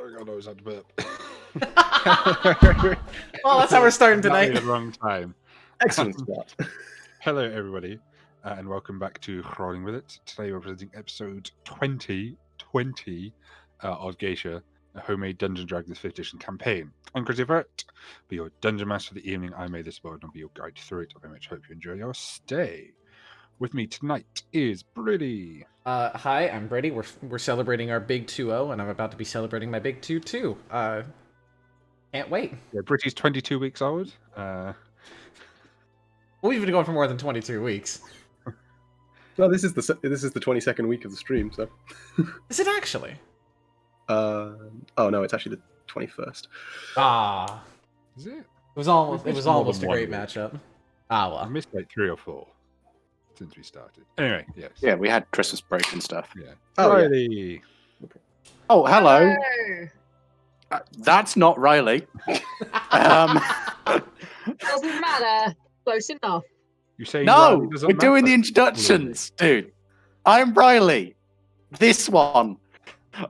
Oh god, I was at the burp. Well, that's how we're starting Not tonight. the wrong time. Excellent start. Hello, everybody, and welcome back to Crawling With It. Today we're presenting episode 20 of Gaecia, a homemade Dungeons & Dragons 5th edition campaign. I'm Crazy Vert, be your dungeon master for the evening. I made this world and I'll be your guide through it. I very much hope you enjoy your stay. With me tonight is Britty. Hi, I'm Britty. We're celebrating our big 2-0, and I'm about to be celebrating my big 2-2. Can't wait. Yeah, Britty's 22 weeks old. We've been going for more than 22 weeks. Well, this is the 22nd week of the stream, so. Is it actually? Oh no, it's actually the 21st. Ah, Is it? it was almost We've missed a more great than 1 week. matchup. Ah I well. missed like 3 or 4 since we started. Anyway, yes. Yeah, we had Christmas break and stuff. Yeah. Oh, yeah. Riley. Oh, hello. Hello. That's not Riley. Doesn't matter. Close enough. You say No, Riley doesn't we're doing the matter? introductions, dude. I'm Riley. This one.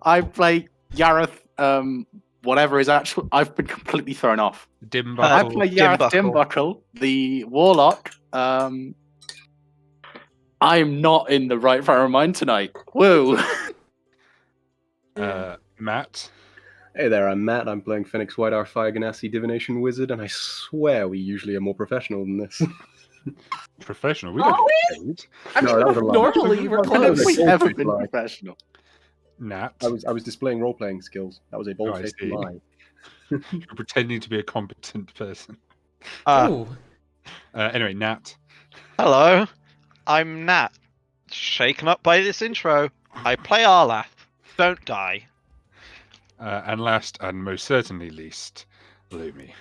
I play Yareth, whatever is actual. I've been completely thrown off. Dimbuckle. I play Yareth Dimbuckle. Dimbuckle, the warlock. I'm not in the right frame of mind tonight. Woo. Matt. Hey there, I'm Matt. I'm playing Phoenix White Our Fire Ganassi Divination Wizard, and I swear we usually are more professional than this. Professional. We Are don't we? get paid. I mean, No, that was a lie. normally we're When Have have close. we Bold ever faced been lie. professional? Nat. I was displaying role-playing skills. That was a I bold-faced see. lie. You're pretending to be a competent person. Ooh. Anyway, Nat. Hello, I'm Nat. Shaken up by this intro. I play Arlath. Don't die. And last and most certainly least, Lumie.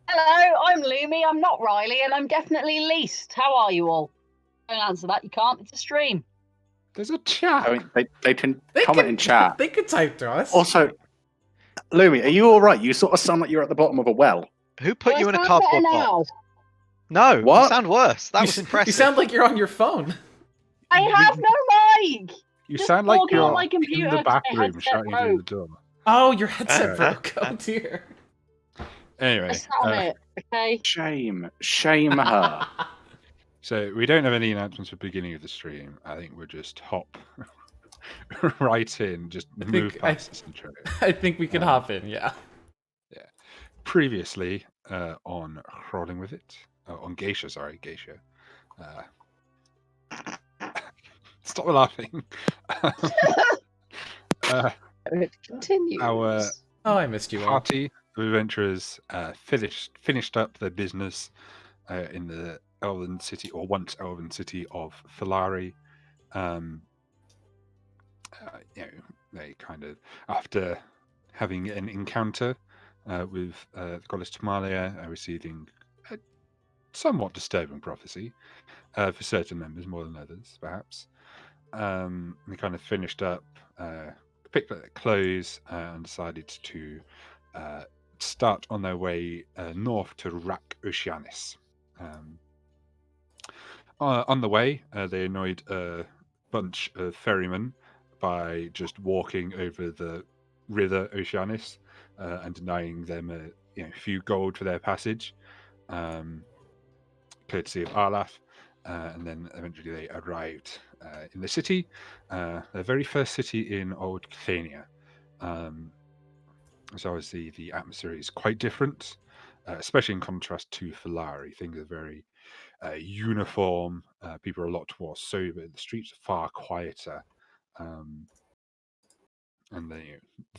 Hello, I'm Lumie. I'm not Riley, and I'm definitely least. How are you all? Don't answer that. You can't. It's a stream. There's a chat. I mean, they can They comment could- in chat. They could type to us. Also, Lumie, are you all right? You sort of sound like you're at the bottom of a well. Who put Do I you in a sound cardboard better box? now? No, What? you sound worse. That You was s- impressive. You sound like you're on your phone. I have no mic. You just sound like talking on you're my in computer the 'cause my bathroom headset shouting through the broke. door. Oh, your headset Okay. broke. Oh dear. Anyway, I sat on it. Okay. Shame her. so we don't have any announcements for the beginning of the stream. I think we'll just hop right in, just I move think past this intro. I think we can hop in. Yeah. Previously on Crawling With It, on Gaecia, sorry, Gaecia. Stop laughing. It continues. Our Oh, I missed you all. party of adventurers finished up their business in the elven city, or once elven city of Filari. They kind of, after having an encounter with the goddess Tamalia, receiving a somewhat disturbing prophecy for certain members more than others, perhaps. They kind of finished up, picked up their clothes, and decided to start on their way north to Rak Oceanis. On the way, they annoyed a bunch of ferrymen by just walking over the river Oceanis and denying them a few gold for their passage, courtesy of Arlath. And then eventually they arrived in the city, their very first city in Old Gaecia. So obviously the atmosphere is quite different, especially in contrast to Filari. Things are very uniform. People are a lot more sober. The streets are far quieter. And the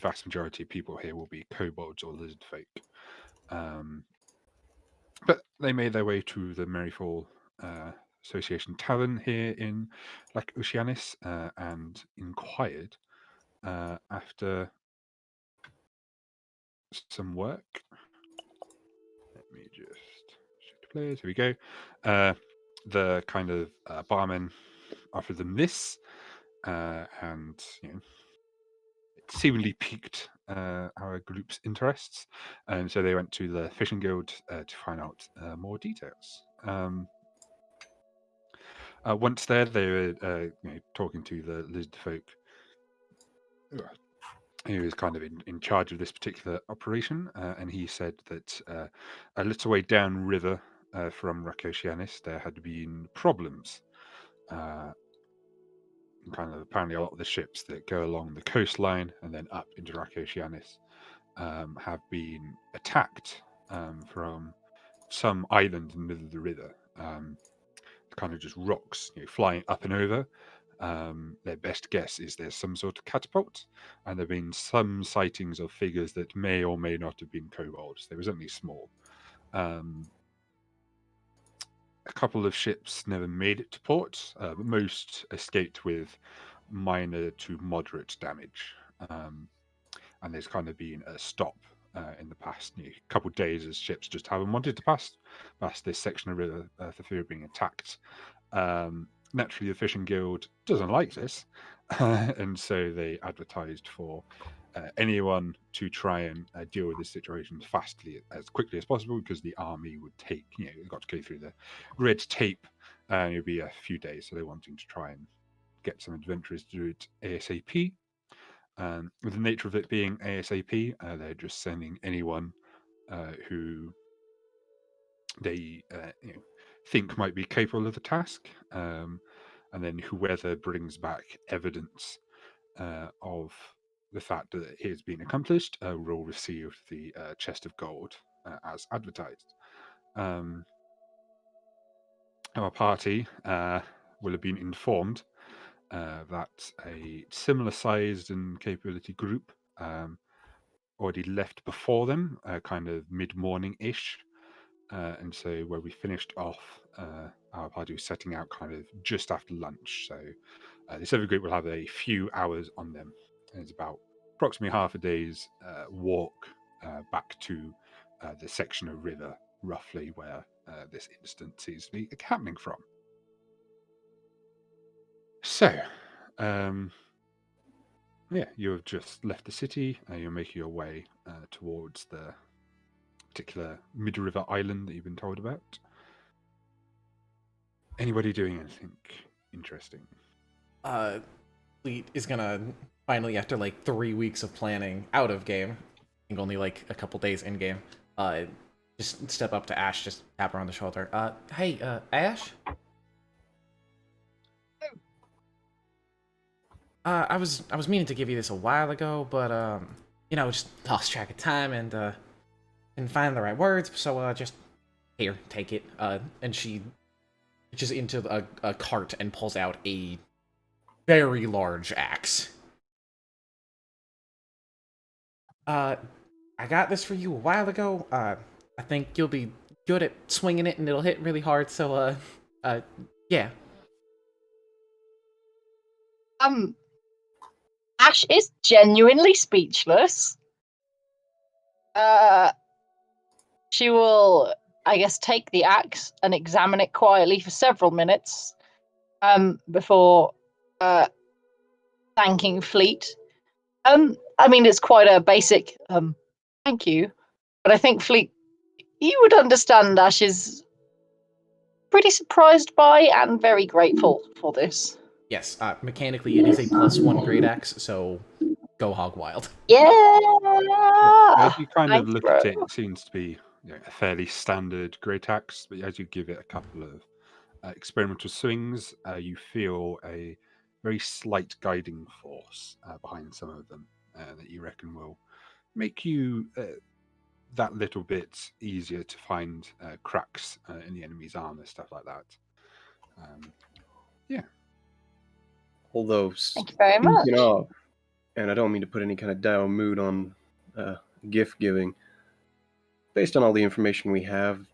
vast majority of people here will be kobolds or lizard folk. But they made their way to the Merryfall Association Tavern here in Lake Oceanis and inquired after some work. Let me just check the players. Here we go. The kind of barman offered them this, and it seemingly piqued our group's interests, and so they went to the fishing guild to find out more details. Once there, they were talking to the lizard folk who is kind of in charge of this particular operation, and he said that a little way downriver from Rakoshianis, there had been problems. Kind of apparently a lot of the ships that go along the coastline and then up into Rakoshianis have been attacked from some island in the middle of the river. Kind of just rocks, flying up and over. Their best guess is there's some sort of catapult, and there have been some sightings of figures that may or may not have been kobolds. They were only small. A couple of ships never made it to port, but most escaped with minor to moderate damage. And there's kind of been a stop in the past couple of days as ships just haven't wanted to pass this section of river for fear of being attacked. Naturally, the Fishing Guild doesn't like this, and so they advertised for anyone to try and deal with this situation as quickly as possible, because the army would take, they've got to go through the red tape, and it'll be a few days. So they're wanting to try and get some adventurers to do it ASAP. With the nature of it being ASAP, they're just sending anyone who they think might be capable of the task, and then whoever brings back evidence of the fact that it has been accomplished will receive the chest of gold as advertised. Our party will have been informed that a similar sized and capability group already left before them, kind of mid-morning-ish. And so where we finished off, our party was setting out kind of just after lunch. So this other group will have a few hours on them. And it's about approximately half a day's walk back to the section of river, roughly where this incident seems to be happening from. So, you have just left the city. You're making your way towards the particular mid-river island that you've been told about. Anybody doing anything interesting? Fleet is gonna finally, after like 3 weeks of planning out of game, I think only like a couple days in game, just step up to Ash, just tap her on the shoulder. Hey, Ash? I was meaning to give you this a while ago, but just lost track of time and didn't find the right words, so just here, take it. And she reaches into a cart and pulls out a very large axe. I got this for you a while ago. I think you'll be good at swinging it and it'll hit really hard, so yeah. Ash is genuinely speechless. She will, I guess, take the axe and examine it quietly for several minutes, before thanking Fleet. I mean, it's quite a basic thank you, but I think Fleet, you would understand Ash is pretty surprised by and very grateful for this. Yes, mechanically it is a +1 great axe, so go hog wild. Yeah. As you kind of Thanks, look bro. at it, it seems to be a fairly standard great axe, but as you give it a couple of experimental swings, you feel a very slight guiding force behind some of them that you reckon will make you that little bit easier to find cracks in the enemy's armor, stuff like that. Yeah. Although, Thank you very much. speaking of, and I don't mean to put any kind of down mood on gift giving, based on all the information we have,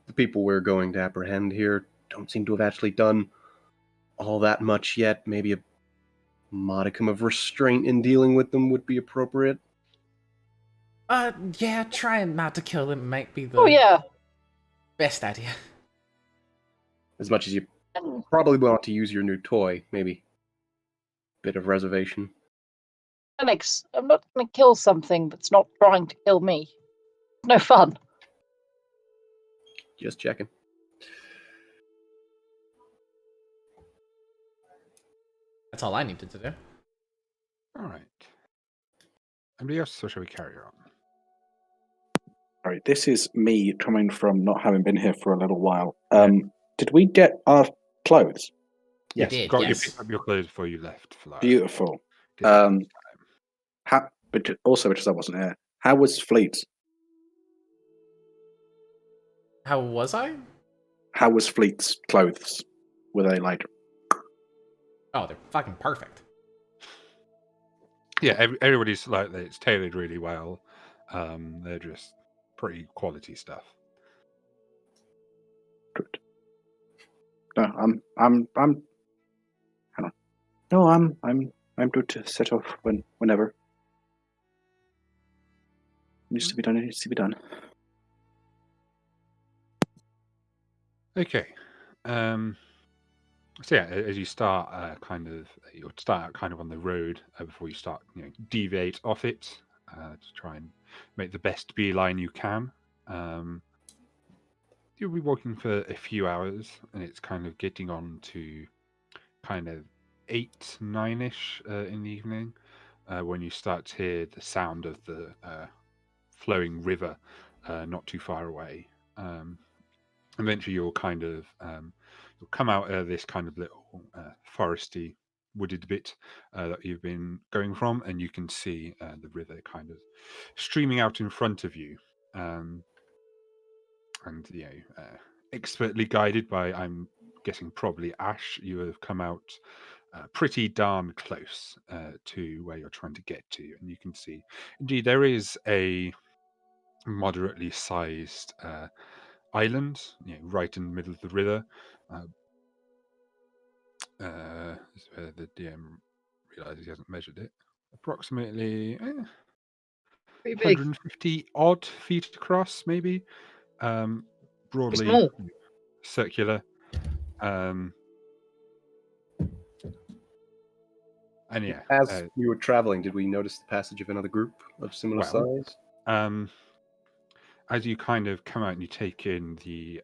the people we're going to apprehend here don't seem to have actually done all that much yet. Maybe a modicum of restraint in dealing with them would be appropriate. Yeah, trying not to kill them might be the yeah. best idea. As much as you probably want to use your new toy, maybe a bit of reservation. Alex, I'm not going to kill something that's not trying to kill me. No fun. Just checking. That's all I needed to do. All right. Anybody else, or shall we carry on? All right, this is me coming from not having been here for a little while. Yeah. Did we get our clothes? You did, got you yes. picked up your clothes before you left. For Beautiful. this time. But also because I wasn't here, how was Fleet? How was I? How was Fleet's clothes? Were they like? Oh, they're fucking perfect. Yeah, everybody's like it's tailored really well. They're just pretty quality stuff. Good. No, I'm. Hang on. No, I'm good to set off whenever. It needs to be done. It needs to be done. Okay. So yeah, as you start, you'll start out kind of on the road before you start, deviate off it to try and make the best beeline you can. You'll be walking for a few hours, and it's kind of getting on to kind of 8, 9-ish in the evening when you start to hear the sound of the flowing river not too far away. Eventually you'll kind of you'll come out of this kind of little foresty wooded bit that you've been going from, and you can see the river kind of streaming out in front of you, and expertly guided by, I'm guessing, probably Ash, you have come out pretty darn close to where you're trying to get to, and you can see indeed there is a moderately sized island, right in the middle of the river. This is where the DM realizes he hasn't measured it. Approximately Pretty big. 150 odd feet across, maybe. Broadly small. circular. And yeah, As we were traveling, did we notice the passage of another group of similar Well, size? as you kind of come out and you take in the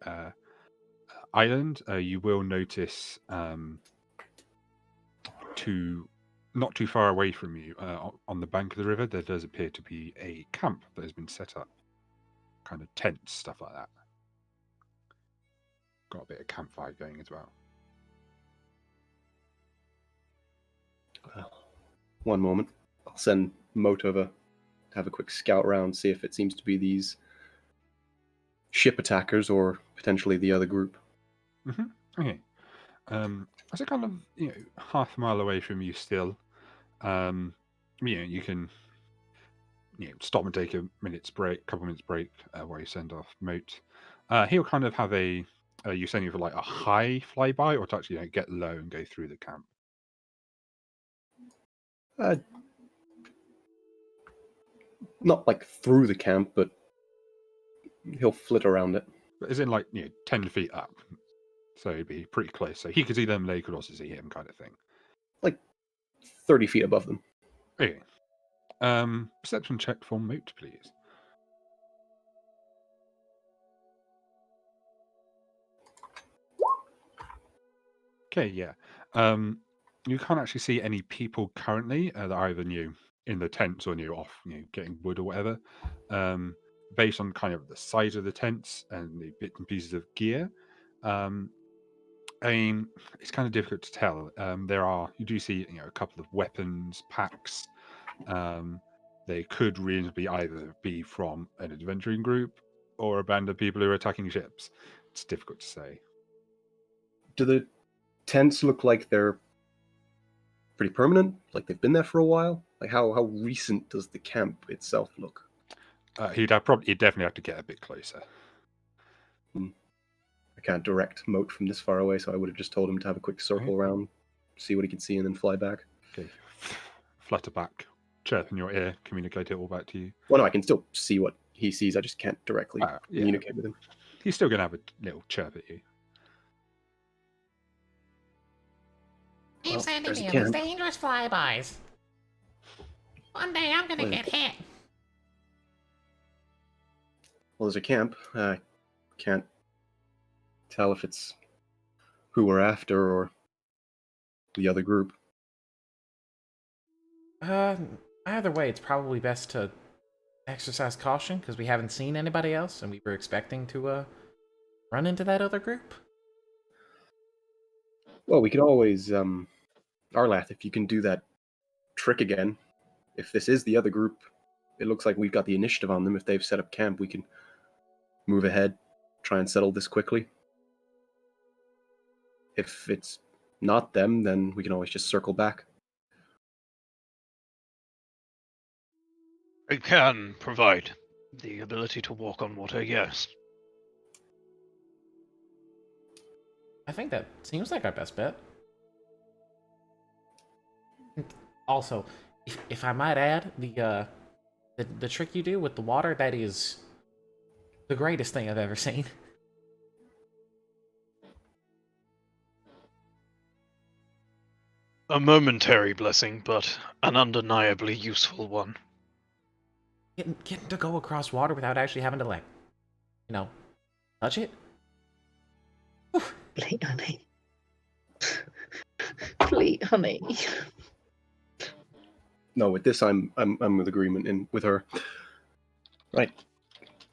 island, you will notice not too far away from you, on the bank of the river, there does appear to be a camp that has been set up. Kind of tents, stuff like that. Got a bit of campfire going as well. One moment. I'll send Moat over to have a quick scout round, see if it seems to be these ship attackers or potentially the other group. Okay. As a kind of half a mile away from you still, you can stop and take a couple minutes break while you send off Moat. He'll kind of have a you sending for like a high flyby, or to actually get low and go through the camp. Not like through the camp, but he'll flit around it. But as in like 10 feet up, so he'd be pretty close. So he could see them, they could also see him, kind of thing. Like 30 feet above them. Okay. Perception check for Moat, please. Okay, yeah. You can't actually see any people currently that are either in the tents or off, getting wood or whatever. Based on kind of the size of the tents and the bits and pieces of gear, I mean, it's kind of difficult to tell. You do see a couple of weapons packs. They could reasonably either be from an adventuring group or a band of people who are attacking ships. It's difficult to say. Do the tents look like they're pretty permanent? Like they've been there for a while? Like how recent does the camp itself look? He'd definitely have to get a bit closer. I can't direct Moat from this far away, so I would have just told him to have a quick circle around, see what he could see, and then fly back. Okay. Flutter back, chirp in your ear, communicate it all back to you. Well, no, I can still see what he sees. I just can't directly communicate with him. He's still going to have a little chirp at you. Keep sending there's me a these camp. dangerous flybys. One day I'm gonna Well, get hit. Well, there's a camp. I can't tell if it's who we're after or the other group. Either way, it's probably best to exercise caution because we haven't seen anybody else, and we were expecting to run into that other group. Well, we could always, Arlath, if you can do that trick again, if this is the other group, it looks like we've got the initiative on them. If they've set up camp, we can move ahead, try and settle this quickly. If it's not them, then we can always just circle back. I can provide the ability to walk on water, yes. I think that seems like our best bet. Also, if I might add, the trick you do with the water, that is the greatest thing I've ever seen. A momentary blessing, but an undeniably useful one. Getting to go across water without actually having to, like, you know, touch it? Fleet, honey. Fleet, honey. No, with this, I'm with agreement in with her. Right,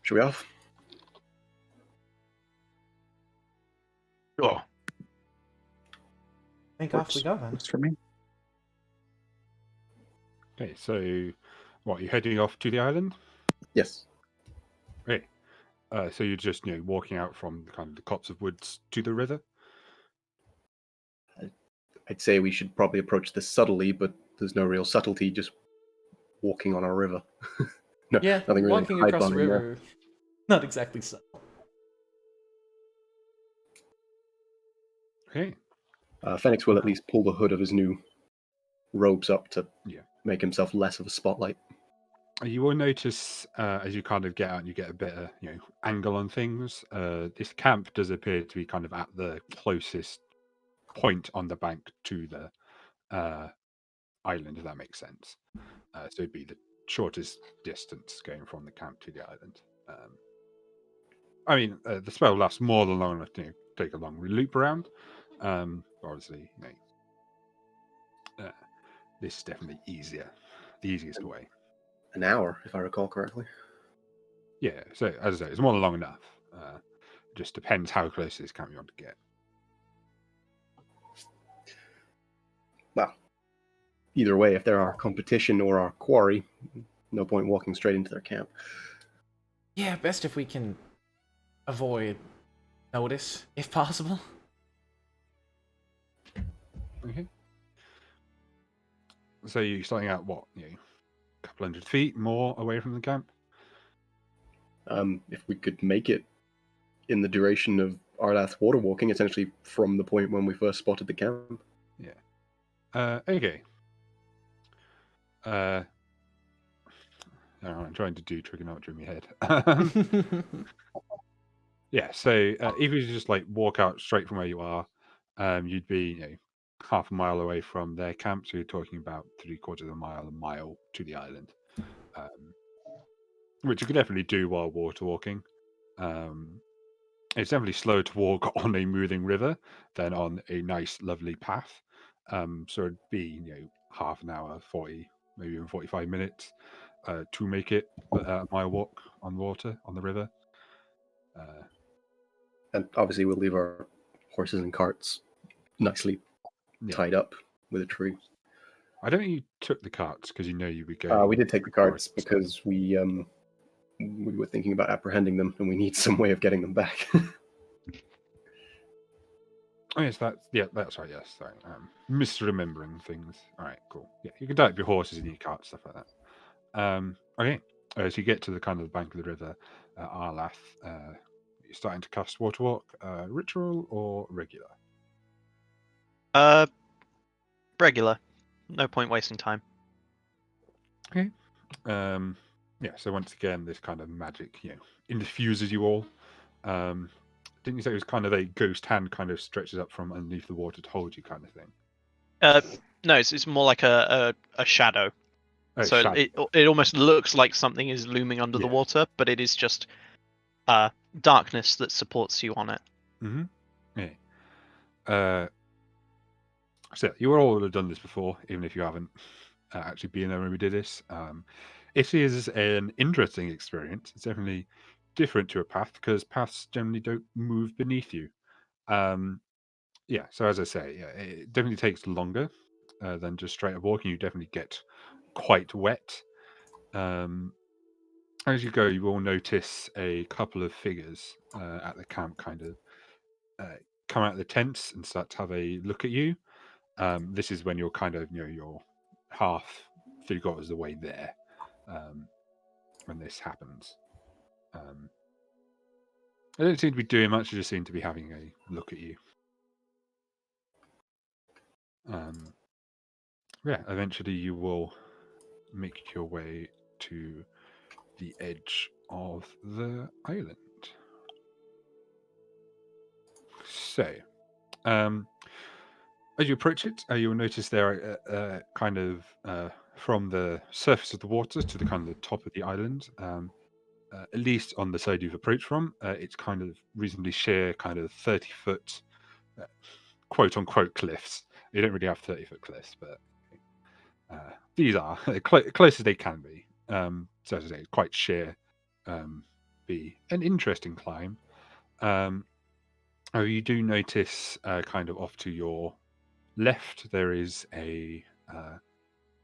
should we off? Sure. I think off we go then. Works for me. Okay, so what, you're heading off to the island? Yes. Okay. So you're just walking out from the kind of the copse of woods to the river? I'd say we should probably approach this subtly, but there's no real subtlety, just walking on a river. No, Yeah, nothing really walking to hide across the behind there. river, not exactly so. Okay. Phoenix will at least pull the hood of his new robes up to Yeah. make himself less of a spotlight. You will notice as you kind of get out and you get a better angle on things, this camp does appear to be kind of at the closest point on the bank to the island, if that makes sense. So it'd be the shortest distance going from the camp to the island. I mean, the spell lasts more than long enough to take a long loop around. Obviously, this is definitely easier, the easiest way. An hour, if I recall correctly. Yeah, so as I say, it's more than long enough. Just depends how close to this camp you want to get. Well, either way, if they're our competition or our quarry, no point walking straight into their camp. Yeah, best if we can avoid notice, if possible. Okay. So you're starting out what, a couple hundred feet more away from the camp? If we could make it in the duration of Arlath water walking, essentially from the point when we first spotted the camp. Yeah. Okay. I'm trying to do trigonometry in my head. Yeah, so if you just like walk out straight from where you are, you'd be half a mile away from their camp. So you're talking about 3/4 of a mile to the island, which you could definitely do while water walking. It's definitely slower to walk on a moving river than on a nice, lovely path. So it'd be half an hour, 40, maybe even 45 minutes to make it a mile walk on water on the river. And obviously we'll leave our horses and carts nicely tied up with a tree. I don't think you took the carts because you would go. We did take the carts because we were thinking about apprehending them, and we need some way of getting them back. Oh yes, that's right. Yes, sorry, misremembering things. All right, cool. Yeah, you can tie up your horses in your cart, stuff like that. Okay, so you get to the kind of the bank of the river, Arlath. You're starting to cast water walk, ritual or regular? Regular. No point wasting time. Okay. Yeah. So once again, this kind of magic, infuses you all. Didn't you say it was kind of a ghost hand kind of stretches up from underneath the water to hold you, kind of thing? No, it's more like a shadow. Oh, So shadow. it almost looks like something is looming under the Yeah. water, but it is just darkness that supports you on it. Mm-hmm. Yeah. So you all would have done this before, even if you haven't. actually being there when we did this. It is an interesting experience. It's definitely different to a path because paths generally don't move beneath you. Yeah, so as I say, yeah, it definitely takes longer than just straight up walking. You definitely get quite wet. As you go, you will notice a couple of figures at the camp kind of come out of the tents and start to have a look at you. This is when you're kind of, you're half 3/4 of the way there when this happens. They don't seem to be doing much, they just seem to be having a look at you. Yeah, eventually you will make your way to the edge of the island. So, as you approach it, you will notice there are kind of from the surface of the water to the kind of the top of the island, at least on the side you've approached from, it's kind of reasonably sheer, kind of 30-foot, quote unquote, cliffs. You don't really have 30-foot cliffs, but these are close as they can be. So as I say, quite sheer, be an interesting climb. You do notice kind of off to your left, there is a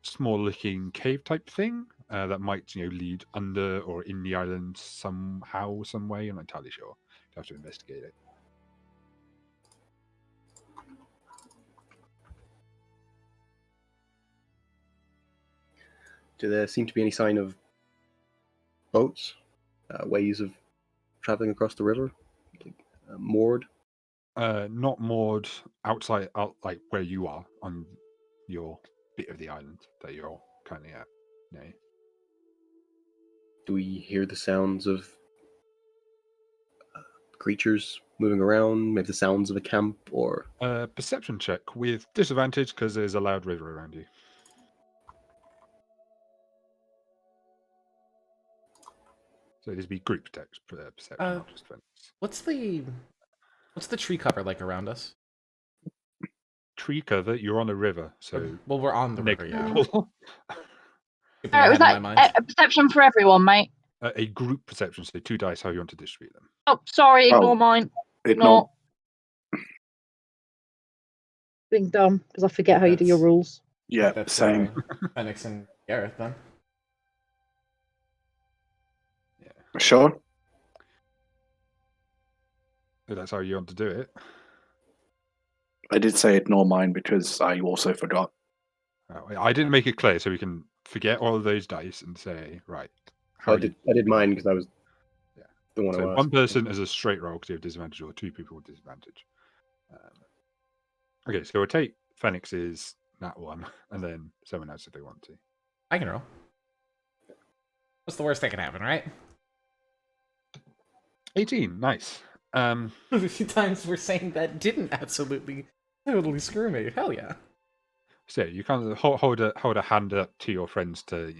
small looking cave type thing that might lead under or in the island somehow, some way. I'm not entirely sure. You have to investigate it. Do there seem to be any sign of boats, ways of traveling across the river, moored? Not moored outside, like where you are on your bit of the island that you're currently at. No. Do we hear the sounds of creatures moving around? Maybe the sounds of a camp, or Perception check with disadvantage because there's a loud river around you. So this would be group perception, not just defense. What's the tree cover like around us? Tree cover, you're on a river, so Well, we're on the river, yeah. negligible. Skipping Alright, was ahead in that my mind. a perception for everyone, mate? A group perception, so 2 dice, how you want to distribute them. Oh, sorry, ignore Oh, mine. Ignore. Being dumb because I forget how you do your That's- rules. Yeah, That's same. Phoenix and Gareth then. Yeah, Sure. so that's how you want to do it. I did say ignore mine because I also forgot. I didn't make it clear, so we can forget all of those dice and say, right. I did mine because I was the one So who one asked. person as a straight roll because you have disadvantage, or 2 people with disadvantage. Okay, so we'll take Phoenix's nat 1, and then someone else if they want to. I can roll. What's the worst that can happen, right? 18, nice. A few times we're saying that didn't absolutely totally screw me. Hell yeah. So you kind of hold a hand up to your friends to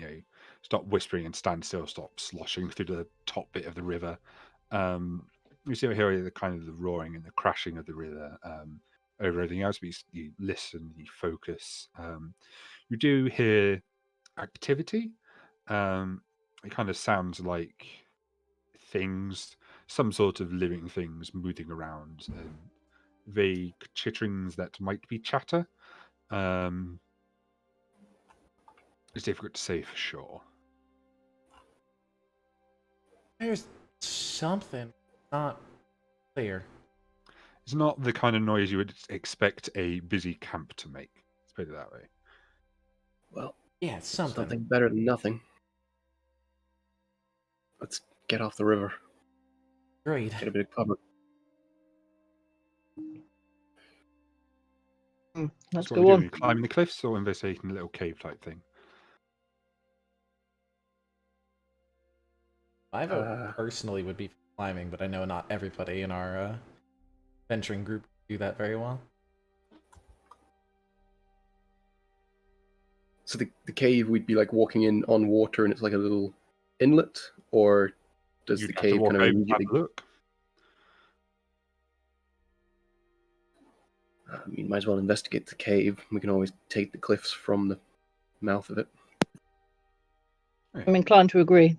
stop whispering and stand still, stop sloshing through the top bit of the river. You see here the kind of the roaring and the crashing of the river over everything else. But you listen, you focus. You do hear activity. It kind of sounds like things, some sort of living things moving around, and vague chitterings that might be chatter. It's difficult to say for sure. There's something not clear. It's not the kind of noise you would expect a busy camp to make. Let's put it that way. Well, Yeah, it's something. something better than nothing. Let's get off the river. Great. Get a bit of cover. Let's So go what are on. we doing? Climbing the cliffs or investigating a little cave type thing? I vote personally would be climbing, but I know not everybody in our venturing group do that very well. So the cave, we'd be like walking in on water, and it's like a little inlet, or does You'd the have to cave walk kind of over and have immediately? a look. I mean, might as well investigate the cave. We can always take the cliffs from the mouth of it. I'm inclined to agree.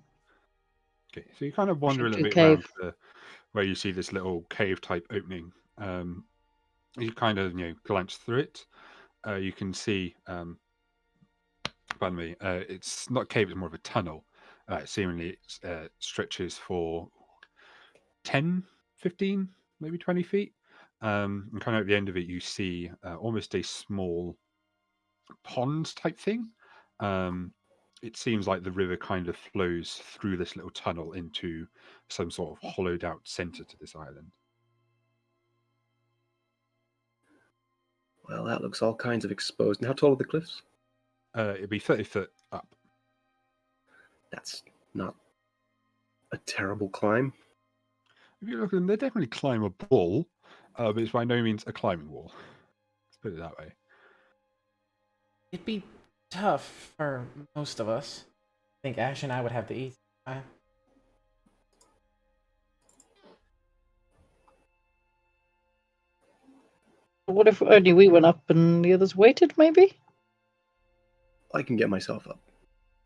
Okay, so you kind of wander a little Into bit cave. around to where you see this little cave-type opening. You kind of glance through it. You can see, pardon me, it's not a cave; it's more of a tunnel. Seemingly, it stretches for 10, 15, maybe 20 feet. And kind of at the end of it, you see almost a small pond type thing. It seems like the river kind of flows through this little tunnel into some sort of hollowed out center to this island. Well, that looks all kinds of exposed. And how tall are the cliffs? It'd be 30 foot up. That's not a terrible climb. If you look at them, they're definitely climbable, but it's by no means a climbing wall. Let's put it that way. It'd be tough for most of us. I think Ash and I would have the easy time. What if only we went up and the others waited, maybe? I can get myself up,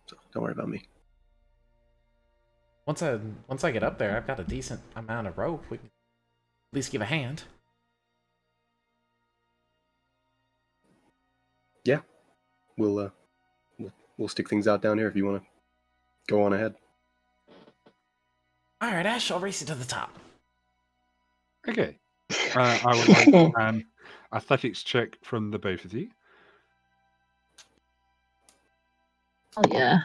so don't worry about me. Once I get up there, I've got a decent amount of rope. We can at least give a hand. Yeah, we'll stick things out down here if you want to go on ahead. All right, Ash, I'll race you to the top. Okay. I would like an athletics check from the both of you. Oh yeah.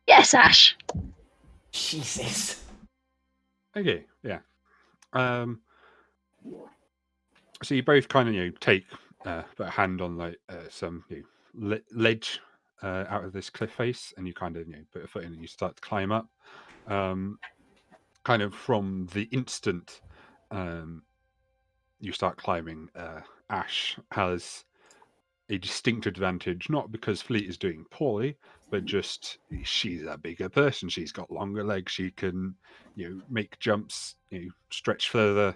Yes, Ash. Jesus. Okay, yeah. So you both kind of take put a hand on like some ledge out of this cliff face, and you kind of put a foot in and you start to climb up. Kind of from the instant you start climbing, Ash has a distinct advantage, not because Fleet is doing poorly, but just she's a bigger person. She's got longer legs. She can, make jumps, stretch further,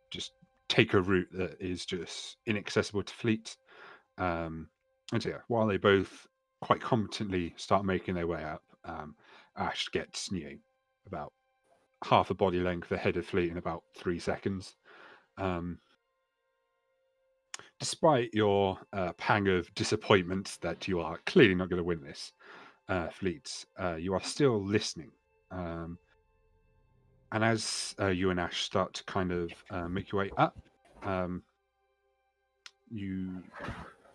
just take a route that is just inaccessible to Fleet. And so, yeah, while they both quite competently start making their way up, Ash gets, about half a body length ahead of Fleet in about 3 seconds. Despite your pang of disappointment that you are clearly not going to win this, Fleet, you are still listening. And as you and Ash start to kind of make your way up, you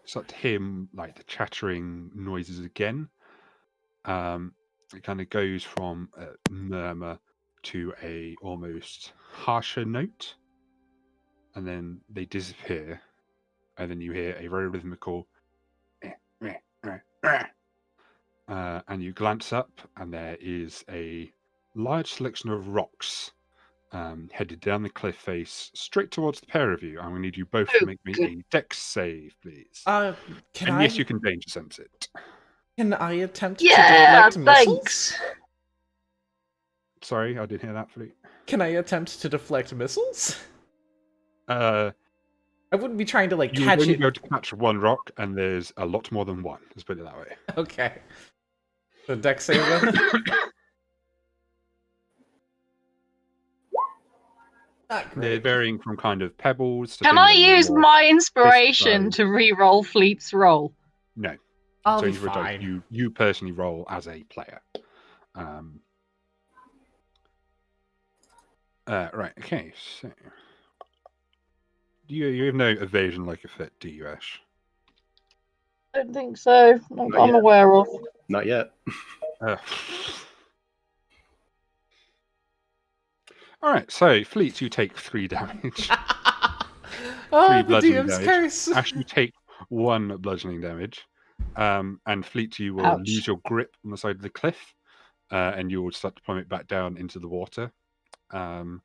start to hear like the chattering noises again. It kind of goes from a murmur to a almost harsher note, and then they disappear. And then you hear a very rhythmical and you glance up, and there is a large selection of rocks headed down the cliff face straight towards the pair of you. I'm going to need you both to make me a dex save, please. Can and I? Yes, you can danger sense it. Can I attempt Yeah, to deflect missiles? thanks. Sorry, I didn't hear that, Fleet. Can I attempt to deflect missiles? I wouldn't be trying to like you catch would only it. be able to catch one rock, and there's a lot more than one. Let's put it that way. Okay. The dex save then? Not They're great. varying from kind of pebbles to Can things I that are use more my inspiration fist to re-roll Fleet's roll? No. I'll So be you would like fine. you personally roll as a player. Right. Okay. So you have no evasion like a fit, do you, Ash? I don't think so. Not that I'm yet. aware of. Not yet. All right. So Fleet, you take 3 damage. Oh, 3 the bludgeoning DM's damage. curse. Ash, you take 1 bludgeoning damage. And Fleet, you will Ouch. lose your grip on the side of the cliff, and you will start to plummet back down into the water. Am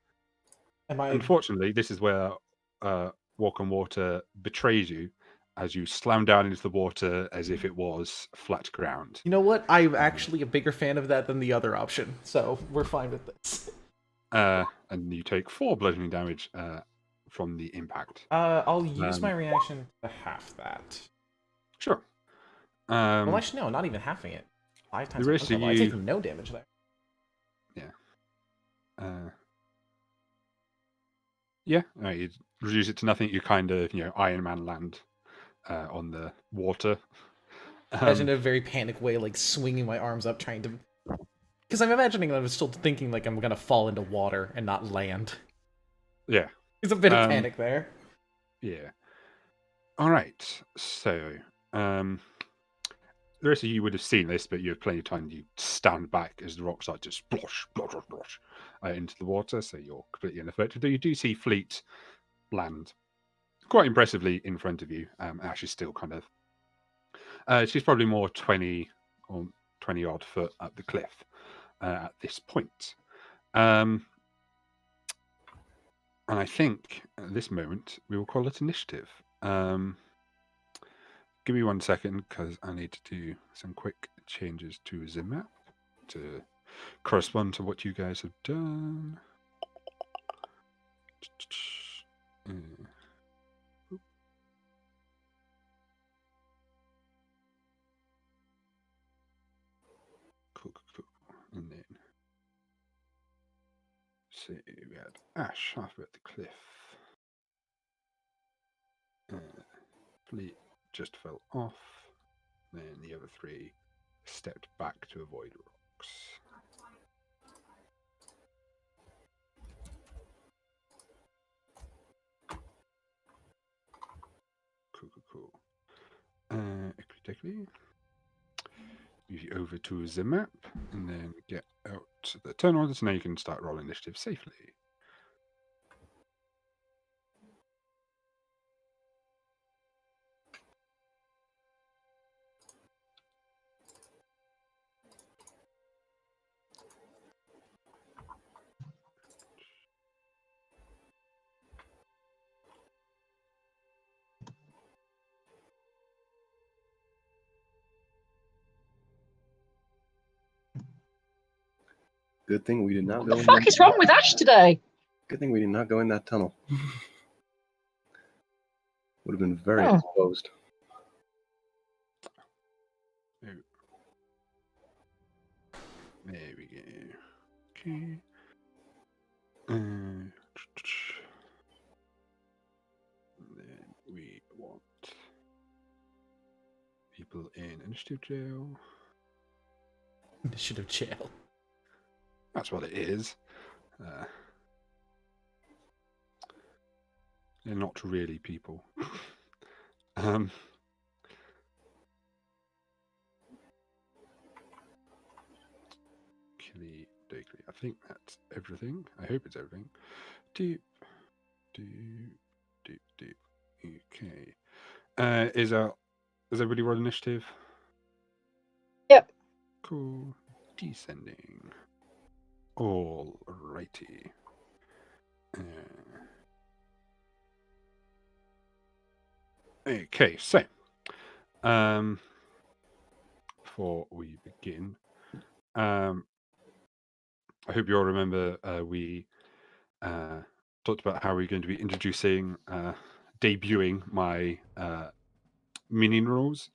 I? Unfortunately, this is where Walk on Water betrays you, as you slam down into the water as if it was flat ground. You know what? I'm actually a bigger fan of that than the other option, so we're fine with this. And you take 4 bludgeoning damage from the impact. I'll use my reaction to half that. Sure. Well, actually, no, not even halving it. 5 times. The rest of I you- take no damage there. Yeah, you reduce it to nothing. You kind of, Iron Man land on the water. Imagine in a very panic way, like swinging my arms up, trying to. Because I'm imagining I'm still thinking like I'm gonna fall into water and not land. Yeah. There's a bit of panic there. Yeah. All right. So, the rest of you would have seen this, but you have plenty of time. You stand back as the rocks start to splosh, splosh, splosh into the water, so you're completely unaffected. You do see Fleet land quite impressively in front of you. Ash is still kind of. She's probably more 20 or 20 odd foot up the cliff at this point. And I think at this moment we will call it initiative. Give me 1 second because I need to do some quick changes to the map to correspond to what you guys have done. Cool. And then, see, we had Ash halfway at the cliff. Fleet just fell off. Then the other 3 stepped back to avoid rocks. Cool. Quickly. Move you over to the map and then get out the turn order so now you can start rolling initiative safely. Good thing we did not What go the in fuck that, is wrong with Ash today? Good thing we did not go in that tunnel. Would have been very Oh. exposed. There we go. Okay. Then we want people in initiative jail. Initiative jail. That's what it is. They're not really people. Killy Dokley. I think that's everything. I hope it's everything. Deep. Okay. Is everybody roll initiative? Yep. Cool. Descending. Alrighty. Okay, so before we begin, I hope you all remember we talked about how we're going to be introducing, debuting my minion rules.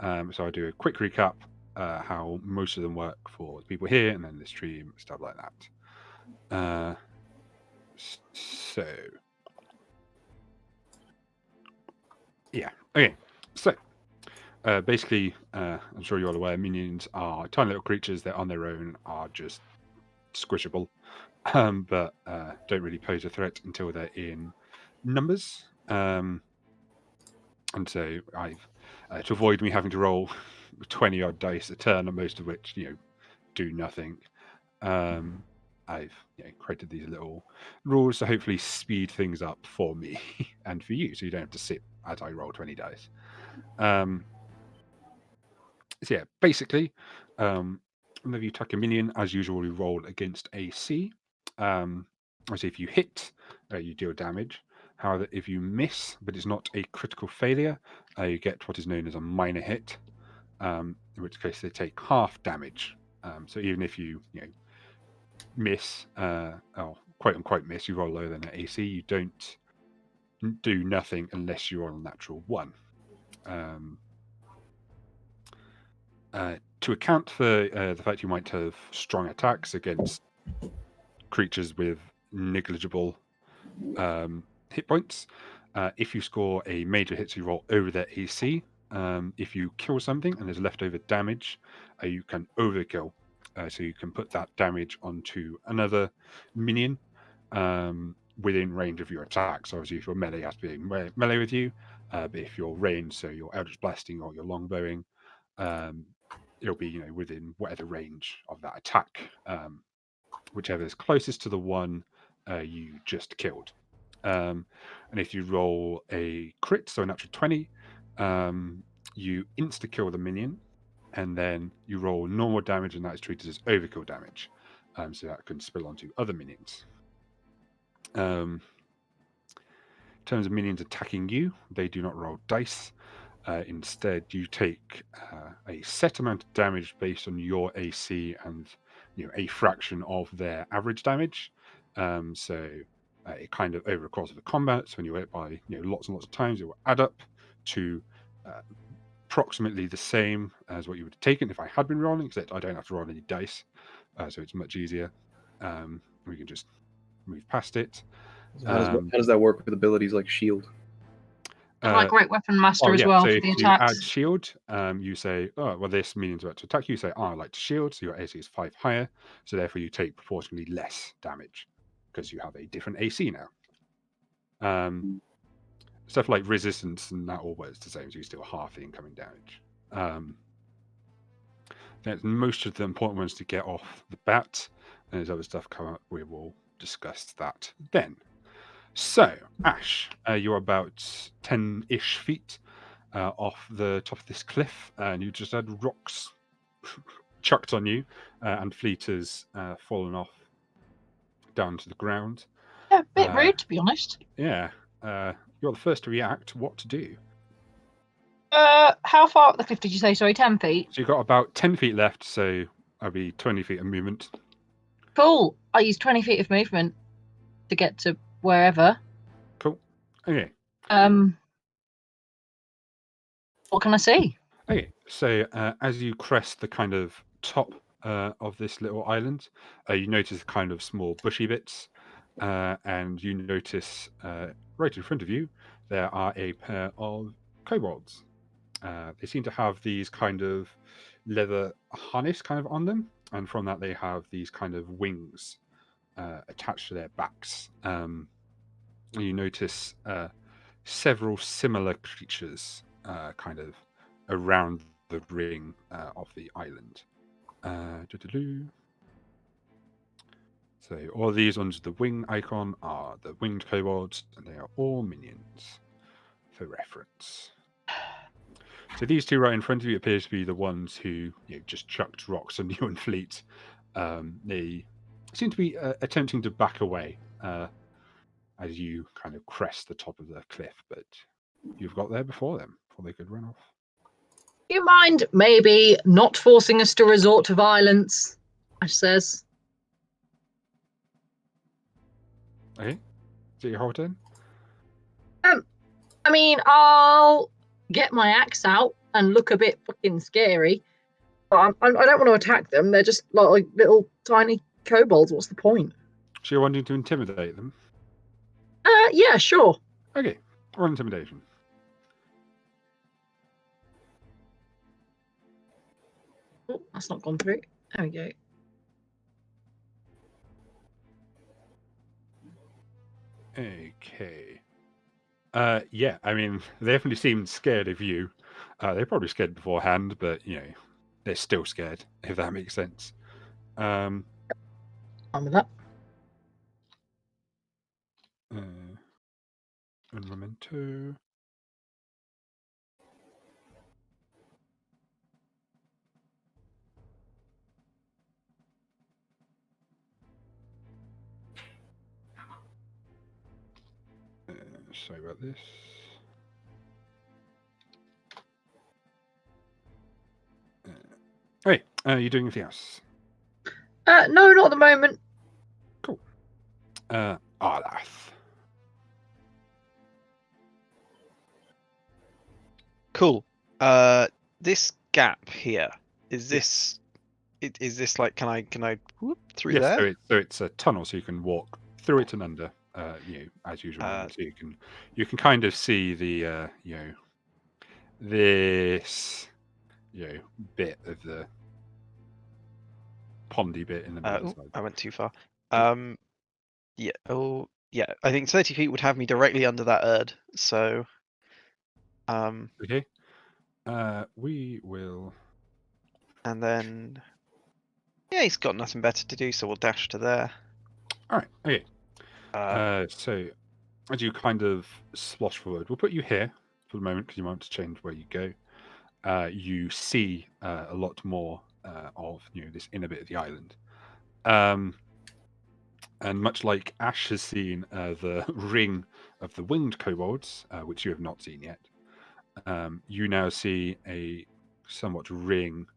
So I'll do a quick recap how most of them work for the people here and then the stream, stuff like that. So yeah, okay. So basically, I'm sure you're all aware, minions are tiny little creatures that on their own are just squishable, but don't really pose a threat until they're in numbers. And so I've, to avoid me having to roll 20 odd dice a turn, most of which, do nothing, I've created these little rules to hopefully speed things up for me and for you, so you don't have to sit as I roll 20 dice. So yeah, basically, whenever you attack a minion, as usual, we roll against AC. Obviously, if you hit, you deal damage. However, if you miss, but it's not a critical failure, you get what is known as a minor hit, in which case they take half damage. So even if you miss, or quote unquote miss, you roll lower than an AC, you don't do nothing unless you're on a natural 1. To account for the fact you might have strong attacks against creatures with negligible hit points, if you score a major hit, so you roll over their AC. If you kill something and there's leftover damage, you can overkill. So you can put that damage onto another minion within range of your attack. So obviously, if you're melee, it has to be melee with you. But if you're ranged, so you're eldritch blasting or you're longbowing, it'll be within whatever range of that attack, whichever is closest to the one you just killed. And if you roll a crit, so a natural 20, you insta kill the minion, and then you roll normal damage, and that is treated as overkill damage. So that can spill onto other minions. In terms of minions attacking you, they do not roll dice. Instead, you take a set amount of damage based on your AC and a fraction of their average damage. So it kind of over the course of the combat, so when you hit by lots and lots of times, it will add up to approximately the same as what you would have taken if I had been rolling, except I don't have to roll any dice, so it's much easier. We can just move past it. How does that work with abilities like shield? Like Great Weapon Master as yeah, well so for if the you add attacks. shield, you say, oh, well, this minion's about to attack you. You say, oh, I like to shield, so your AC is 5 higher, so therefore you take proportionally less damage because you have a different AC now. Stuff like resistance and that all works the same, so you still half the incoming damage. That's most of the important ones to get off the bat, and as other stuff come up, we will discuss that then. So, Ash, you're about 10-ish feet off the top of this cliff, and you just had rocks chucked on you, and Fleet has fallen off down to the ground. Yeah, a bit rude, to be honest. Yeah, you're the first to react. What to do? How far up the cliff did you say? Sorry, 10 feet? So you've got about 10 feet left, so that'll be 20 feet of movement. Cool. I use 20 feet of movement to get to wherever. Cool. Okay. What can I see? Okay, so as you crest the kind of top of this little island, you notice kind of small bushy bits, and you notice right in front of you there are a pair of kobolds. They seem to have these kind of leather harness kind of on them, and from that they have these kind of wings attached to their backs. You notice several similar creatures kind of around the ring of the island. So all these ones with the wing icon are the winged kobolds, and they are all minions for reference. So these two right in front of you appear to be the ones who just chucked rocks on you and Fleet. They seem to be attempting to back away as you kind of crest the top of the cliff, but you've got there before them, before they could run off. Do you mind maybe not forcing us to resort to violence? Ash says. Okay, is it your whole turn? I mean, I'll get my axe out and look a bit fucking scary. But I don't want to attack them. They're just like little tiny kobolds. What's the point? So you're wanting to intimidate them? Yeah, sure. Okay, roll intimidation. Oh, that's not gone through. There we go. Okay. Yeah, I mean, they definitely seemed scared of you. They're probably scared beforehand, but they're still scared, if that makes sense. I'm with that. Un momento. sorry about this. Hey, you doing anything else? No, not at the moment. Cool. Arlath. Cool. This gap here is this. Is this like? Can I whoop through Yes, there? so it's a tunnel, so you can walk through it and under. As usual. So you can kind of see the this bit of the pondy bit in the middle of the side. I went too far. Yeah. Oh, yeah. I think 30 feet would have me directly under that Erd. So, Okay. We will. and then, yeah, he's got nothing better to do, so we'll dash to there. All right. Okay. Uh, So as you kind of slosh forward, we'll put you here for the moment because you want to change where you go. You see a lot more of this inner bit of the island. And much like Ash has seen the ring of the winged kobolds, which you have not seen yet, you now see a somewhat ring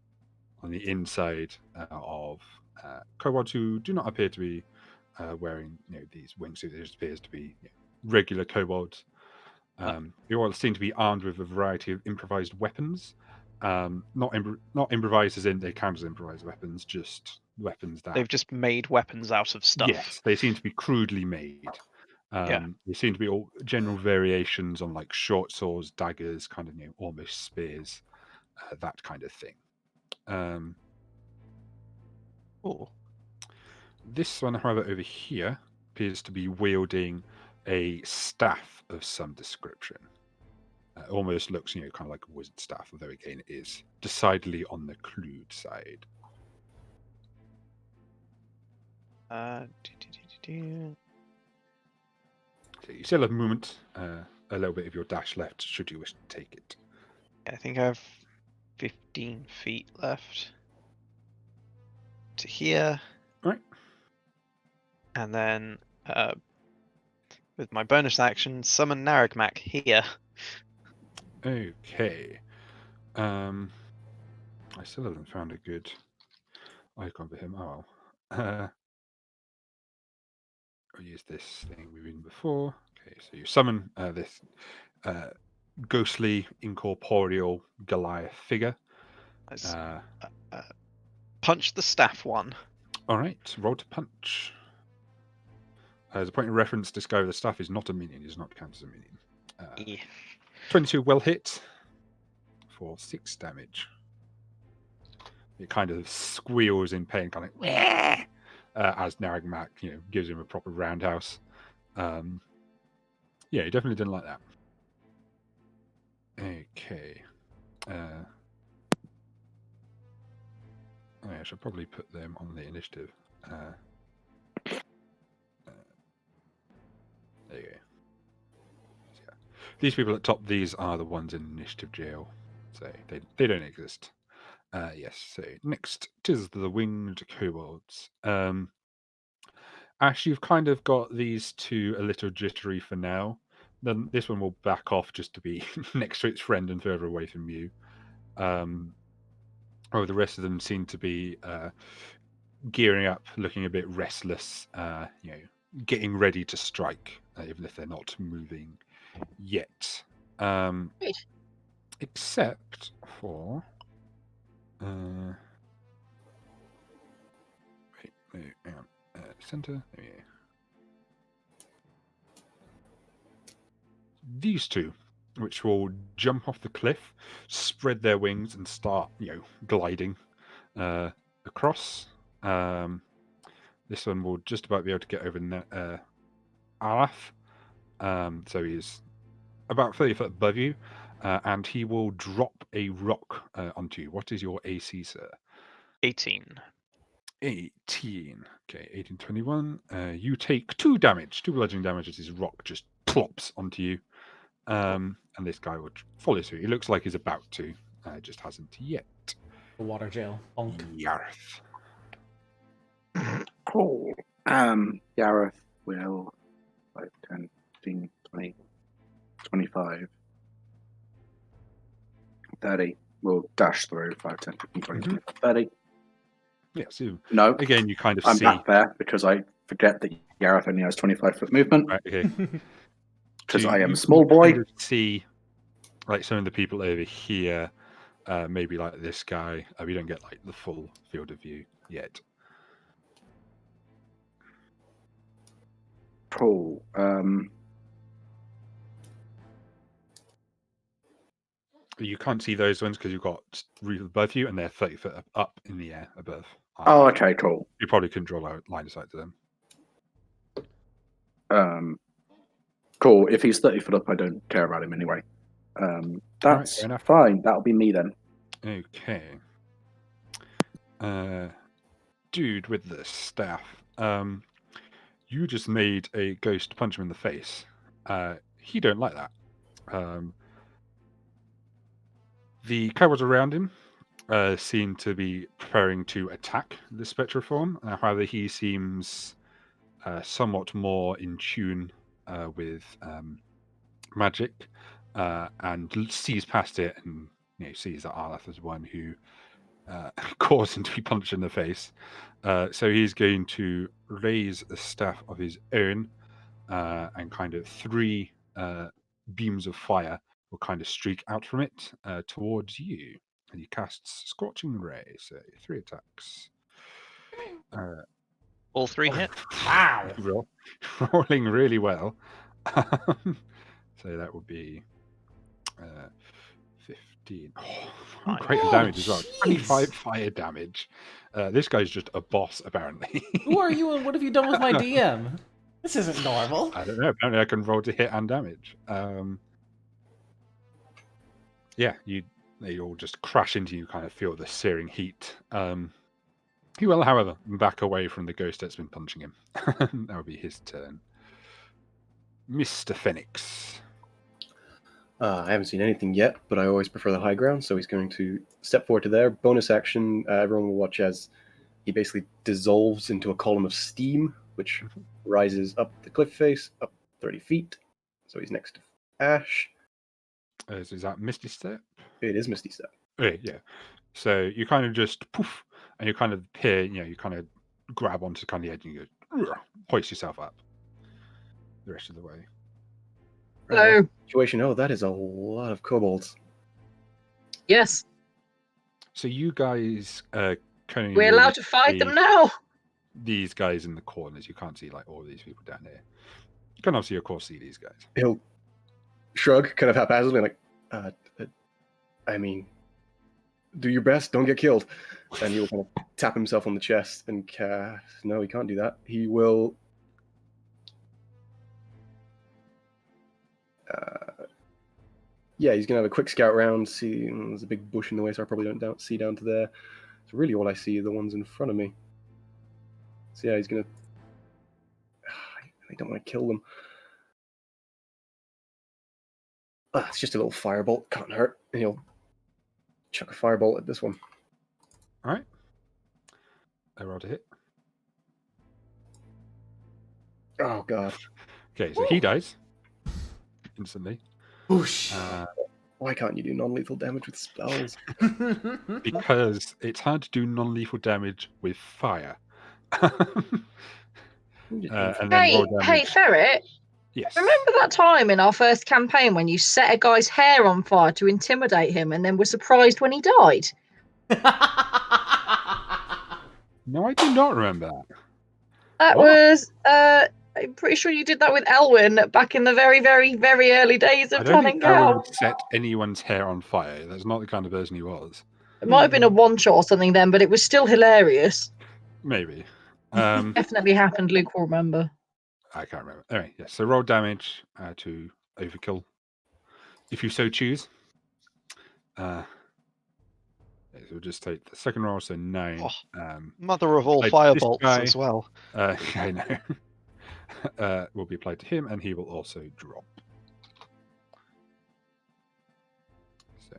on the inside of kobolds who do not appear to be wearing these wingsuits. It just appears to be regular kobolds. They all seem to be armed with a variety of improvised weapons. Not improvised as in they count as improvised weapons, just weapons that they've just made weapons out of stuff. Yes, they seem to be crudely made. Yeah. They seem to be all general variations on like short swords, daggers, kind of almost spears, that kind of thing. Cool. This one, however, over here appears to be wielding a staff of some description. Almost looks, kind of like a wizard staff, although again it is decidedly on the crude side. So you still have movement, a little bit of your dash left, should you wish to take it. I think I have 15 feet left to here. Right. And then, with my bonus action, summon Naragmak here. Okay. I still haven't found a good icon for him. Oh well. I'll use this thing we've seen before. Okay, so you summon this ghostly, incorporeal Goliath figure. Punch the staff one. All right, roll to punch. As a point of reference, this guy with the staff is not a minion. He does not count as a minion. 22 well hit for 6 damage. It kind of squeals in pain, kind of as Naragmak, gives him a proper roundhouse. Yeah, he definitely didn't like that. Okay. I should probably put them on the initiative. There you go. So, yeah. These people at top, these are the ones in initiative jail. So they don't exist. Yes, so next tis the winged kobolds. Ash, you've kind of got these two a little jittery for now. Then this one will back off just to be next to its friend and further away from you. The rest of them seem to be gearing up, looking a bit restless, getting ready to strike, even if they're not moving yet. Except for... wait, hang on. Center. There we go. These two, which will jump off the cliff, spread their wings, and start, gliding across. This one will just about be able to get over Alaf. So he's about 30 foot above you, and he will drop a rock onto you. What is your AC, sir? 18. 18. Okay, 18, 21. You take 2 damage, 2 bludgeoning damage as his rock just plops onto you. And this guy will follow suit. He looks like he's about to, just hasn't yet. The water jail. Bonk. Yarth. Cool. Gareth will 5, 10, 15, 20. 25. 30. We'll dash through 5, 10, 15, 20, 25, 30. Yeah, so No, again, you kind of I'm see. back there because I forget that Gareth only has 25-foot movement Right, okay. because So I am you a small boy. Kind of see, like some of the people over here, maybe like this guy. We don't get like the full field of view yet. Cool. You can't see those ones because you've got roof above you, and they're 30 foot up in the air above. Oh, okay, cool. You probably couldn't draw a line of sight to them. Cool. If he's 30 foot up, I don't care about him anyway. That's fair enough. fine. That'll be me then. Okay. Dude with the staff. You just made a ghost punch him in the face. He don't like that. The cowards around him seem to be preparing to attack the spectral form. However, he seems somewhat more in tune with magic and sees past it, and sees that Arlath is one who caused him to be punched in the face. So he's going to raise a staff of his own, and kind of 3 beams of fire will kind of streak out from it towards you. And he casts Scorching Ray, so 3 attacks. All 3 hit. Wow. Rolling really well. So that would be 15. Oh, great damage as well. 25 fire damage. This guy's just a boss, apparently. Who are you and what have you done with my DM? This isn't normal. I don't know. Apparently, I can roll to hit and damage. Yeah, they all just crash into you, kind of feel the searing heat. He will, however, back away from the ghost that's been punching him. That would be his turn. Mr. Phoenix. I haven't seen anything yet, but I always prefer the high ground, so he's going to step forward to there. Bonus action, everyone will watch as he basically dissolves into a column of steam, which rises up the cliff face, up 30 feet. So he's next to Ash. Is that Misty Step? It is Misty Step. Okay, yeah. So you kind of just poof, and you kind of appear, you kind of grab onto kind of the edge and you go, hoist yourself up the rest of the way. Hello. Situation. Oh, that is a lot of kobolds. Yes. So you guys can We're allowed to fight them now. These guys in the corners. You can't see like all these people down here. You can obviously, of course, see these guys. He'll shrug, kind of haphazardly, like, I mean, do your best, don't get killed. And he'll kind of tap himself on the chest and no, he can't do that. He will yeah, he's gonna have a quick scout round, see there's a big bush in the way, so I probably don't see down to there. So really all I see are the ones in front of me. So yeah, he's gonna I don't want to kill them. It's just a little firebolt, can't hurt. And he'll chuck a firebolt at this one. Alright. I rolled a hit. Oh god. Okay, so he dies instantly. Whoosh. Why can't you do non-lethal damage with spells? Because it's hard to do non-lethal damage with fire. And then Hey, roll damage. Ferret. Yes. Remember that time in our first campaign when you set a guy's hair on fire to intimidate him and then were surprised when he died? No, I do not remember that. That was, I'm pretty sure you did that with Elwyn back in the very, very, very early days I of don't Tanning think Aaron Gal. would set anyone's hair on fire. That's not the kind of person he was. It might have been a one-shot or something then, but it was still hilarious. Maybe. Definitely happened, Luke will remember. I can't remember. Anyway, yes. So roll damage to overkill, if you so choose. So we'll just take the second roll, so 9. Mother of all like this firebolts guy. as well. I know. Will be applied to him, and he will also drop. So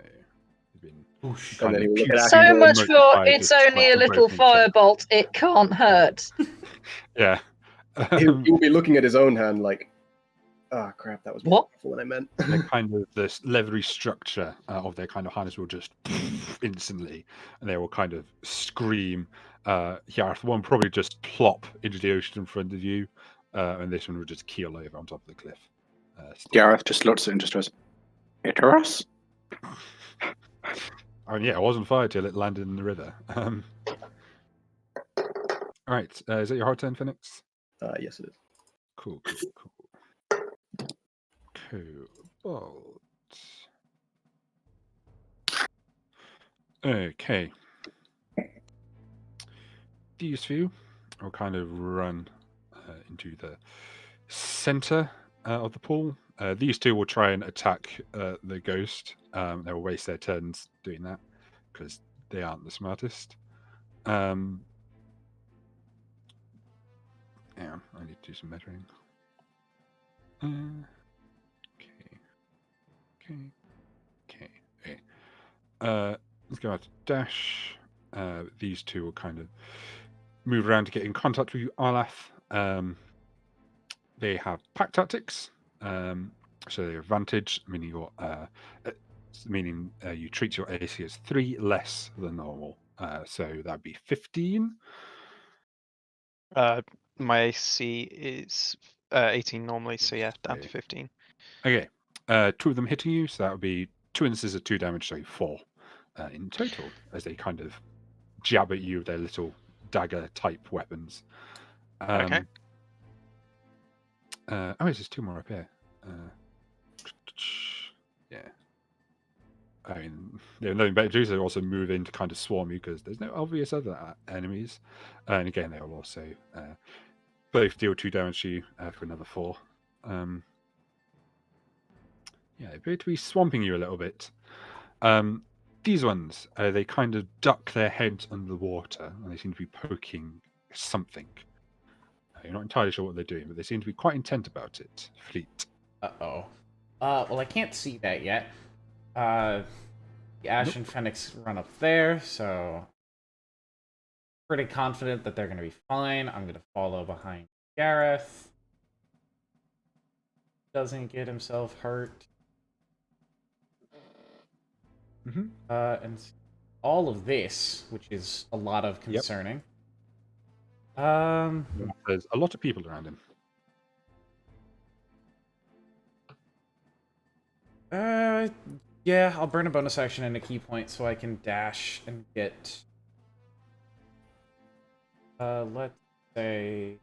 he's been Whoosh. And then he will look at So Ash. much most for fire it's just only a like little broken chest. firebolt, it can't hurt. Yeah. He will be looking at his own hand like, Ah, crap, that was What? what I meant. They're kind of this leathery structure of their kind of harness will just instantly, and they will kind of scream. Yareth, one probably just plop into the ocean in front of you, and this one will just keel over on top of the cliff. Gareth just looks at it and just goes, Icarus? I mean, yeah, it wasn't fired till it landed in the river. All right, is that your hard turn, Phoenix? Yes, it is. Cool. Cobalt. Okay. These few will kind of run into the center of the pool. These two will try and attack the ghost. They will waste their turns doing that because they aren't the smartest. Yeah, I need to do some measuring. Okay. Let's go out to dash. These two will kind of move around to get in contact with you, Arlath. They have pack tactics, so they have advantage, meaning you treat your AC as 3 less than normal. So that'd be 15. My AC is 18 normally, so yeah, down to 15. Okay. 2 of them hitting you, so that would be 2 instances of 2 damage, so 4 in total, as they kind of jab at you with their little dagger-type weapons. Okay. There's 2 more up here. Yeah. I mean, they have nothing better to do, so they also move in to kind of swarm you because there's no obvious other enemies. And again, they will also both deal 2 damage to you for another 4. Yeah, they appear to be swamping you a little bit. These ones, they kind of duck their heads under the water and they seem to be poking something. You're not entirely sure what they're doing, but they seem to be quite intent about it. Fleet. Uh-oh. Well, I can't see that yet. The Ash and Phoenix run up there, so pretty confident that they're going to be fine. I'm going to follow behind Gareth. Doesn't get himself hurt. And all of this, which is a lot of concerning. There's a lot of people around him. Yeah, I'll burn a bonus action and a key point so I can dash and get... let's say...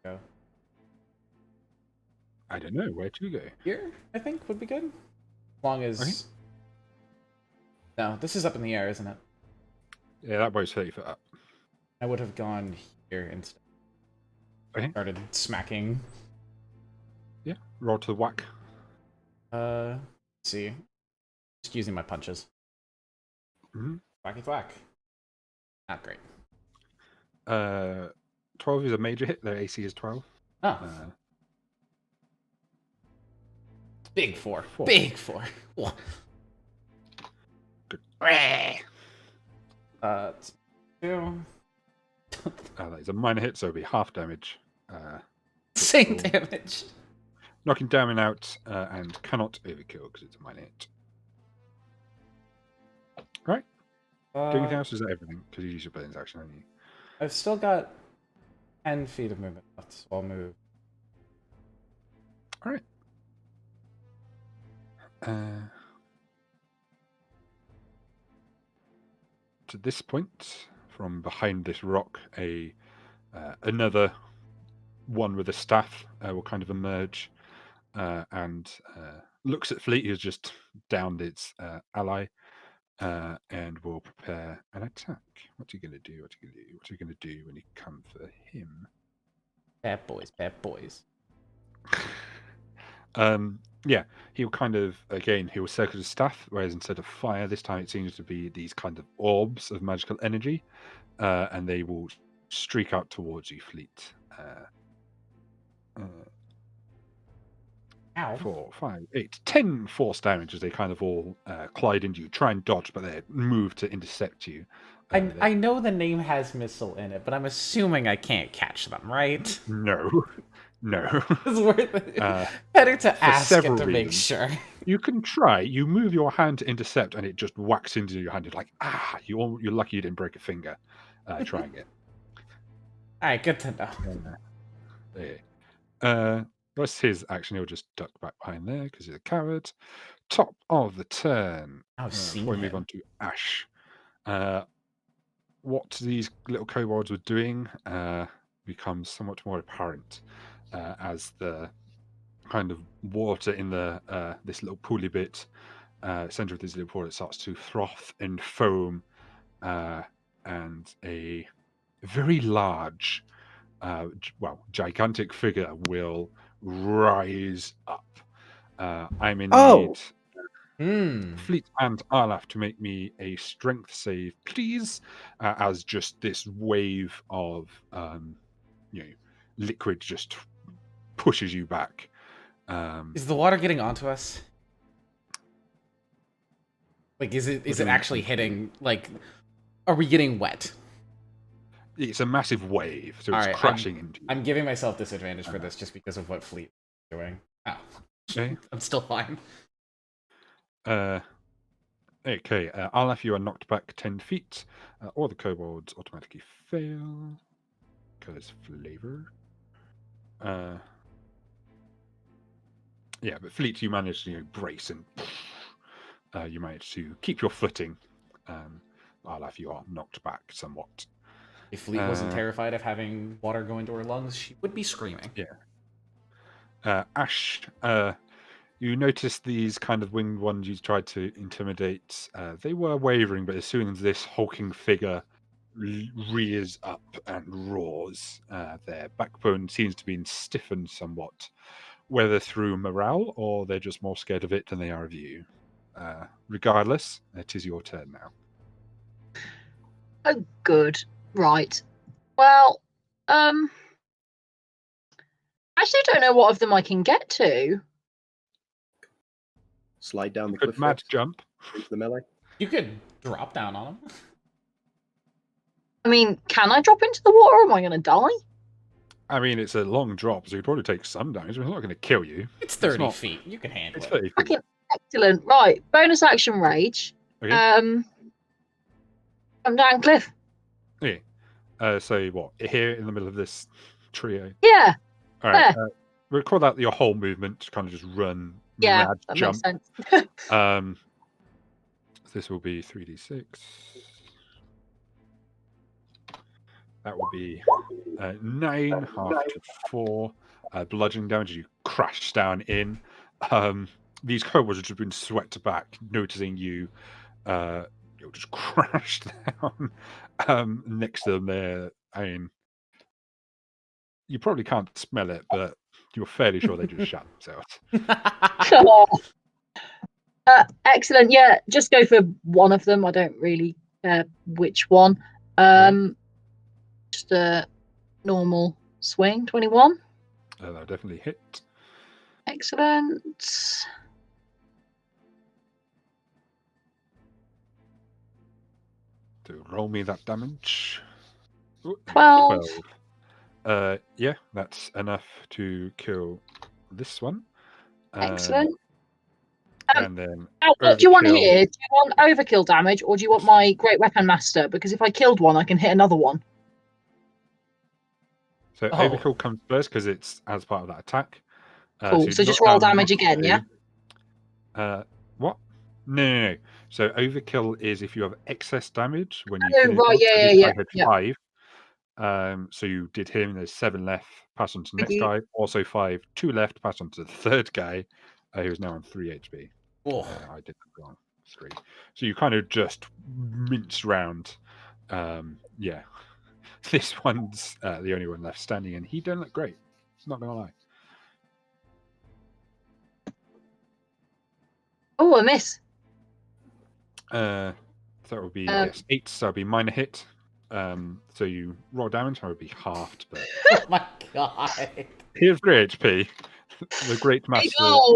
Go. I don't know, where to go? Here, I think, would be good. As long as... Okay. No, this is up in the air, isn't it? Yeah, that boat's 30 foot up. I would have gone here instead. Okay. Started smacking. Yeah, roll to the whack. Let's see. Just using my punches. Whacky whack. Not great. 12 is a major hit. Their AC is 12. Oh. Big 4. Big 4. Good. 2. That is a minor hit, so it'll be half damage. Same damage. Knocking damage out and cannot overkill because it's a minor hit. Right. Do anything else? Is that everything? Because you use your bonus action, haven't you? I've still got 10 feet of movement left, so I'll move. All right. To this point, from behind this rock, another one with a staff will kind of emerge and looks at Fleet, who's just downed its ally, and will prepare an attack. What's he going to do? What's he going to do when he comes for him? Bad boys, bad boys. Yeah, he'll kind of, again, he'll circle his staff, whereas instead of fire, this time it seems to be these kind of orbs of magical energy, and they will streak out towards you, Fleet. Ow. 4, 5, 8, 10 force damage as they kind of all collide into you. Try and dodge, but they move to intercept you. I know the name has missile in it, but I'm assuming I can't catch them, right? No. No. It's worth it. Uh, Better to for ask several it to make reasons. sure. You can try. You move your hand to intercept, and it just whacks into your hand. You're like, you're lucky you didn't break a finger trying it. All right, good to know. That's his action. He'll just duck back behind there because he's a coward. Top of the turn. I've seen Before we move him. on to Ash. What these little kobolds were doing becomes somewhat more apparent as the kind of water in the this little pooly bit center of this little pool, it starts to froth and foam, and a very large, gigantic figure will rise up. I'm in need Fleet and Arlaf to make me a strength save, please, as just this wave of liquid just pushes you back. Is the water getting onto us? Like, is it actually hitting? Like, are we getting wet? It's a massive wave, so All it's right, crashing into you. I'm giving myself disadvantage for this just because of what Fleet is doing. Oh, Okay. I'm still fine. Okay, Arlaf, you are knocked back 10 feet. All the kobolds automatically fail because flavor. Yeah, but Fleet, you managed to brace and you managed to keep your footing. Arlaf, you are knocked back somewhat. If Fleet wasn't terrified of having water go into her lungs, she would be screaming. Yeah. Ash, you notice these kind of winged ones you tried to intimidate. They were wavering, but as soon as this hulking figure rears up and roars, their backbone seems to be stiffened somewhat, whether through morale or they're just more scared of it than they are of you. Regardless, it is your turn now. Oh, good. Right. Well, I actually don't know what of them I can get to. Slide down the Good cliff mad face jump. into the melee. You could drop down on them. I mean, can I drop into the water or am I going to die? I mean, it's a long drop, so you'd probably take some damage, but it's not going to kill you. It's 30 not- feet. You can handle It's it. 30 feet. Okay, excellent. Right. Bonus action rage. Okay. I'm down cliff. Okay. So what? Here in the middle of this trio. Yeah. All right. We'll call that your whole movement to kind of just run, Yeah, mad that jump. makes sense. This will be 3d6. That will be 9, half to 4 bludgeoning damage. You crash down in. These kobolds have just been swept back, noticing you. You'll just crash down next to them there. I mean, you probably can't smell it, but you're fairly sure they just shot themselves. Excellent. Yeah, just go for one of them. I don't really care which one. Just a normal swing. 21. That'll definitely hit. Excellent. So roll me that damage. Ooh, 12. Yeah, that's enough to kill this one. Excellent. And then Now, what do you want overkill. here? Do you want overkill damage or do you want my Great Weapon Master? Because if I killed one, I can hit another one. So overkill comes first because it's as part of that attack. Cool. So just knock roll down damage number again, 2. yeah? What? No. So overkill is if you have excess damage when you Oh, finish. right, So this guy had yeah. 5. So you did him. There's 7 left. Pass on to the next Mhm. guy. Also 5. 2 left. Pass on to the third guy, who is now on 3 HP. Oh. I did that wrong. 3. So you kind of just mince round. Yeah. This one's the only one left standing, and he don't look great. Not gonna lie. Oh, a miss. So that would be 8. So that'd be minor hit. So you roll damage. That would be halved. But Oh my god. here's 3 HP. The Great Master,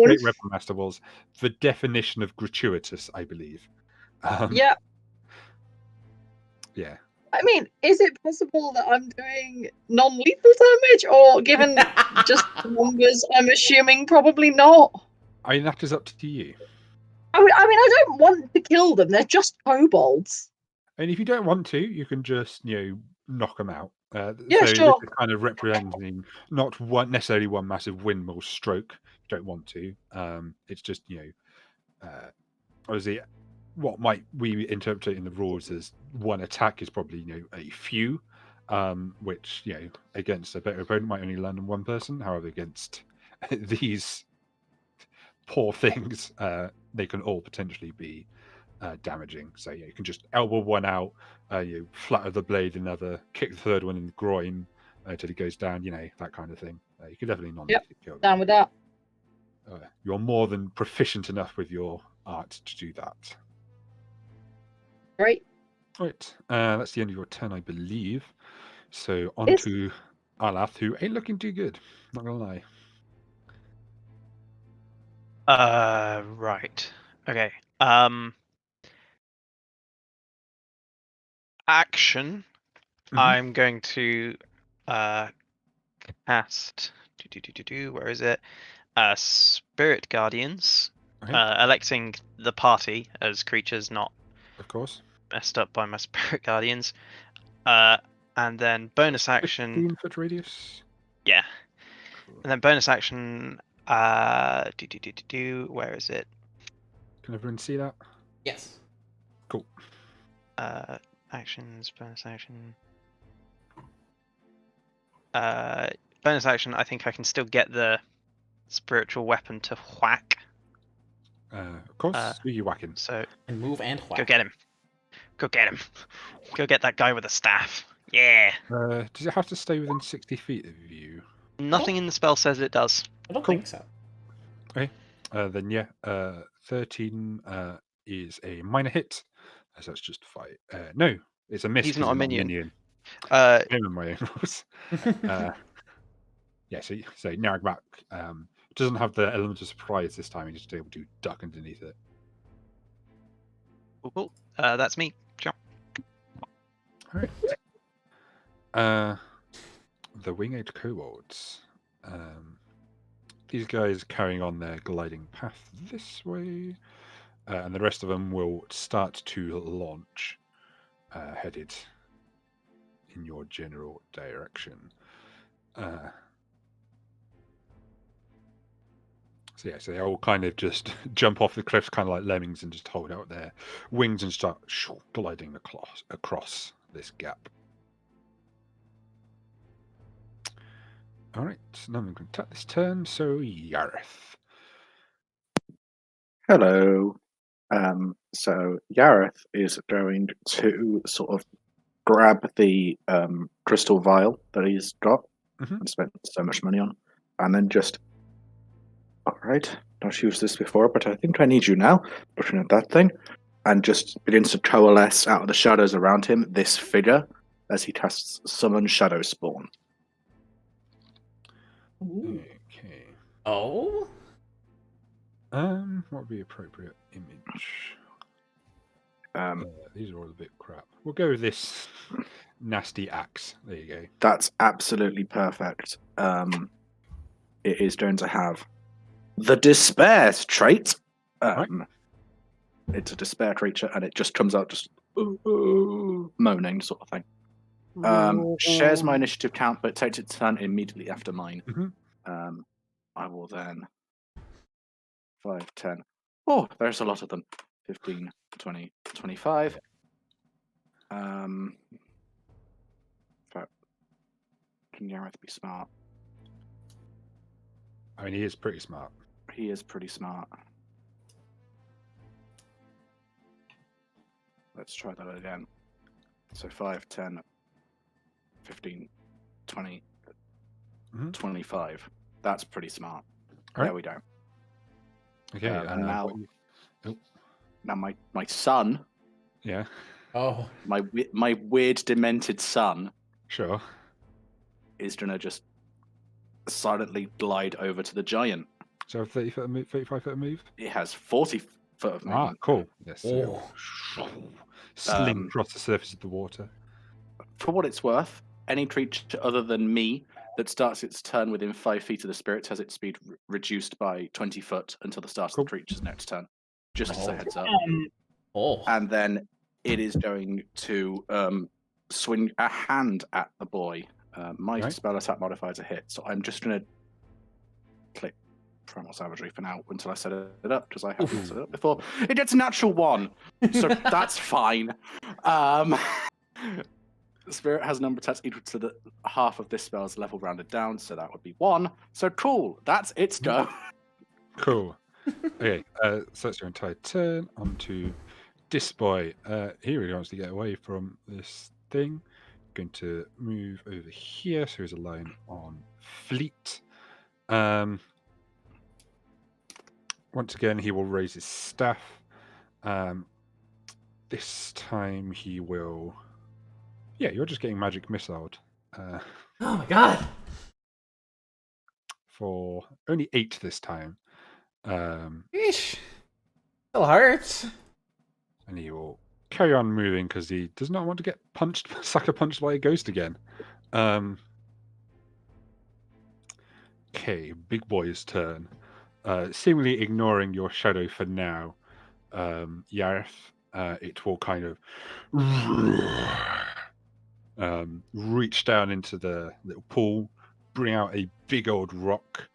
Great Weapon Master was the definition of gratuitous, I believe. Yep. Yeah. I mean, is it possible that I'm doing non-lethal damage, or given just the numbers, I'm assuming probably not? I mean, that is up to you. I mean, I don't want to kill them. They're just kobolds. And if you don't want to, you can just, knock them out. Yeah, So this sure. is kind of representing not necessarily one massive windmill stroke. If you don't want to. It's just, obviously, what might we interpret in the rules as one attack is probably, a few, which, against a better opponent might only land on one person. However, against these poor things, they can all potentially be damaging. So you can just elbow one out, you flatter the blade another, kick the third one in the groin till it goes down. That kind of thing. You can definitely non-lethally kill them. Down with that. You're more than proficient enough with your art to do that. Great. Right, that's the end of your turn, I believe. So on Yes. to Alath, who ain't looking too good. Not gonna lie. Right. Okay. Action. Mhm. I'm going to cast. Where is it? Spirit Guardians. Okay. Electing the party as creatures not Of course. messed up by my Spirit Guardians. And then bonus action. 15-foot radius. Yeah. Cool. And then bonus action. Where is it? Can everyone see that? Yes. Cool. Actions, bonus action. Bonus action. I think I can still get the spiritual weapon to whack. Of course. Who are you whacking? So And move and whack. go get him. Go get him. Go get that guy with the staff. Yeah. Does it have to stay within 60 feet of you? Nothing in the spell says it does. I don't Cool. think so. Then yeah, 13 is a minor hit. So that's just 5. No, it's a miss. He's 'cause not a he's minion. I remember my own rules. Yeah, so Naragmak doesn't have the element of surprise this time. He's just able to duck underneath it. Cool. That's me. Ciao. All right. The winged kobolds. These guys carrying on their gliding path this way, and the rest of them will start to launch, headed in your general direction. So they all kind of just jump off the cliffs, kind of like lemmings, and just hold out their wings and start gliding across this gap. All right, now I'm going to tap this turn. So Yareth. Hello. So Yareth is going to sort of grab the crystal vial that he's got Mhm. and spent so much money on, and then just, all right, not used this before, but I think I need you now. Looking at that thing, and just begins to coalesce out of the shadows around him this figure as he casts Summon Shadow Spawn. Okay. Oh? What would be appropriate image? Um, These are all a bit crap. We'll go with this nasty axe. There you go. That's absolutely perfect. It is going to have the despair trait. Right. It's a despair creature, and it just comes out just moaning, sort of thing. Shares my initiative count, but takes its turn immediately after mine. Mhm. I will then 5, 10. Oh, there's a lot of them. 15, 20, 25. Can Yareth be smart? I mean, he is pretty smart. He is pretty smart. Let's try that again. So 5, 10, 15, 20, 25. That's pretty smart. All right. There we go. Okay. And now, what you- now my son, yeah. Oh. my weird demented son, Sure. is gonna just silently glide over to the giant. So 30 foot move, 35 foot move. It has 40 foot of movement. Cool. Yes. Oh. Sling across the surface of the water. for what it's worth, any creature other than me that starts its turn within 5 feet of the spirits has its speed reduced by 20 foot until the start Cool. of the creature's next turn. Just as a Oh. heads up. Oh. And then it is going to swing a hand at the boy. My Right. spell attack modifier is a hit, so I'm just going to click Primal Savagery for now until I set it up, because I haven't set it up before. It gets a natural 1, so that's fine. The spirit has number stats equal to the half of this spell's level rounded down, so that would be 1. So cool, that's its go. Cool. Okay, so that's your entire turn. On to this boy. He really wants to get away from this thing. Going to move over here, so he's a line on Fleet. Once again, he will raise his staff. This time he will... Yeah, you're just getting magic missiled. Oh my god! For only 8 this time. Eesh. Still hurts. And he will carry on moving because he does not want to get punched, sucker punched by a ghost again. Okay, big boy's turn. Seemingly ignoring your shadow for now, Yareth, it will kind of reach down into the little pool, bring out a big old rock,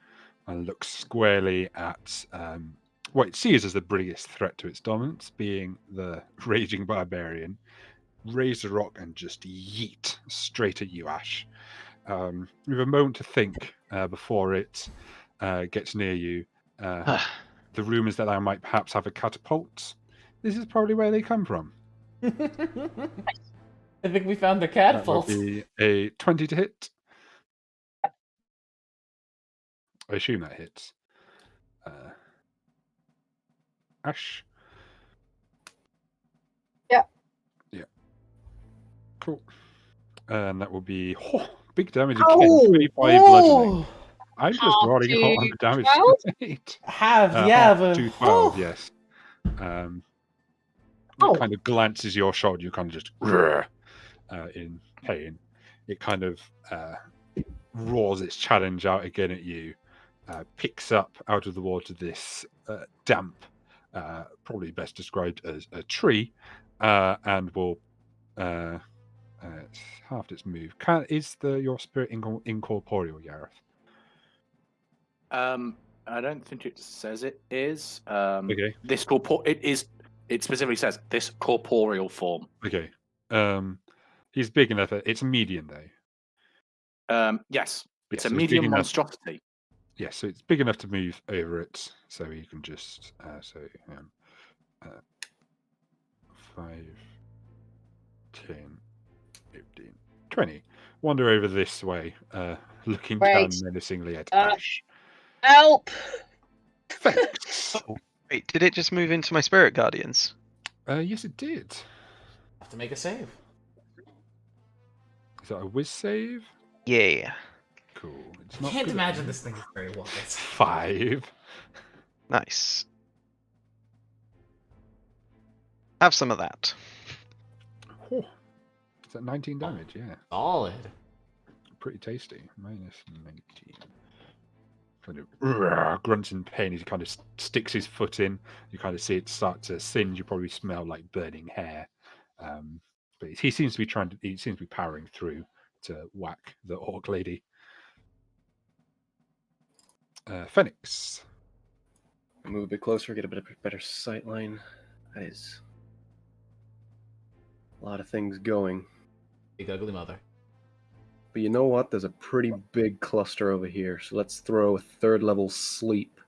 and look squarely at what it sees as the biggest threat to its dominance, being the raging barbarian. Raise the rock and just yeet straight at you, Ash. With a moment to think before it gets near you. The rumours that I might perhaps have a catapult. This is probably where they come from. I think we found the That will catapult. be a 20 to hit. I assume that hits. Ash? Yeah. Yeah. Cool. And that will be big damage again. Oh! 25 bludgeoning. Oh! I'm just Half rolling to on the damage 12? tonight. Yeah, but to 12, oh. yes. Oh. It kind of glances your shoulder. You kind of just in pain. It kind of roars its challenge out again at you. Picks up out of the water this damp, probably best described as a tree, and will. It's halved its move. Is your spirit incorporeal, Yareth? I don't think it says it is. Okay. This it is. It specifically says this corporeal form. Okay. He's big enough. It's a medium, though. Yes, it's Yeah, a so medium big enough. monstrosity. Yes, so it's big enough to move over it. So you can just 5, 10, 15, 20. Wander over this way, looking down Right. menacingly at Ash. Help! Thanks. Wait, did it just move into my spirit guardians? Yes, it did. Have to make a save. Is that a whiz save? Yeah. Cool. It's I not can't good at imagine that. this thing is very wise. 5. Nice. Have some of that. Oh, is that 19 damage? Yeah. Solid. Pretty tasty. Minus 19. Kind of grunts in pain as he kind of sticks his foot in. You kind of see it start to singe. You probably smell like burning hair. But he seems to be he seems to be powering through to whack the orc lady. Phoenix. Move a bit closer, get a bit of better sight line. That is a lot of things going. Big ugly mother. But you know what? There's a pretty big cluster over here, so let's throw a 3rd level sleep.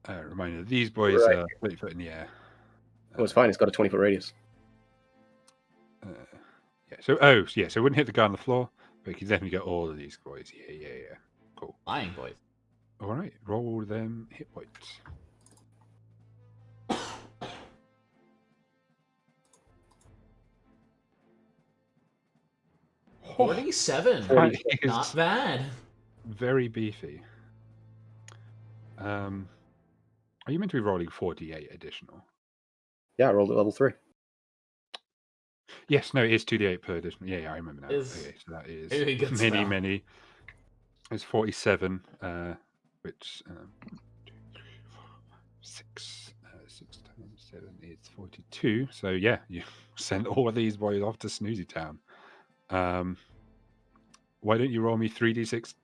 Reminder, these boys Right. are 30 foot in the air. Oh, it's fine. It's got a 20-foot radius. Yeah. So it wouldn't hit the guy on the floor, but you can definitely get all of these boys. Yeah. Cool. Lying boys. All right, roll them hit points. Oh, 47. that is Not bad. very beefy. Are you meant to be rolling 48 additional? Yeah, I rolled at level 3. Yes, no, it is 2d8 per edition. Yeah, I remember now. Is Okay, so that is very good many, spell. many. It's 47, which 6 times 7 is 42. So yeah, you send all of these boys off to Snoozy Town. Why don't you roll me 3d6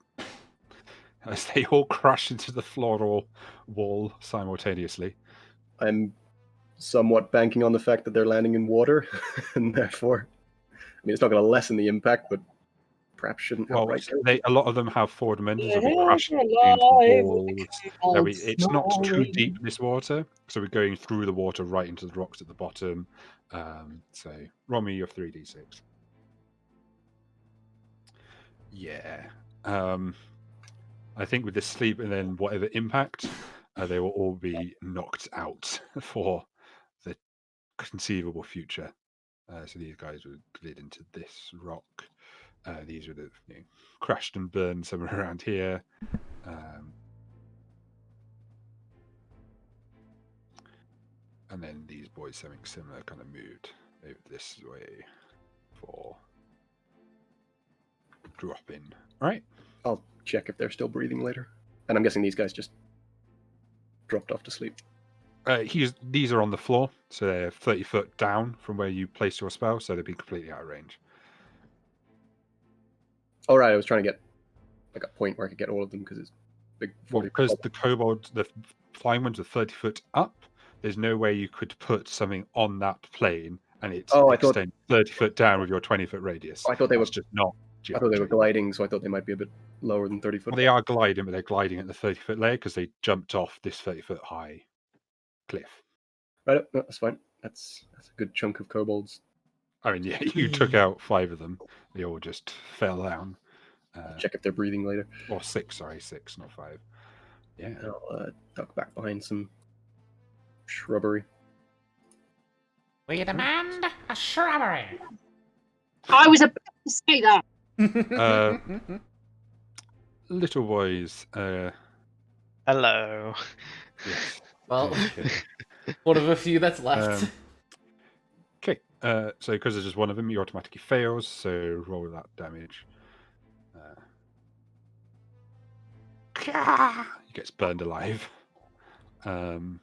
as they all crash into the floral wall simultaneously? I'm somewhat banking on the fact that they're landing in water, and therefore, I mean, it's not going to lessen the impact, but perhaps shouldn't Well, outright kill them. a lot of them have forward momentum, so we They're crash into alive, walls. cold It's not too snoring. deep, this water, so we're going through the water right into the rocks at the bottom. So roll me your 3d6. Yeah. I think with the sleep and then whatever impact, they will all be knocked out for the conceivable future. So these guys would glide into this rock. These would have crashed and burned somewhere around here. And then these boys, something similar, kind of moved over this way for dropping. Right. I'll check if they're still breathing later. And I'm guessing these guys just dropped off to sleep. These are on the floor, so they're 30 foot down from where you place your spell, so they'd be completely out of range. All right, I was trying to get like a point where I could get all of them because it's big. Well, because the kobolds, the flying ones are 30 foot up, there's no way you could put something on that plane and it's extend 30 foot down with your 20-foot radius. I thought they were just not. I thought they were gliding, so I thought they might be a bit lower than 30 foot. Well, they are gliding, but they're gliding at the 30-foot layer because they jumped off this 30-foot high cliff. Right, no, that's fine. That's a good chunk of kobolds. I mean, yeah, you took out 5 of them. They all just fell down. Check if they're breathing later. Or 6, sorry, 6, not 5. Yeah. I'll duck back behind some shrubbery. We demand a shrubbery. I was about to say that. Little boys. Hello. Yes. Well, one of a few that's left. Okay. So because there's just one of them, he automatically fails. So roll that damage. He gets burned alive. Right.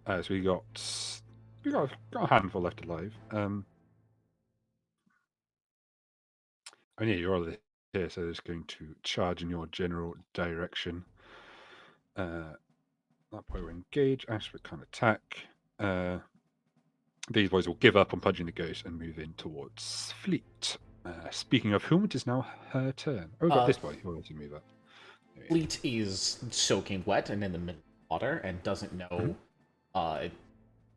So we got a handful left alive. And yeah, you're all here, so it's going to charge in your general direction. That boy will engage. Ashford can't attack. These boys will give up on punching the ghost and move in towards Fleet. Speaking of whom, it is now her turn. Oh, we've got this boy. He'll also move up. Fleet is soaking wet and in the middle of water and doesn't know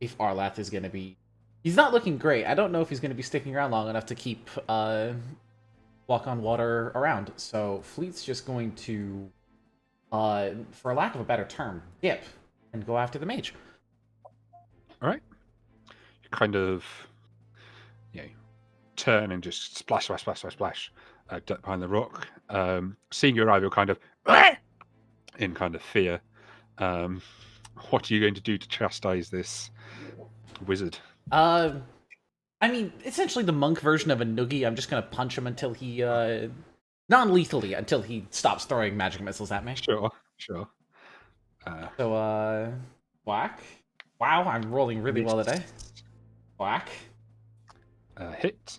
if Arlath is going to be... He's not looking great. I don't know if he's going to be sticking around long enough to keep walk on water around. So Fleet's just going to, for lack of a better term, dip and go after the mage. All right. You kind of, turn and just splash, duck behind the rock. Seeing you arrive, you're kind of in kind of fear. What are you going to do to chastise this wizard? I mean, essentially the monk version of a noogie. I'm just gonna punch him until he, non-lethally, until he stops throwing magic missiles at me. Sure. So, whack. Wow, I'm rolling really well today. Whack. Hit.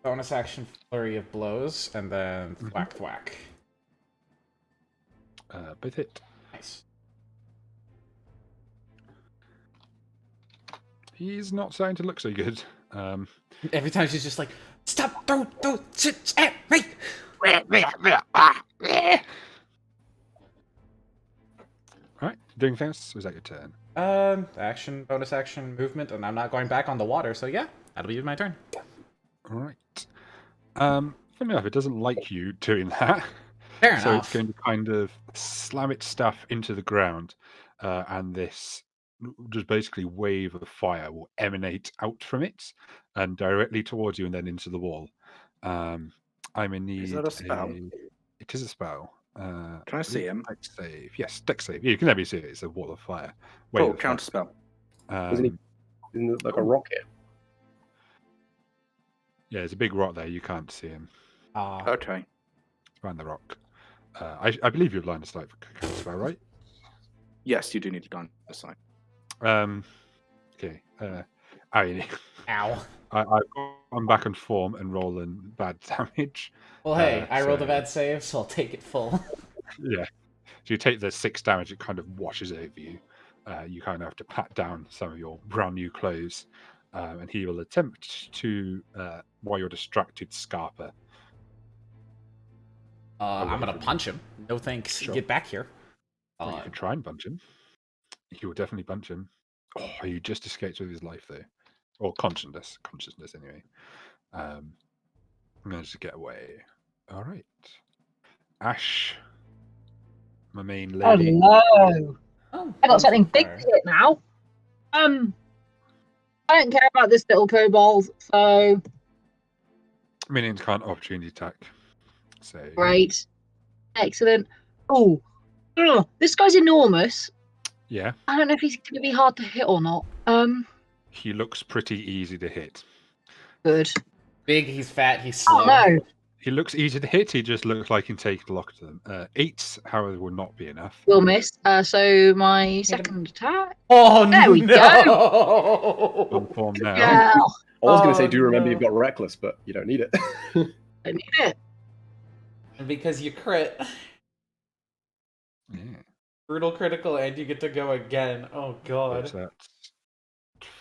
Bonus action flurry of blows, and then thwack. Both hit. Nice. He's not starting to look so good. Every time she's just like, "Stop! Don't sit at me!" Alright, doing things? Was that your turn? Action, bonus action, movement, and I'm not going back on the water, so yeah, that'll be my turn. Alright. Funny enough, it doesn't like you doing that. Fair So enough. it's going to kind of slam its stuff into the ground, and this just basically wave of fire will emanate out from it and directly towards you and then into the wall. I'm in need. Is that a spell? It is a spell. Can I see him? Dex save. Yes, dex save. You can never see it. It's a wall of fire. Cool, Of fire. counterspell. Isn't it like a rocket? Yeah, there's a big rock there. You can't see him. Okay. It's behind the rock. I believe you've line of sight for counterspell, right? Yes, you do need to line of sight. Okay. Ow. I've gone back and form and rolling bad damage. Well, hey, I rolled a so- bad save, so I'll take it full. Yeah. So you take the 6 damage, it kind of washes over you. You kind of have to pat down some of your brand new clothes. And he will attempt to, while you're distracted, Scarper. I'm gonna from you. punch him. No thanks. Sure. Get back here. Well, you can try and punch him. You will definitely punch him. Oh, he just escapes with his life, though. Or consciousness anyway. Managed to get away. All right. Ash, my main lady. Hello. Oh, I got something big fire. to hit now. I don't care about this little kobold, so Minions can't opportunity attack. So great. Excellent. Oh, this guy's enormous. yeah, I don't know if he's going to be hard to hit or not. he looks pretty easy to hit. Good. Big, he's fat, he's slow. Oh, no. He looks easy to hit. He just looks like he can take a lot of them. 8, however, will not be enough. Will miss. So my second attack. Oh, There we no! On form now. Yeah. I was going to say, Oh, do you remember no. you've got reckless, but you don't need it. I need it. And because you crit, Yeah. brutal critical, and you get to go again. Oh, God. So that's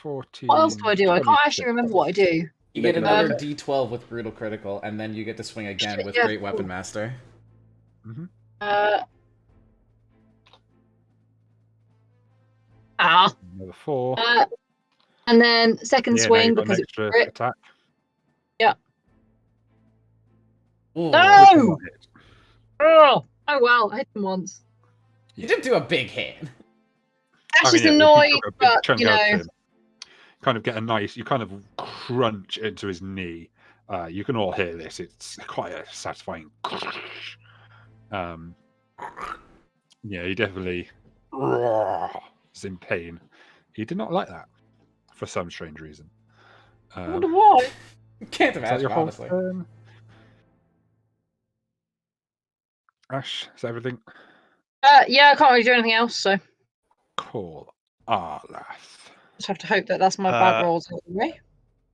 14. What else do I do? I can't 26. actually remember what I do. You get Make another another D12 with brutal critical, and then you get to swing again with Yeah, Great cool. Weapon Master. Mhm. Another 4. And then second Yeah, now swing you've got an because it's extra crit. attack. Ooh. No! Which will not hit. Oh well, I hit him once. You did do a big hit. Ash is yeah, annoyed, you took a big but chunk you out of know, him. Kind of get a nice, you kind of crunch into his knee. You can all hear this. It's quite a satisfying. Yeah, he definitely is in pain. He did not like that for some strange reason. I wonder why. Can't Is that imagine, your whole honestly. turn? Ash, is that everything? Yeah, I can't really do anything else, so Cool. Arlath. just have to hope that that's my bad rolls anyway.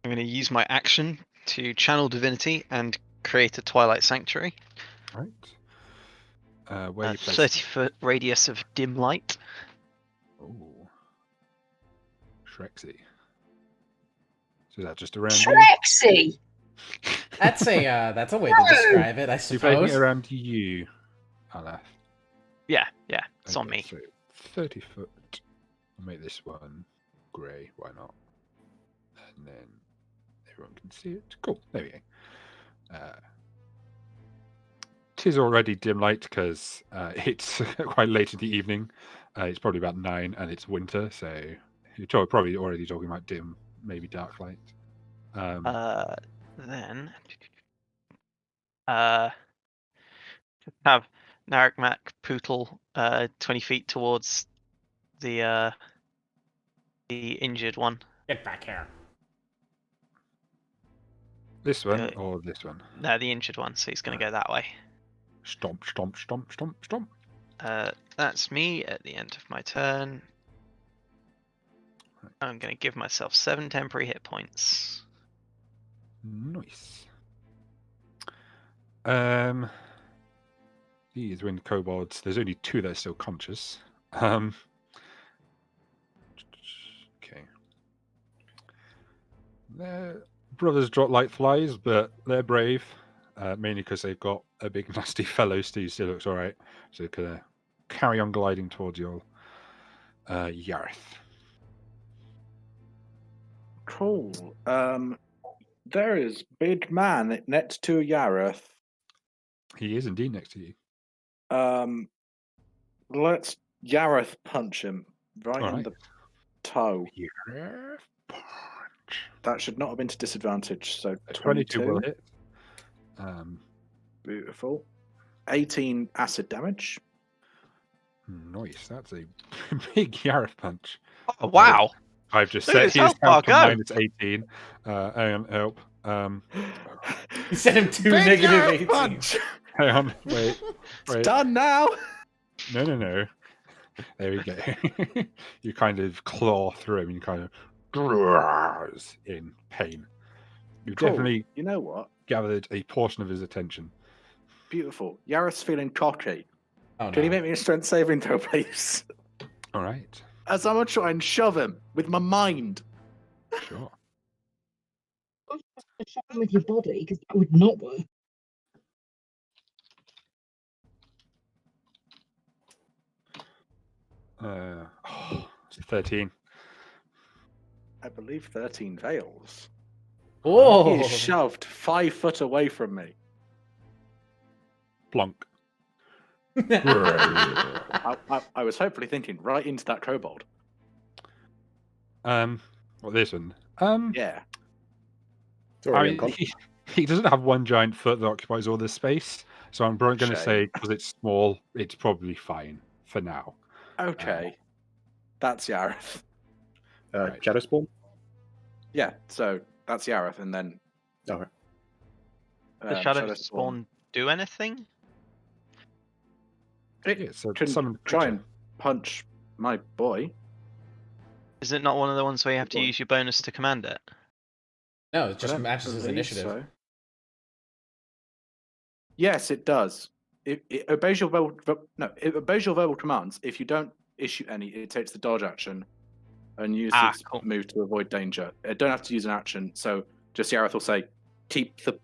I'm going to use my action to channel divinity and create a Twilight Sanctuary. Right. Where A you place? 30-foot radius of dim light. Oh, Shrexy. So is that just around you? Trexie! That's a way to describe it, I You're placing it suppose. around you, Arlath. Yeah, it's on Okay, me. So 30 foot. I'll make this one grey. Why not? And then everyone can see it. Cool. There we go. Tis already dim light because it's quite late in the evening. It's probably about 9 and it's winter, so you're probably already talking about dim, maybe dark light. Then have Narakmak Pootle 20 feet towards the injured one. Get back here. This one or this one? No, the injured one, so he's going to go that way. Stomp, stomp, stomp, stomp, stomp. That's me at the end of my turn. I'm going to give myself 7 temporary hit points. Nice. These wind kobolds. There's only 2 that are still conscious. Okay. Their brothers drop like flies, but they're brave. Mainly because they've got a big nasty fellow. Steve still looks alright. So they're gonna carry on gliding towards your Yareth. Cool. There is big man next to Yareth. He is indeed next to you. Let's Yareth punch him right in Alright. the toe. Yareth punch. That should not have been to disadvantage. So 22 will 22. hit. Beautiful. 18 acid damage. Nice. That's a big Yareth punch. Oh, wow. I've just Look at set his his health bar health to go. minus 18. Hang on, help. You sent him 2 Big negative Yareth 18. punch! Hang on, wait. It's done now! No. There we go. You kind of claw through him and you kind of growls in pain. You've Cool. definitely You know what? gathered a portion of his attention. Beautiful. Yareth's feeling cocky. Oh, Can you no. make me a strength saving throw, please? All right, As I'm going to try and shove him with my mind. sure. With your body, because that would not work. It's a 13. I believe 13 fails. Oh! He is shoved 5 foot away from me. Plonk. I was hopefully thinking right into that kobold. What this one? It's I already mean, unconscious. he doesn't have one giant foot that occupies all this space, so I'm probably going to say Shame. because it's small, it's probably fine for now. Okay. That's Yareth. Right. Shadow Spawn? Yeah, so that's Yareth, and then. Alright. Does Shadow Spawn do anything? It Yeah, so can summon try creature. and punch my boy. Is it not one of the ones where you have to What? use your bonus to command it? No, it I just don't matches his believe initiative. so. Yes, it does. It obeys your it obeys your verbal commands. If you don't issue any, it takes the dodge action and uses its cool. move to avoid danger. It don't have to use an action, so just Yareth will say, keep the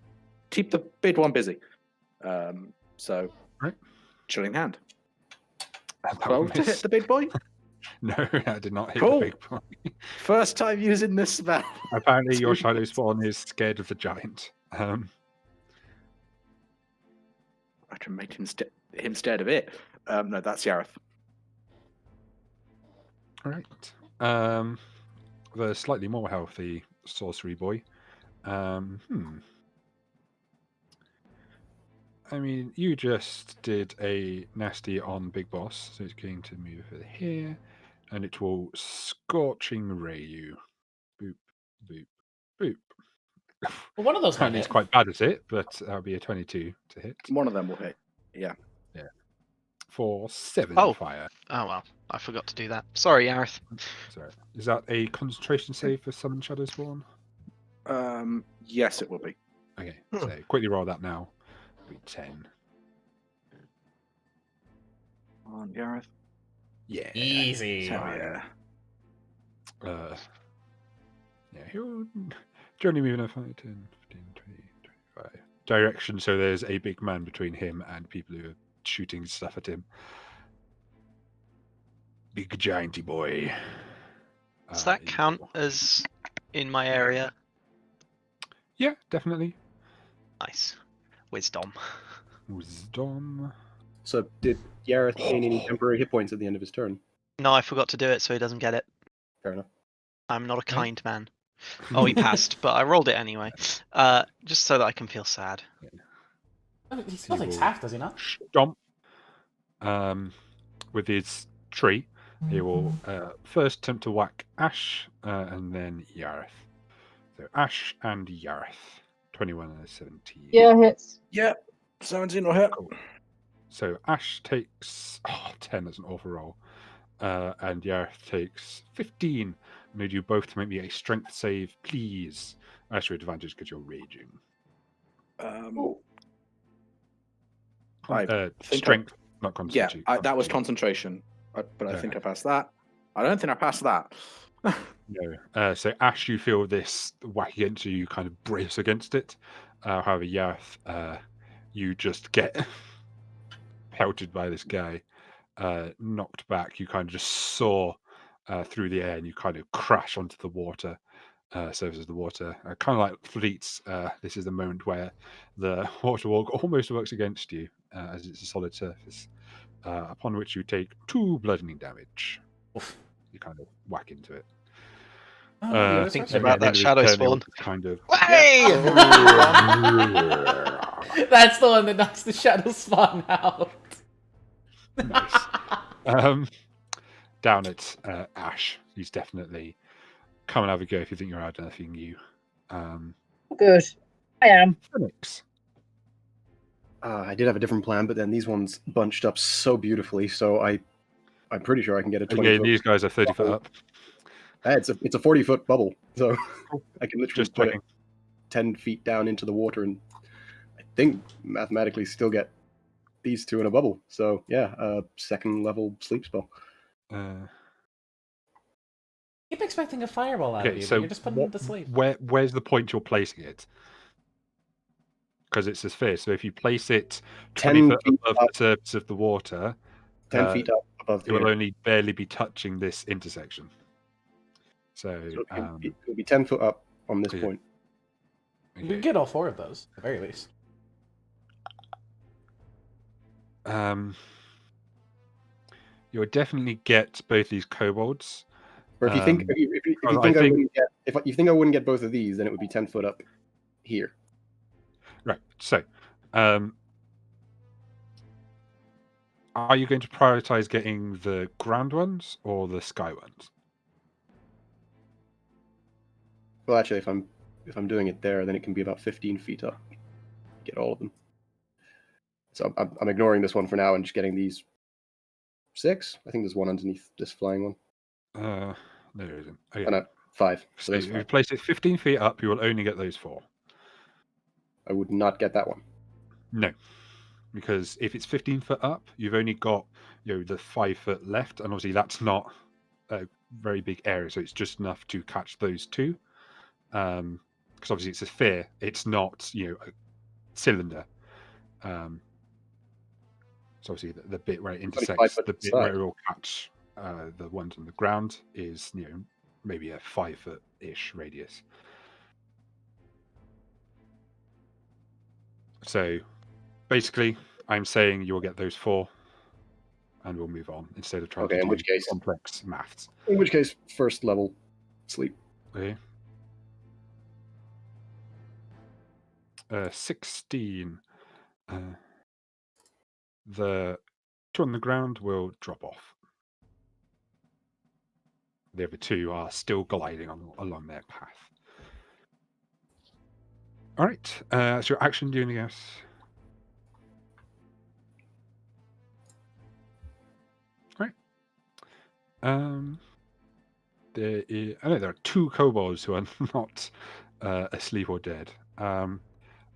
big one busy. So Right. chilling hand. That 12 will to hit miss. the big boy. No, I did not hit Cool. the big boy. First time using this spell. Apparently, your Two Shadow hits. Spawn is scared of the giant. I can make him scared of it. No, that's Yareth. All right. The slightly more healthy sorcery boy. I mean, you just did a nasty on Big Boss, so it's going to move over here, and it will scorching ray you. Boop, boop, boop. Well, one of those might Apparently, it's hit. quite bad at it, but that'll be a 22 to hit. One of them will hit. Yeah. For 7 Oh. fire. Oh well, I forgot to do that. Sorry, Yareth. So, is that a concentration save for Summon Shadow Spawn? Yes, it will be. Okay, so quickly roll that now. It'll be 10. On Yareth. Yeah. Easy. Hell yeah. He'll journey moving a 5, 10, 15, 20, 25 direction, so there's a big man between him and people who are shooting stuff at him. Big gianty boy. Does that count as in my area? Yeah, definitely. Nice. Wisdom. Wisdom. So did Yareth gain any temporary hit points at the end of his turn? No, I forgot to do it, so he doesn't get it. Fair enough. I'm not a kind man. Oh, he passed, but I rolled it anyway. Just so that I can feel sad. He still takes half, does he not? Stomp. With his tree, he will first attempt to whack Ash and then Yareth. So Ash and Yareth. 21 and a 17. Yeah, hits. Yeah. 17 will hit. Cool. So Ash takes 10, that's an awful roll. And Yareth takes 15. I need you both to make me a strength save, please. That's your advantage because you're raging. I think Strength, not Yeah, constitution. that was concentration. But I think I passed that. I don't think I passed that. No. So Ash, you feel this whack against you, you kind of brace against it. However, Yareth, you just get pelted by this guy, knocked back. You kind of just soar through the air and you kind of crash onto the water, surface of the water. Kind of like Fleet's, this is the moment where the water walk almost works against you, as it's a solid surface, upon which you take 2 bludgeoning damage. You kind of whack into it. Oh, no, the I other think sorcerer. about that shadow spawn. Kind of. Way! That's the one that knocks the shadow spawn out. Nice. Down at Ash. He's definitely come and have a go if you think you're out anything new. Good. I am. Phoenix. I did have a different plan, but then these ones bunched up so beautifully, so I'm pretty sure I can get a 20 Again, foot. these guys are 30 foot up. It's a 40-foot bubble, so I can literally Just put checking. it 10 feet down into the water, and I think mathematically still get these two in a bubble. So yeah, second level sleep spell. Keep expecting a fireball out of Okay, you, so but you're just putting them to sleep. where's the point you're placing it? Because it's a sphere, so if you place it 20 10 foot feet above up. the surface of the water, 10 feet up above it will here. only barely be touching this intersection. So, It'll be 10 foot up on this yeah. point. We can get all 4 of those, at the very least. You'll definitely get both these kobolds. Or if you think if you think I wouldn't get if you think I wouldn't get both of these, then it would be 10 foot up here. Right. So, are you going to prioritize getting the ground ones or the sky ones? Well, actually, if I'm doing it there, then it can be about 15 feet up. Get all of them. So I'm ignoring this one for now and just getting these 6. I think there's one underneath this flying one. No, there isn't. Okay. Oh, no, 5. So that's if fine. you place it 15 feet up, you will only get those 4. I would not get that one. No, because if it's 15 foot up, you've only got the 5 foot left, and obviously that's not a very big area, so it's just enough to catch those 2. Because obviously it's a sphere, it's not a cylinder. So obviously the bit where it intersects, the bit where it will catch the ones on the ground is maybe a 5 foot ish radius. So basically, I'm saying you'll get those 4, and we'll move on instead of trying to do complex maths. In which case, first level sleep. Okay. 16. The 2 on the ground will drop off. The other 2 are still gliding along their path. All right. So your action, do anything else? All right. There are 2 kobolds who are not asleep or dead.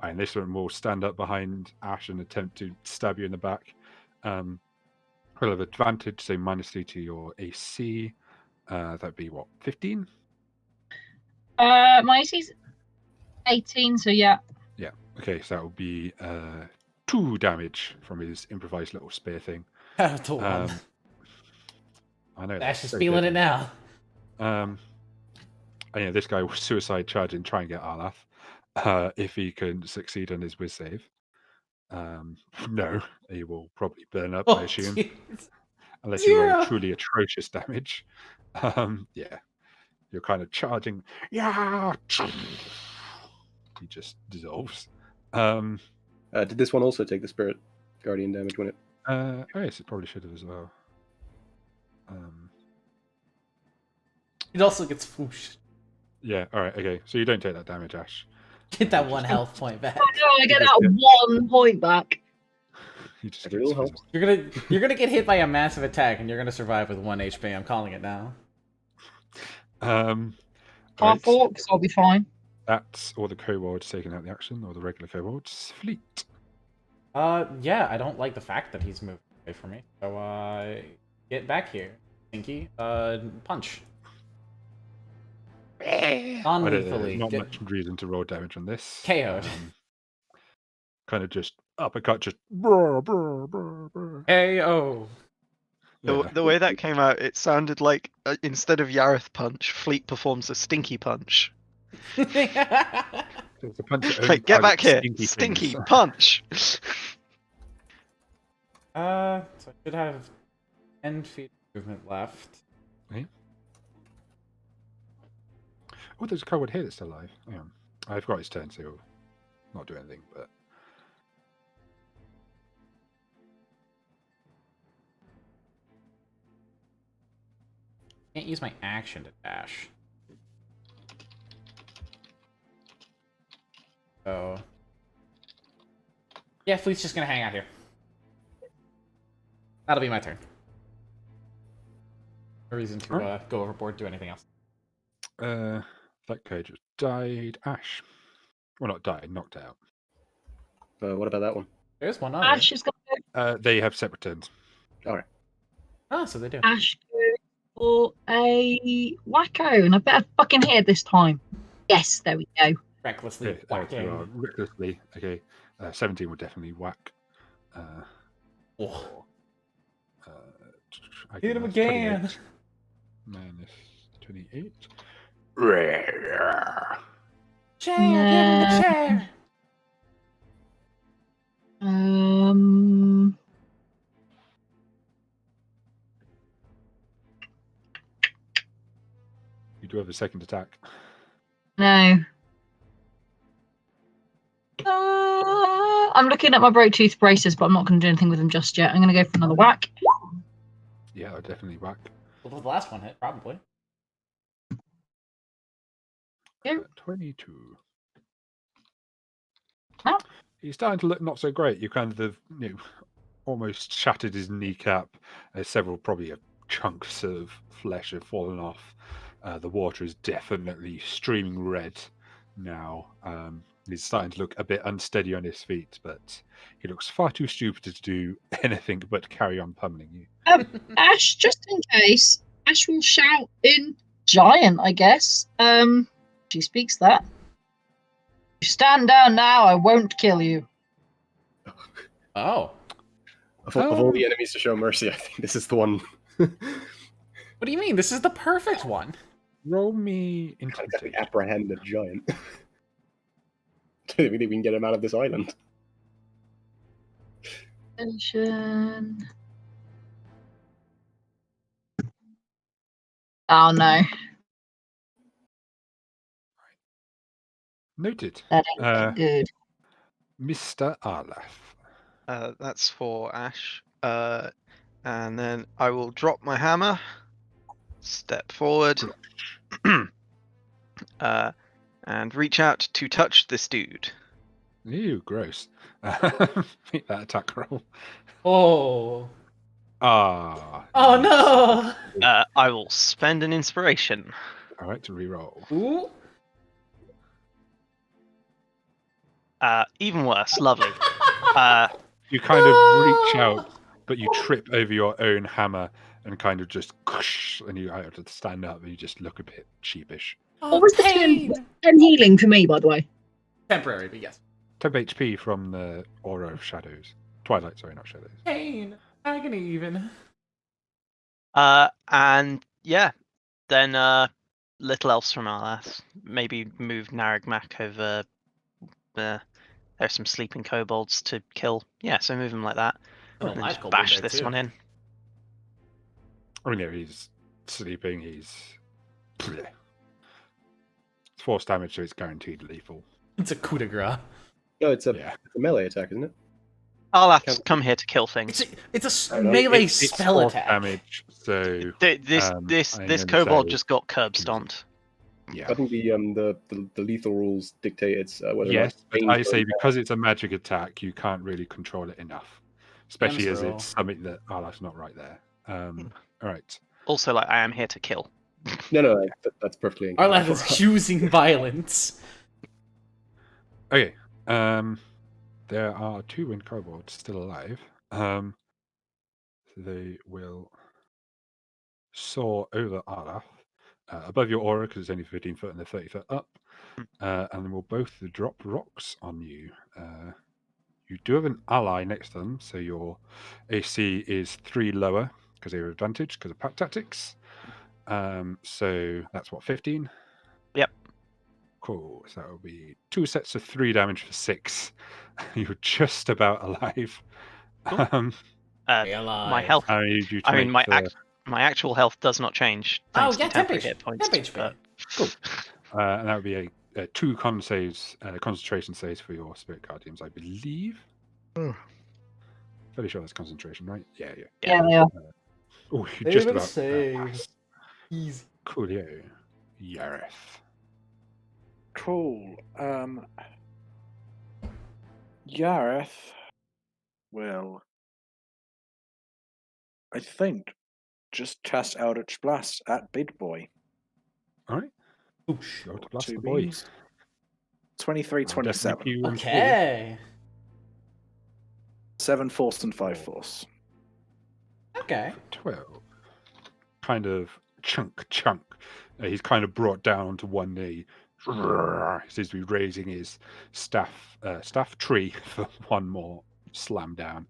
And this one will stand up behind Ash and attempt to stab you in the back. Will have advantage, so -3 to your AC. That'd be what, 15? My AC's 18, so yeah. Yeah. Okay, so that will be 2 damage from his improvised little spear thing. To 1. I know. Ash is feeling it now. And this guy will suicide charge and try and get Arlath if he can succeed on his whiz save. No, he will probably burn up, I assume. Geez. Unless you roll truly atrocious damage. Yeah. You're kind of charging. Yeah. He just dissolves. Did this one also take the Spirit Guardian damage when it? Oh yes, it probably should have as well. It also gets whooshed. Yeah, alright, okay. So you don't take that damage, Ash. Get that 1 health point back. Oh no, I get that 1 point back. He just Every little helps. You're gonna get hit by a massive attack, and you're gonna survive with 1 HP. I'm calling it now. Half right. orcs, I'll be fine. That's all the kobolds taking out the action, or the regular kobolds. Fleet. Yeah, I don't like the fact that he's moved away from me. So, get back here, Stinky. Punch. Non-lethally. Not much reason to roll damage on this. KO'd. Kind of just uppercut, just brr, brr, brr, brr. KO. The way that came out, it sounded like instead of Yareth punch, Fleet performs a stinky punch. It's a punch that only Like, get back here, targets stinky things. punch. So I should have 10 feet of movement left. Okay. Oh, there's a kobold here that's still alive. Hang on. I've got his turn, so he'll not do anything, but... Can't use my action to dash. So... Yeah, Fleet's just gonna hang out here. That'll be my turn. No reason to go overboard, do anything else. That guy just died. Ash. Well, not died, knocked out. What about that one? There's one other. Ash is going to They have separate turns. All right. Oh, so they do. Ash go for a wacko, and I better fucking hit it this time. Yes, there we go. Recklessly Okay, whacking. you are recklessly. Okay, 17 will definitely whack. Oh. I Hit think him that's again. 28 minus 28. Chair, give him the chair. You do have a second attack. No. I'm looking at my broke tooth braces, but I'm not going to do anything with them just yet. I'm going to go for another whack. Yeah, I'll definitely whack. Well, the last one hit, probably. 22. Oh. He's starting to look not so great. You kind of, almost shattered his kneecap. Several probably chunks of flesh have fallen off. The water is definitely streaming red now. He's starting to look a bit unsteady on his feet, but he looks far too stupid to do anything but carry on pummeling you. Ash, just in case, Ash will shout in giant, I guess. She speaks that. You stand down now, I won't kill you. Oh. Of all the enemies to show mercy, I think this is the one. What do you mean? This is the perfect one. Roll me Kind of got intimidate. to apprehend a giant. We think we can get him out of this island. Attention. Oh no. Noted. That ain't good. Mr. Arlaf. That's for Ash. And then I will drop my hammer, step forward, and reach out to touch this dude. Ew, gross. Make that attack roll. Oh. Ah. Oh yes. no. I will spend an inspiration. All right, to re-roll. Ooh. Even worse. Lovely. You kind of reach out, but you trip over your own hammer and kind of just, and you have to stand up and you just look a bit sheepish. What was the 10 healing for me, by the way? Temporary, but yes. 10 HP from the Aura of Shadows. Twilight, sorry, not Shadows. Pain. Agony even. And yeah, then little else from Arlas. Maybe move Naragmak over. There's some sleeping kobolds to kill. Yeah, so move him like that. Oh, And then live just kobold bash there, this too. one in. Oh, no, he's sleeping. He's. It's force damage, so it's guaranteed lethal. It's a coup de grace. No, it's a Yeah. melee attack, isn't it? Arlas come here to kill things. It's I a know. melee It's spell force attack. damage, so This I'm this gonna kobold say- just got curb stomped. yeah. I think the lethal rules dictate it's whether or Yes, not but range I say or- because it's a magic attack, you can't really control it enough, especially as Damn, it's something that that's not right there. All right. Also, like, I am here to kill. No, that's perfectly. Arlath incorrect. is using violence. Okay. There are 2 wind kobolds still alive. They will soar over Arlaf, above your aura because it's only 15 foot and they're 30 foot up, and then we'll both drop rocks on you. You do have an ally next to them, so your AC is 3 lower because they have advantage because of pack tactics. So that's what, 15? Yep. Cool. So that will be 2 sets of 3 damage for 6. You're just about alive. Cool. Stay My alive. health. I need you to I mean, make my actual health does not change. Oh, Thanks yeah, to temp temporary HP. hit points. Temp HP. But... Cool. And that would be a 2 concentration saves for your spirit guardians, I believe. Fairly sure that's concentration, right? Yeah. Yeah, they are. Oh, you just and about save. passed. Easy. Coolio. Yareth. Cool. Yareth will, I think, just cast Eldritch Blast at Big Boy. All right. Oosh. Go to blast Two the boy. beams. 23, I'll definitely 27. cue you in for. Okay. 7 force and 5 Oh. force. Okay. 12. Kind of chunk. He's kind of brought down to one knee. He seems to be raising his staff tree for one more slam down.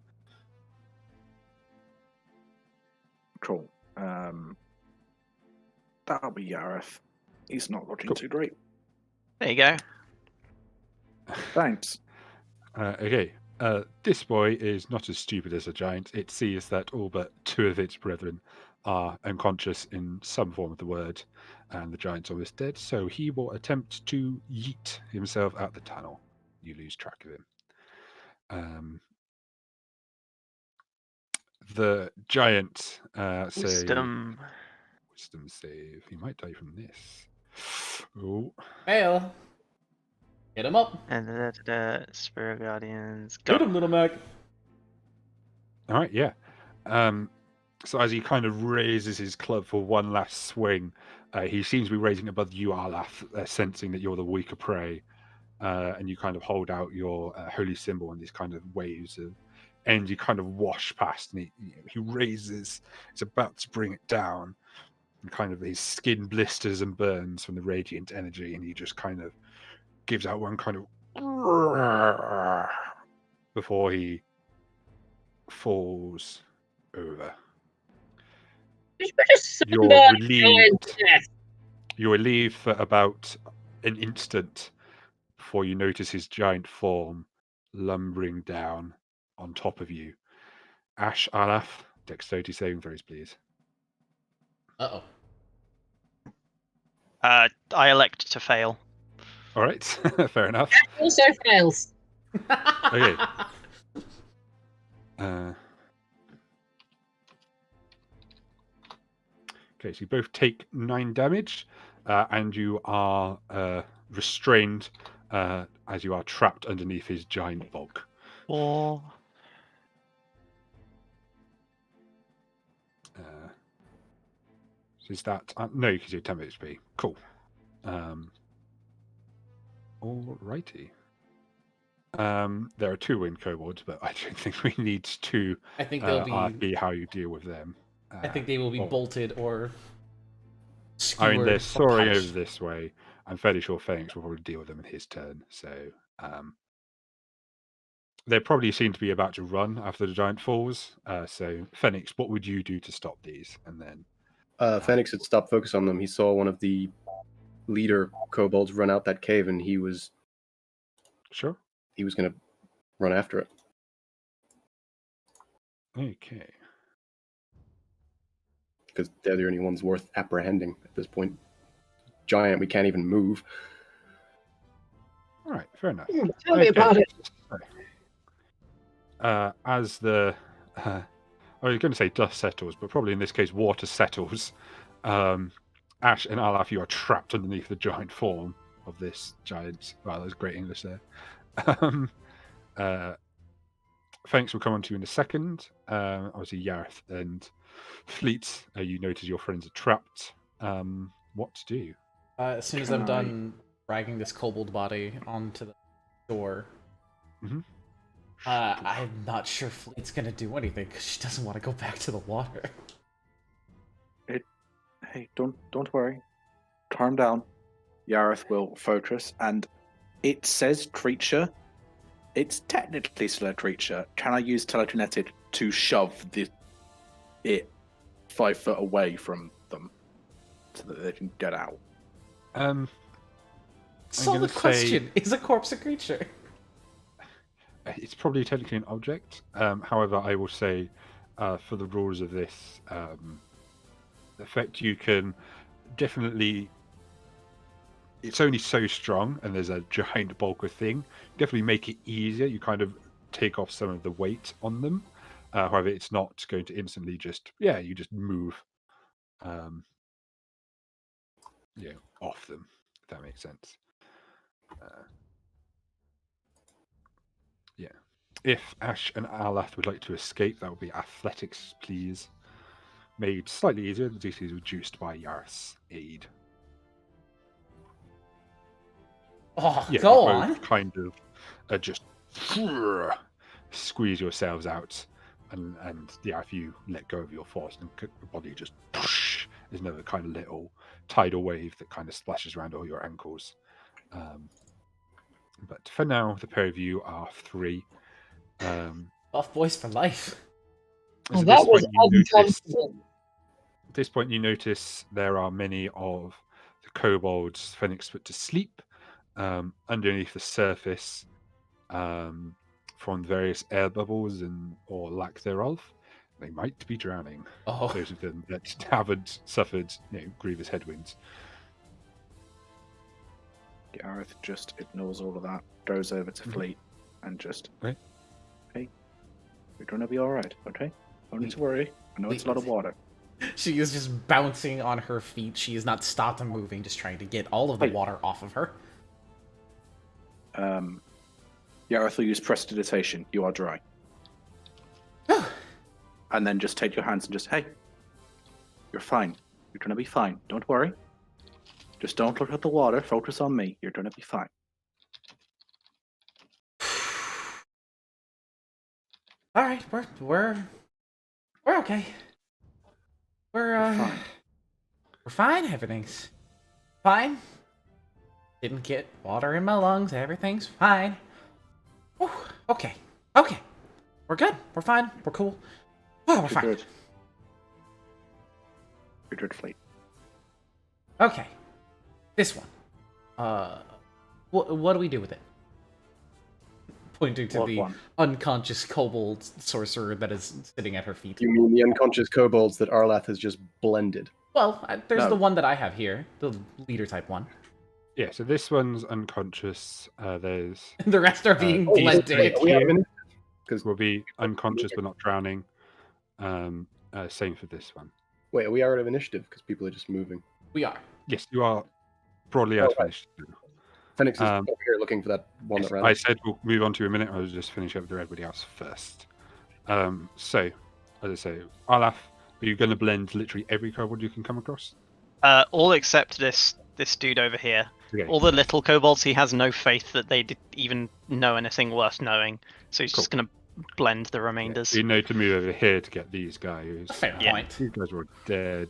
Cool. That'll be Yareth. He's not looking Cool. too great. There you go. Thanks. Okay. This boy is not as stupid as a giant. It sees that all but 2 of its brethren are unconscious in some form of the word, and the giant's almost dead, so he will attempt to yeet himself out the tunnel. You lose track of him. The giant Wisdom. wisdom save. He might die from this. Oh, Fail. Hit him up. And Spirit Guardians. Hit Go. him, little Mac. all right, yeah. So as he kind of raises his club for one last swing, he seems to be raising above you, Arlaf, sensing that you're the weaker prey, and you kind of hold out your holy symbol, and these kind of waves of energy kind of wash past, and he raises. It's about to bring it down, and kind of his skin blisters and burns from the radiant energy, and he just kind of gives out one kind of before he falls over. You're relieved. You're relieved for about an instant before you notice his giant form lumbering down on top of you. Ash, Alaf, dexterity saving throws, please. Uh-oh. I elect to fail. All right, fair enough. Also fails. Okay. Okay, so you both take 9 damage, and you are restrained as you are trapped underneath his giant bulk. Or So is that no? Because you're 10 HP. Cool. Alrighty. There are 2 wind kobolds, but I don't think we need to I think they'll be. RP how you deal with them. I think they will be bolted or I mean, they're skewered or soaring over punched. this way. I'm fairly sure Phoenix will probably deal with them in his turn. So they probably seem to be about to run after the giant falls. So Phoenix, what would you do to stop these? And then Phoenix had stopped focus on them. He saw one of the leader kobolds run out that cave, and he was sure. going to run after it. Okay. Because they're the only ones worth apprehending at this point. Giant, we can't even move. All right, fair enough. Tell me about it. As the I was going to say dust settles, but probably in this case water settles. Ash and Alaf, you are trapped underneath the giant form of this giant. Wow, that's great English there. Thanks will come on to you in a second. Obviously, Yareth and Fleet, you notice your friends are trapped. What to do? As soon as I'm done dragging this kobold body onto the door, I'm not sure Fleet's gonna do anything because she doesn't want to go back to the water. Hey, don't worry. Calm down. Yareth will focus, and it says creature. It's technically still a creature. Can I use telekinetic to shove it 5 foot away from them so that they can get out? So the question, is a corpse a creature? It's probably technically an object. However, I will say, for the rules of this effect, you can definitely it's only so strong, and there's a giant bulk of thing. Definitely make it easier. You kind of take off some of the weight on them. However, it's not going to instantly you just move, off them. If that makes sense. Yeah. If Ash and Alath would like to escape, that would be athletics, please. Made slightly easier. The DC is reduced by Yarth's aid. Oh, Yeah, go you on. both kind of just squeeze yourselves out, and if you let go of your force, and your body just there's another kind of little tidal wave that kind of splashes around all your ankles. But for now, the pair of you are free. Buff boys for life. So That was uncomfortable. at this point, you notice there are many of the kobolds Phoenix put to sleep underneath the surface from various air bubbles or lack thereof. They might be drowning. Oh, Those of them that haven't suffered grievous headwinds. Gareth just ignores all of that, goes over to Fleet, and just, Okay. hey, we're going to be all right, okay? Don't need to worry. I know it's a lot of water. she is just bouncing on her feet. She is not stopped moving, just trying to get all of the Hey. water off of her. Gareth will use prestidigitation. You are dry. And then just take your hands and just, hey, you're fine. You're going to be fine. Don't worry. Just don't look at the water. Focus on me. You're going to be fine. All right, we're okay. We're fine. We're fine. Everything's fine. Didn't get water in my lungs. Everything's fine. Whew, okay. We're good. We're fine. We're cool. Oh, we're You're fine. good. You're good, Fleet. Okay. This one. What do we do with it? Pointing to What the one? unconscious kobold sorcerer that is sitting at her feet. You mean the unconscious kobolds that Arlath has just blended? Well, there's No. the one that I have here, the leader type one. Yeah, so this one's unconscious. There's The rest are being these blended. three We have here an- Because will be unconscious but not drowning. Same for this one. wait, are we out of initiative? Because people are just moving. We are. Yes, you are broadly out of right. initiative. Phoenix is Um, over here looking for that one Yes, that ran. I said we'll move on to a minute. I was just finishing up with everybody else first. So, as I say, Olaf, are you going to blend literally every kobold you can come across? All except this dude over here. Okay. All the little kobolds, he has no faith that they even know anything worth knowing. So he's just Cool. gonna blend the remainders. You know to move over here to get these guys. Fair Yeah. point. These guys are all dead.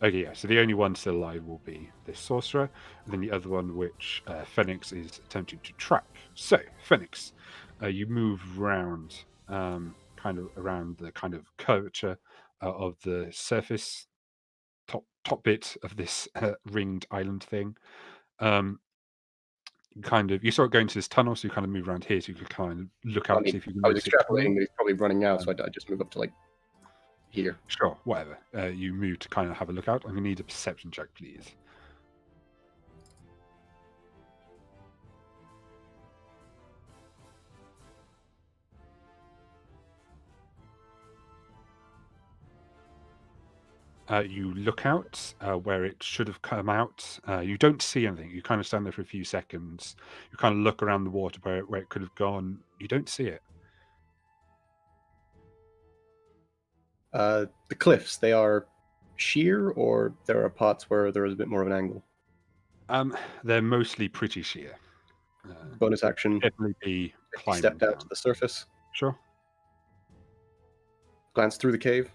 Okay, yeah. So the only one still alive will be this sorcerer, and then the other one, which Phoenix is attempting to track. So Phoenix, you move round, kind of around the kind of curvature of the surface, top bit of this ringed island thing. You saw it going to this tunnel, so you kind of move around here, so you could kind of look out, I mean, see if you can I was notice it coming. extrapolating that he's probably running out, so I just move up to like here. Sure, whatever. You move to kind of have a look out. I'm going to need a perception check, please. You look out where it should have come out. You don't see anything. You kind of stand there for a few seconds. You kind of look around the water where it could have gone. You don't see it. The cliffs, they are sheer, or there are parts where there is a bit more of an angle. They're mostly pretty sheer. Bonus action, Definitely be climbing stepped out down. to the surface, Sure. glance through the cave,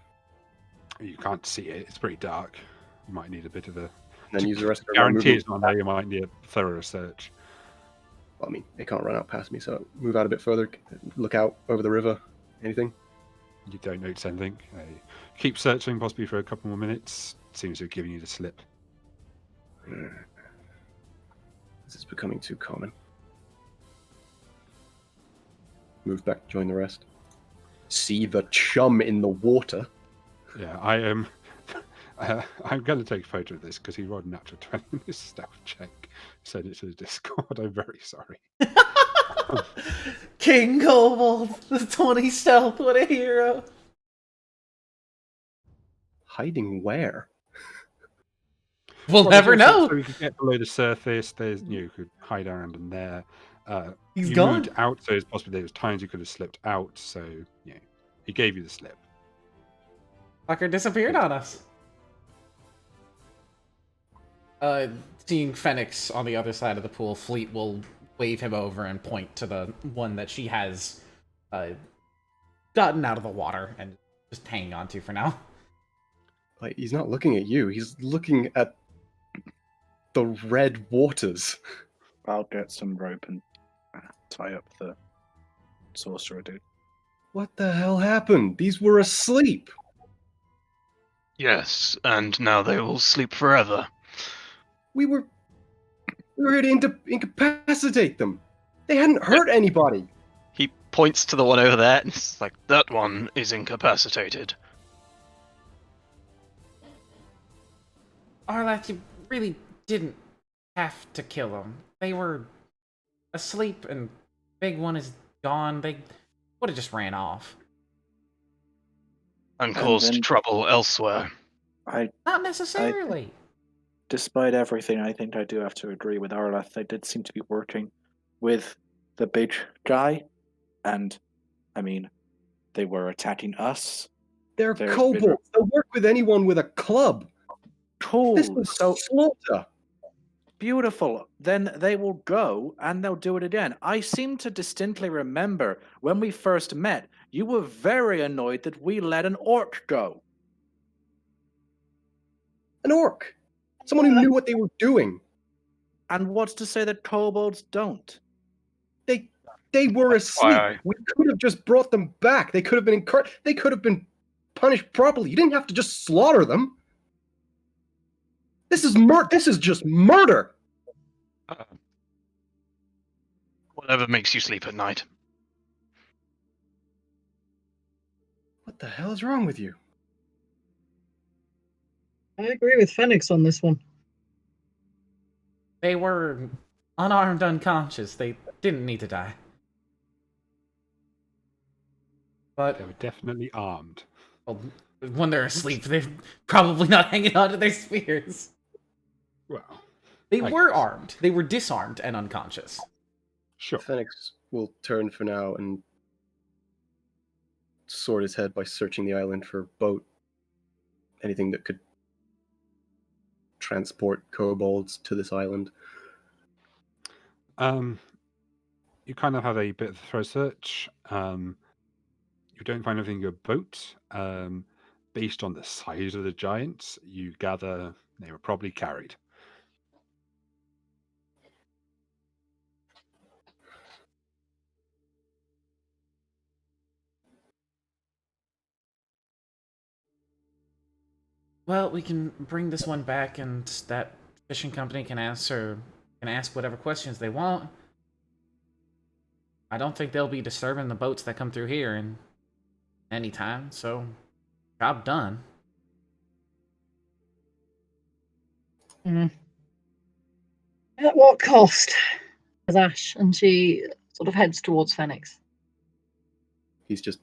You can't see it. It's pretty dark. You might need a bit of a... and then use the rest of your Guarantee movement. it's not there. You might need a thorough search. Well, I mean, they can't run out past me, so move out a bit further, look out over the river. Anything? You don't notice anything. Keep searching, possibly for a couple more minutes. Seems to have given you the slip. This is becoming too common. Move back, join the rest. See the chum in the water. Yeah, I am. I'm going to take a photo of this because he rolled a natural 20 in his stealth check. Send it to the Discord. I'm very sorry. King Kobold, the 20 stealth, what a hero. Hiding where? We'll Well, never there's also- know. So you could get below the surface. There's you could hide around in there. He's you gone. moved out, so it's possible there was times you could have slipped out. So yeah, he gave you the slip. Fucker disappeared on us. Seeing Phoenix on the other side of the pool, Fleet will wave him over and point to the one that she has gotten out of the water and just hanging on to for now. Like, he's not looking at you. He's looking at the red waters. I'll get some rope and tie up the sorcerer dude. What the hell happened? These were asleep. Yes, and now they will sleep forever. We were here to incapacitate them. They hadn't hurt anybody. He points to the one over there. It's like, That one is incapacitated. Arlath, you really didn't have to kill them. They were asleep and big one is gone. They would have just ran off. And caused then- trouble elsewhere. Not necessarily. Despite everything, I think I do have to agree with Arlath. They did seem to be working with the big guy, and I mean, they were attacking us. They're There's kobolds. been- They'll work with anyone with a club. Cool. This was So slaughter. beautiful. Then they will go and they'll do it again. I seem to distinctly remember when we first met, you were very annoyed that we let an orc go. An orc. Someone who knew what they were doing. And what's to say that kobolds don't? They were asleep. why I- We could have just brought them back. They could have been they could have been punished properly. You didn't have to just slaughter them. This is This is just murder. Whatever makes you sleep at night. What the hell is wrong with you? I agree with Phoenix on this one. They were unarmed, unconscious. They didn't need to die. But They were definitely armed. well, when they're asleep, they're probably not hanging onto their spears. Well, They I were guess. armed. They were disarmed and unconscious. sure. Phoenix will turn for now and sort his head by searching the island for boat. Anything that could transport kobolds to this island. You kind of have a bit of a throw search. You don't find anything in your boat. Based on the size of the giants, you gather they were probably carried. Well, we can bring this one back, and that fishing company can ask whatever questions they want. I don't think they'll be disturbing the boats that come through here in any time, so job done. At what cost? Says Ash, and she sort of heads towards Phoenix. He's just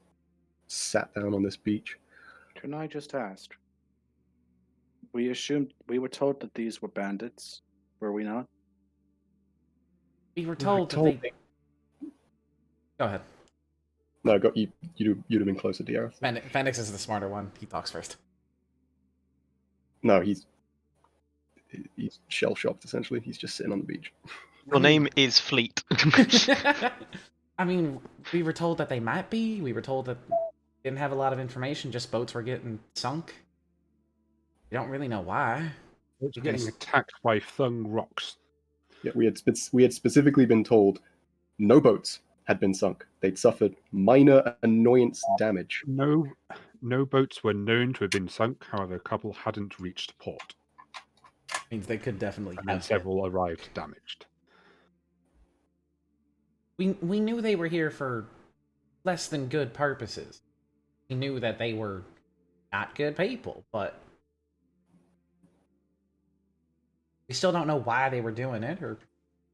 sat down on this beach. Can I just ask? We were told that these were bandits, were we not? We were told that they... Go ahead. No, you'd have been closer to Gareth. Phoenix is the smarter one. He talks first. No, he's shell shocked essentially. He's just sitting on the beach. your name is Fleet. I mean, we were told that they might be. We were told that they didn't have a lot of information, just boats were getting sunk. We don't really know why. It's You getting guys- attacked by thung rocks. Yeah, we had specifically been told no boats had been sunk. They'd suffered minor annoyance damage. No boats were known to have been sunk. However, a couple hadn't reached port, Means they could definitely and then have hit. several arrived damaged. We knew they were here for less than good purposes. We knew that they were not good people, but We still don't know why they were doing it, or if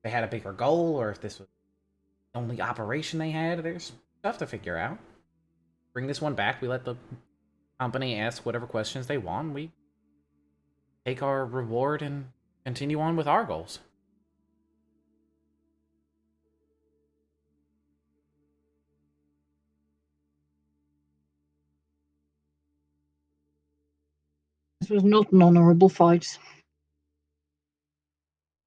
they had a bigger goal, or if this was the only operation they had. There's stuff to figure out. Bring this one back. We let the company ask whatever questions they want. We take our reward and continue on with our goals. This was not an honourable fight.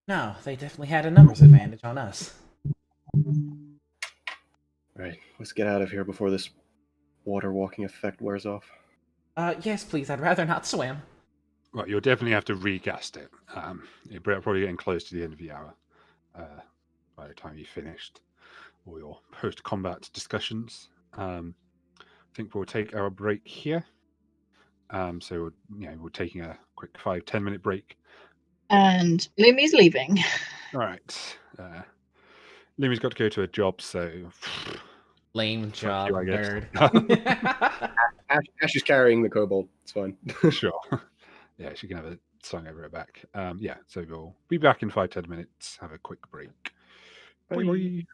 No, they definitely had a numbers advantage on us. Right, let's get out of here before this water walking effect wears off. Yes, please. I'd rather not swim. Right, you'll definitely have to regast it. You're probably getting close to the end of the hour by the time you finished all your post-combat discussions. I think we'll take our break here. So we're taking a quick 5-10 minute break. And Lumie's leaving. All right. Lumie's got to go to a job, so Lame job, you, I guess. nerd. Ash is carrying the kobold. It's fine. Sure. Yeah, she can have a song over her back. So we'll be back in 5-10 minutes. Have a quick break. Bye. Bye.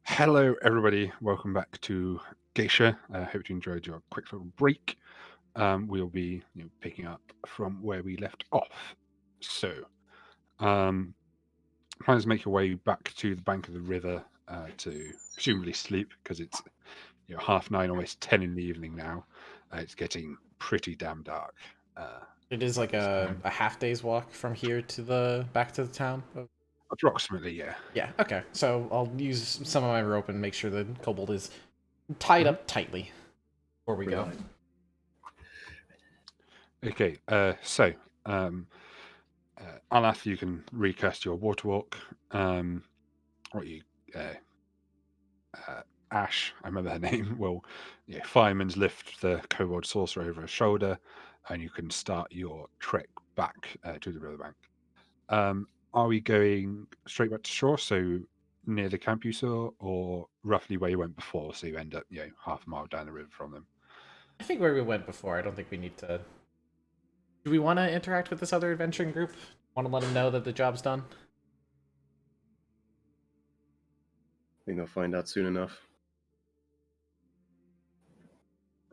Hello, everybody. Welcome back to Gaecia. I hope you enjoyed your quick little break. We'll be picking up from where we left off. So, plan is make your way back to the bank of the river to presumably sleep because it's 9:30, almost 10 in the evening now. It's getting pretty damn dark. It is like a half day's walk from here to the back to the town. Approximately, yeah. Yeah. Okay. So I'll use some of my rope and make sure the kobold is tied up tightly before we go. Okay. So, Alath, you can recast your water walk. What you Ash, I remember her name, will fireman's lift the kobold saucer over her shoulder, and you can start your trek back to the riverbank. Are we going straight back to shore, so near the camp you saw, or roughly where you went before, so you end up half a mile down the river from them? I think where we went before. I don't think we need to. Do we want to interact with this other adventuring group? Want to let them know that the job's done? I think they'll find out soon enough.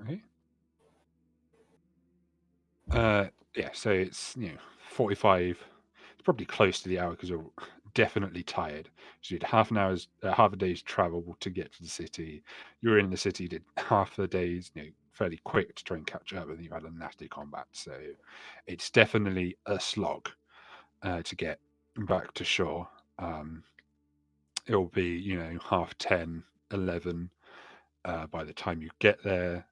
Okay. Yeah, so it's 45. It's probably close to the hour because you're definitely tired. So you did half a day's travel to get to the city. You were in the city, did half a day's fairly quick to try and catch up, and you had a nasty combat. So it's definitely a slog to get back to shore. It'll be 10:30, 11 by the time you get there.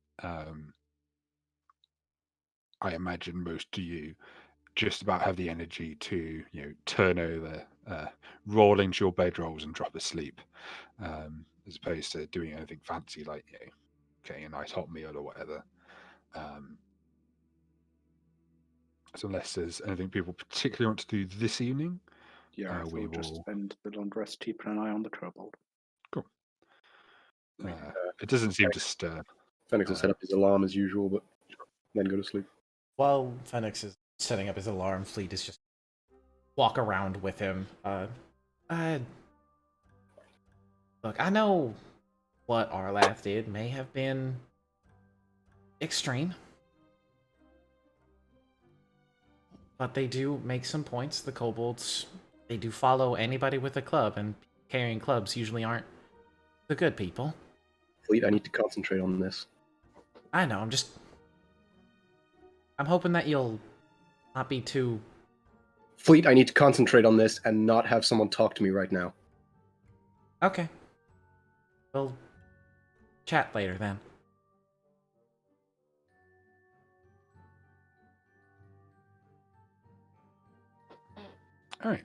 I imagine most of you just about have the energy to turn over, roll into your bedrolls and drop asleep, as opposed to doing anything fancy like getting a nice hot meal or whatever. So unless there's anything people particularly want to do this evening, Yeah, we we'll just will. spend the long rest keeping an eye on the kobold. Cool. It doesn't seem to stir. Phoenix will set up his alarm as usual, but then go to sleep. While Phoenix is setting up his alarm, Fleet is just walk around with him. Look, I know what Arlath did may have been extreme, but they do make some points. The kobolds, they do follow anybody with a club, and carrying clubs usually aren't the good people. Fleet, I need to concentrate on this. I know, I'm hoping that you'll not be too... Fleet, I need to concentrate on this and not have someone talk to me right now. Okay. We'll chat later then. All right.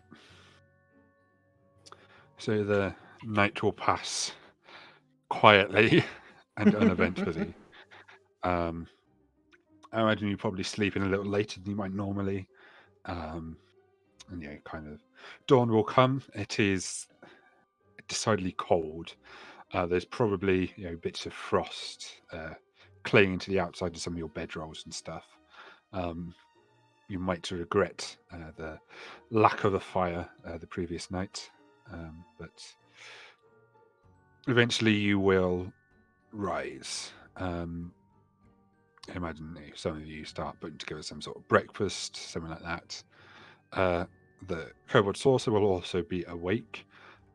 So the night will pass quietly and uneventfully. I imagine you probably sleeping a little later than you might normally. And kind of dawn will come. It is decidedly cold. There's probably bits of frost clinging to the outside of some of your bedrolls and stuff. You might regret the lack of a fire the previous night, but eventually you will rise. I imagine some of you start putting together some sort of breakfast, something like that. The kobold saucer will also be awake.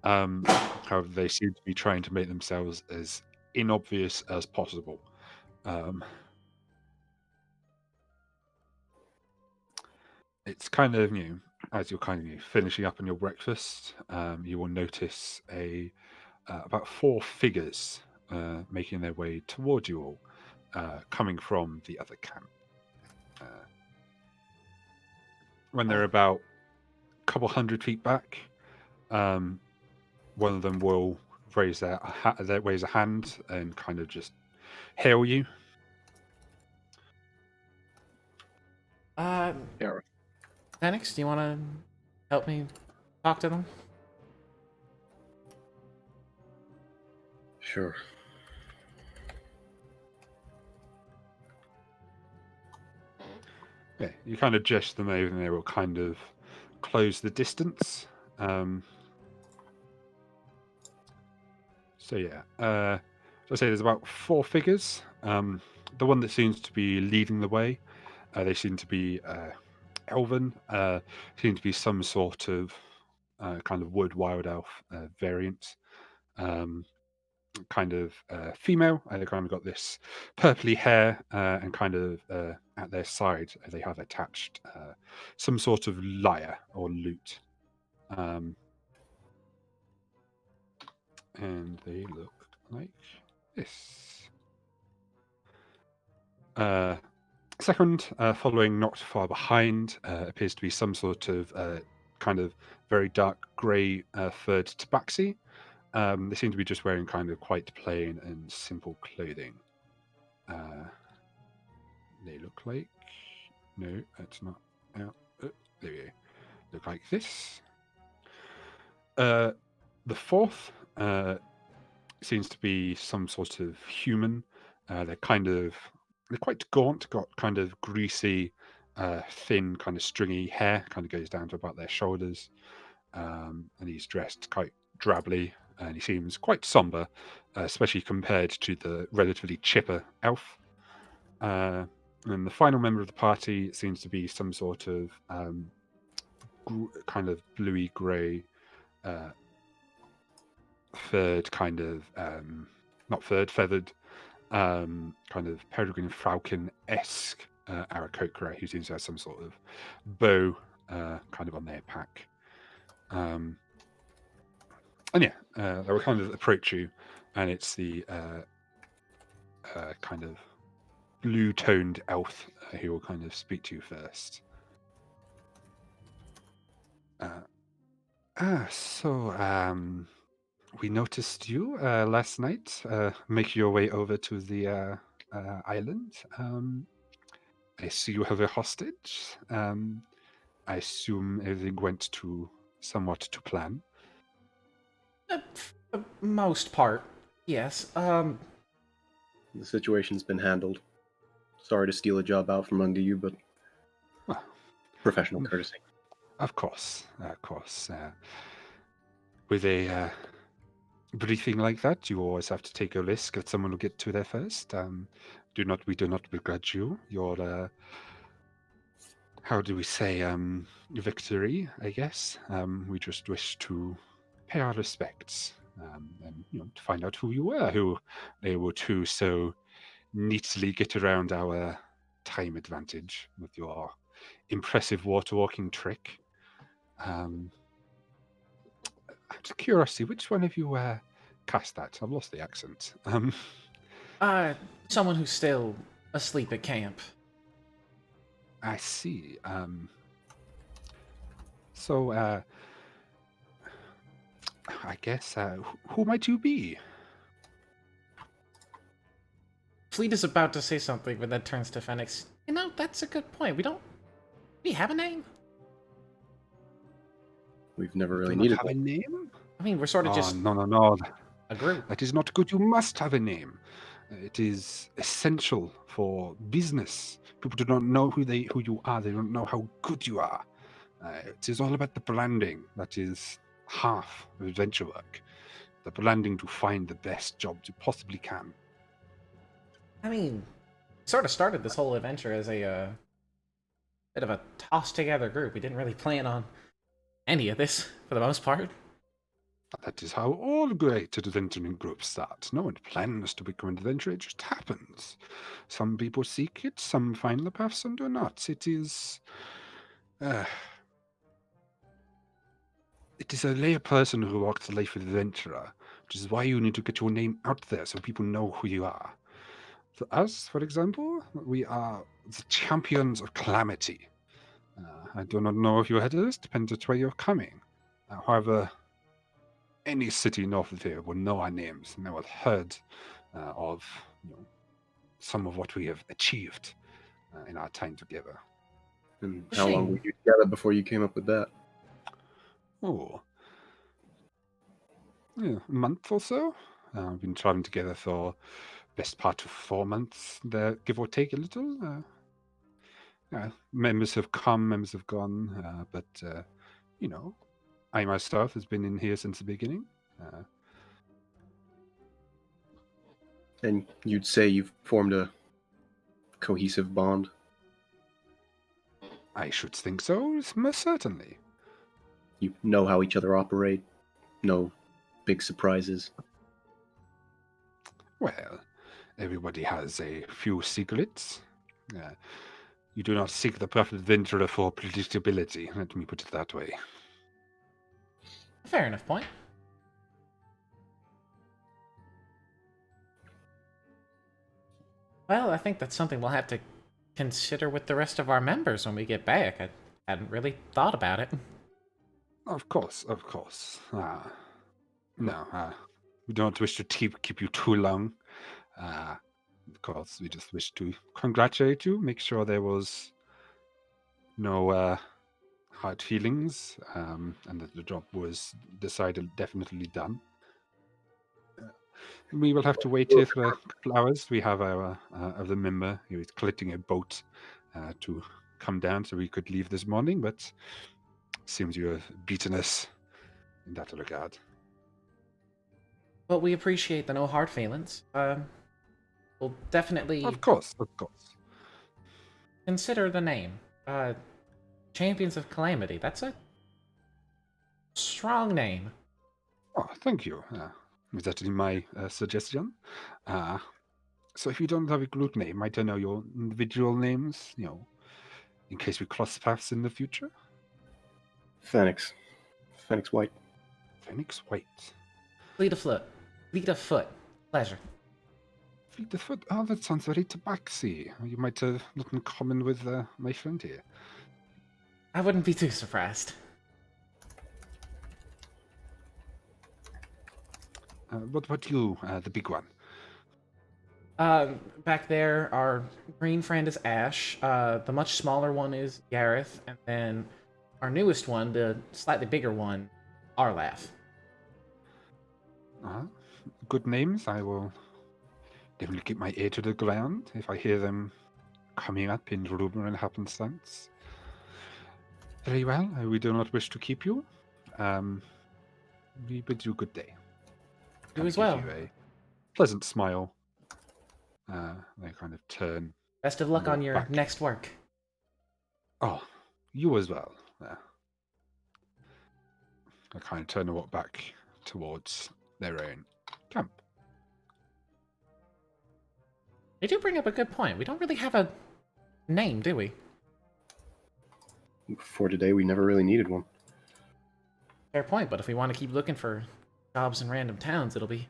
However, they seem to be trying to make themselves as inobvious as possible. It's kind of as you're kind of finishing up on your breakfast, you will notice about 4 figures making their way towards you all, coming from the other camp. When they're about a couple 100 feet back, one of them will raise a hand and kind of just hail you. Yeah. Phoenix, do you want to help me talk to them? Sure. Yeah, you kind of gesture them over and they will kind of close the distance. So yeah, so I say there's about 4 figures. The one that seems to be leading the way, they seem to be elven. Seem to be some sort of kind of wood wild elf variant. Kind of female. They kind of got this purpley hair, and kind of at their side they have attached some sort of lyre or lute. And they look like this. Second, following not far behind, appears to be some sort of kind of very dark grey furred tabaxi. They seem to be just wearing kind of quite plain and simple clothing. They look like... No, that's not... Oh, there we go. Look like this. The fourth seems to be some sort of human. They're quite gaunt, got kind of greasy, thin, kind of stringy hair, kind of goes down to about their shoulders. And he's dressed quite drably, and he seems quite somber, especially compared to the relatively chipper elf. And the final member of the party seems to be some sort of kind of bluey grey, furred kind of not furred, feathered, kind of peregrine falcon-esque Aarakocra, who seems to have some sort of bow kind of on their pack. And yeah, they will kind of approach you, and it's the kind of blue-toned elf who will kind of speak to you first. We noticed you last night make your way over to the island. I see you have a hostage. I assume everything went somewhat to plan. For the most part, yes. The situation's been handled. Sorry to steal a job out from under you, but Well, professional courtesy. Of course, of course. With a briefing like that, you always have to take a risk that someone will get to there first. We do not begrudge you your, how do we say, victory, I guess. We just wish to pay our respects, and to find out who you were, who they were to so neatly get around our time advantage with your impressive water walking trick. Out of curiosity, which one of you cast that? I've lost the accent. Someone who's still asleep at camp. I see. So, I guess, who might you be? Fleet is about to say something, but then turns to Phoenix. That's a good point. We have a name? We've never really Do not needed have a one. name? I mean, we're sort of just No. a group. That is not good. You must have a name. It is essential for business. People do not know who you are. They don't know how good you are. It is all about the branding. That is half of adventure work. The branding to find the best jobs you possibly can. I mean, sort of started this whole adventure as a bit of a tossed-together group. We didn't really plan on any of this, for the most part. That is how all great adventuring groups start. No one plans to become an adventurer, it just happens. Some people seek it, some find the path, some do not. It is a rare person who walks the life of adventurer, which is why you need to get your name out there so people know who you are. For us, for example, we are the champions of calamity. I do not know if you heard of this, depends on where you're coming. However, any city north of here will know our names, and they will have heard of some of what we have achieved in our time together. And how long were you together before you came up with that? Oh, yeah, a month or so. We've been traveling together for best part of 4 months, there, give or take a little. Members have come, members have gone, but I myself has been in here since the beginning. And you'd say you've formed a cohesive bond? I should think so, most certainly. You know how each other operate? No big surprises? Well, everybody has a few secrets. You do not seek the perfect adventurer for predictability, let me put it that way. Fair enough point. Well, I think that's something we'll have to consider with the rest of our members when we get back. I hadn't really thought about it. Of course, of course. No, we don't wish to keep you too long. Of course, we just wish to congratulate you, make sure there was no hard feelings, and that the job was decided definitely done. We will have to wait here for a couple hours. We have our other member who is collecting a boat to come down so we could leave this morning, but seems you have beaten us in that regard. Well, we appreciate the no hard feelings. We'll definitely Of course. consider the name. Champions of Calamity. That's a strong name. Oh, thank you. Was that my suggestion? So if you don't have a group name, might I know your individual names, in case we cross paths in the future? Phoenix White. Phoenix White. Fleet of Foot. Pleasure. Fleet of Foot. Oh, that sounds very tabaxy. You might have not in common with my friend here. I wouldn't be too surprised. What about you, the big one? Back there, our green friend is Ash. The much smaller one is Gareth, and then our newest one, the slightly bigger one, Arlaf. Good names. I will definitely keep my ear to the ground if I hear them coming up in rumor and happenstance. Very well. We do not wish to keep you. We bid you good day. You as Give well. you a pleasant smile. They kind of turn. Best of luck Walk on your back. next work. Oh, you as well. I kind of turn and walk back towards their own camp. You do bring up a good point. We don't really have a name, do we? Before today, we never really needed one. Fair point, but if we want to keep looking for jobs in random towns, it'll be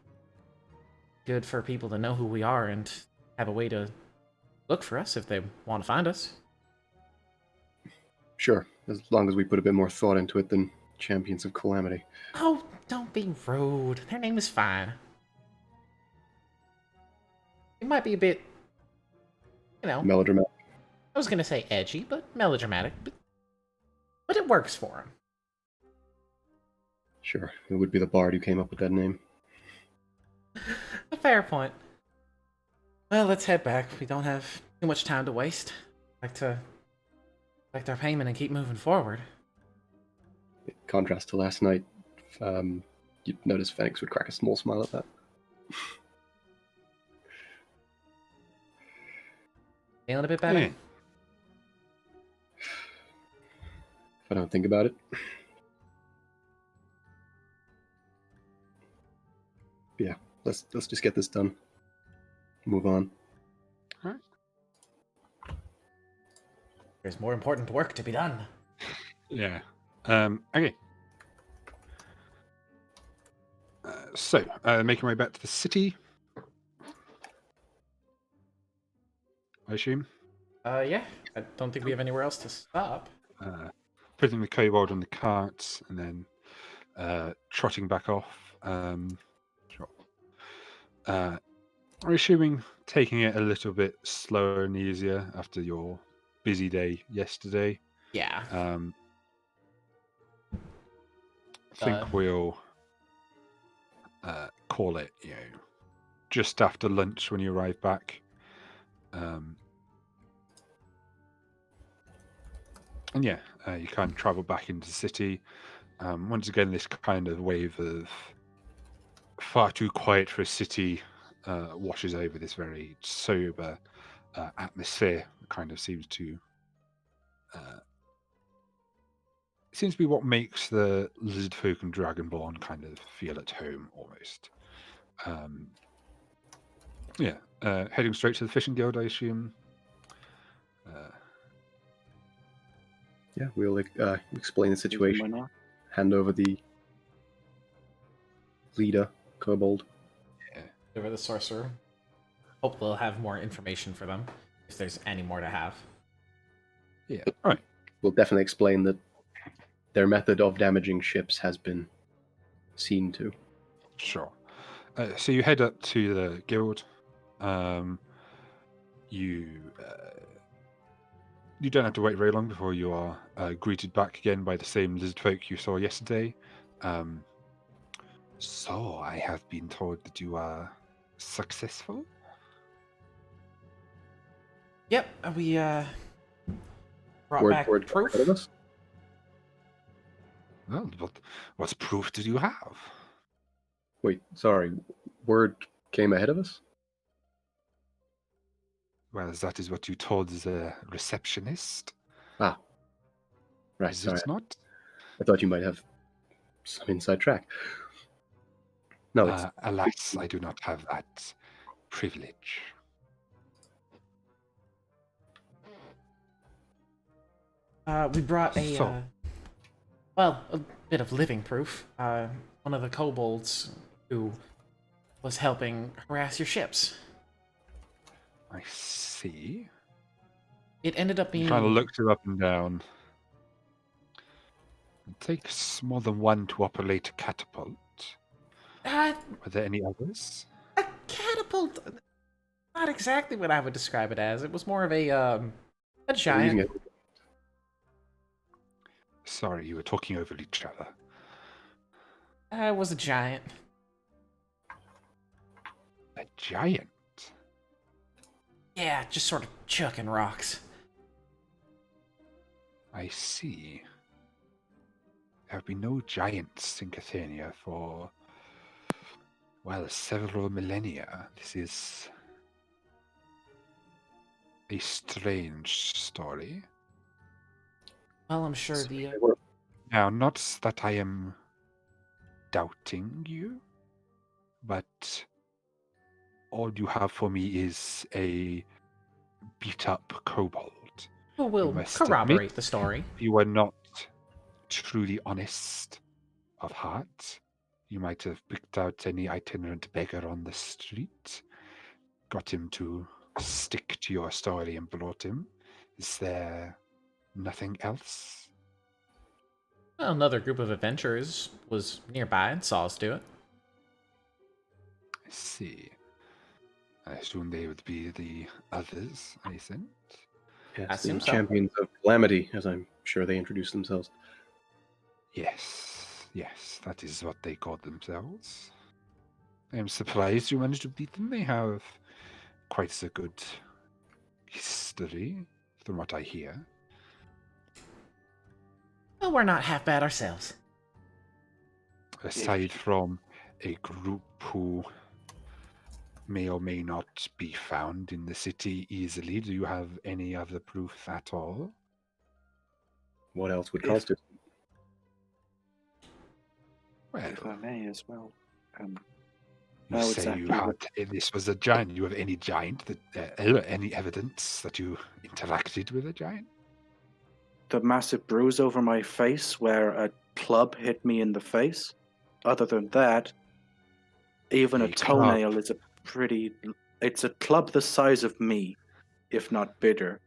good for people to know who we are and have a way to look for us if they want to find us. Sure, as long as we put a bit more thought into it than Champions of Calamity. Oh, don't be rude. Their name is fine. It might be a bit, Melodramatic. I was going to say edgy, but melodramatic. But it works for him. Sure, it would be the bard who came up with that name. A fair point. Well, let's head back. We don't have too much time to waste. Like to collect our payment and keep moving forward. In contrast to last night, you'd notice Phoenix would crack a small smile at that. Feeling a bit better? Yeah. If I don't think about it. Yeah, let's just get this done. Move on. There's more important work to be done. Yeah. Okay. So, making my way back to the city. I assume. Yeah. I don't think we have anywhere else to stop. Putting the kobold on the cart and then trotting back off. Sure. I'm assuming taking it a little bit slower and easier after your busy day yesterday. Yeah. I think we'll call it, just after lunch when you arrive back. And yeah, you kind of travel back into the city. Once again, this kind of wave of far too quiet for a city washes over this very sober atmosphere. That kind of seems to be what makes the lizard folk and dragonborn kind of feel at home almost. Heading straight to the fishing guild, I assume. Yeah, we'll explain the Why situation. not? Hand over the leader, kobold. Over the sorcerer. Hope they'll have more information for them, if there's any more to have. Yeah, all right. We'll definitely explain that their method of damaging ships has been seen to. Sure. So you head up to the guild. You don't have to wait very long before you are greeted back again by the same lizard folk you saw yesterday. So I have been told that you are successful. Yep, we brought Word back proof. ahead of us? Well, what proof did you have? Wait, sorry. Word came ahead of us? Well, that is what you told the receptionist. Ah. Right, Is sorry. it not? I thought you might have some inside track. No, it's Alas, I do not have that privilege. We brought a, So- a bit of living proof. One of the kobolds who was helping harass your ships. I see. It ended up He being... kind of looks you up and down. It takes more than one to operate a catapult. Uh, Were there any others? a catapult. Not exactly what I would describe it as. It was more of a we're using giant. it. Sorry, you were talking over each other. It was a giant. A giant? Yeah, just sort of chucking rocks. I see. There have been no giants in Cathania for, well, several millennia. This is a strange story. Well, I'm sure the... They were- Now, not that I am doubting you, but all you have for me is a beat-up kobold. who will must corroborate admit- the story. You are not truly honest of heart. You might have picked out any itinerant beggar on the street, got him to stick to your story and brought him. Is there nothing else? Well, another group of adventurers was nearby and saw us do it. I see. I assume they would be the others I sent. I Yes, the assume so. champions of calamity, as I'm sure they introduced themselves. Yes, that is what they call themselves. I am surprised you managed to beat them. They have quite a good history, from what I hear. Well, we're not half bad ourselves. Aside from a group who may or may not be found in the city easily, do you have any other proof at all? What else would If- constitute? Well, If I may as well. you no, say exactly you had this was a giant. Do you have any giant that any evidence that you interacted with a giant? The massive bruise over my face where a club hit me in the face. Other than that, even a A club? toenail is a pretty. It's a club the size of me, if not bigger.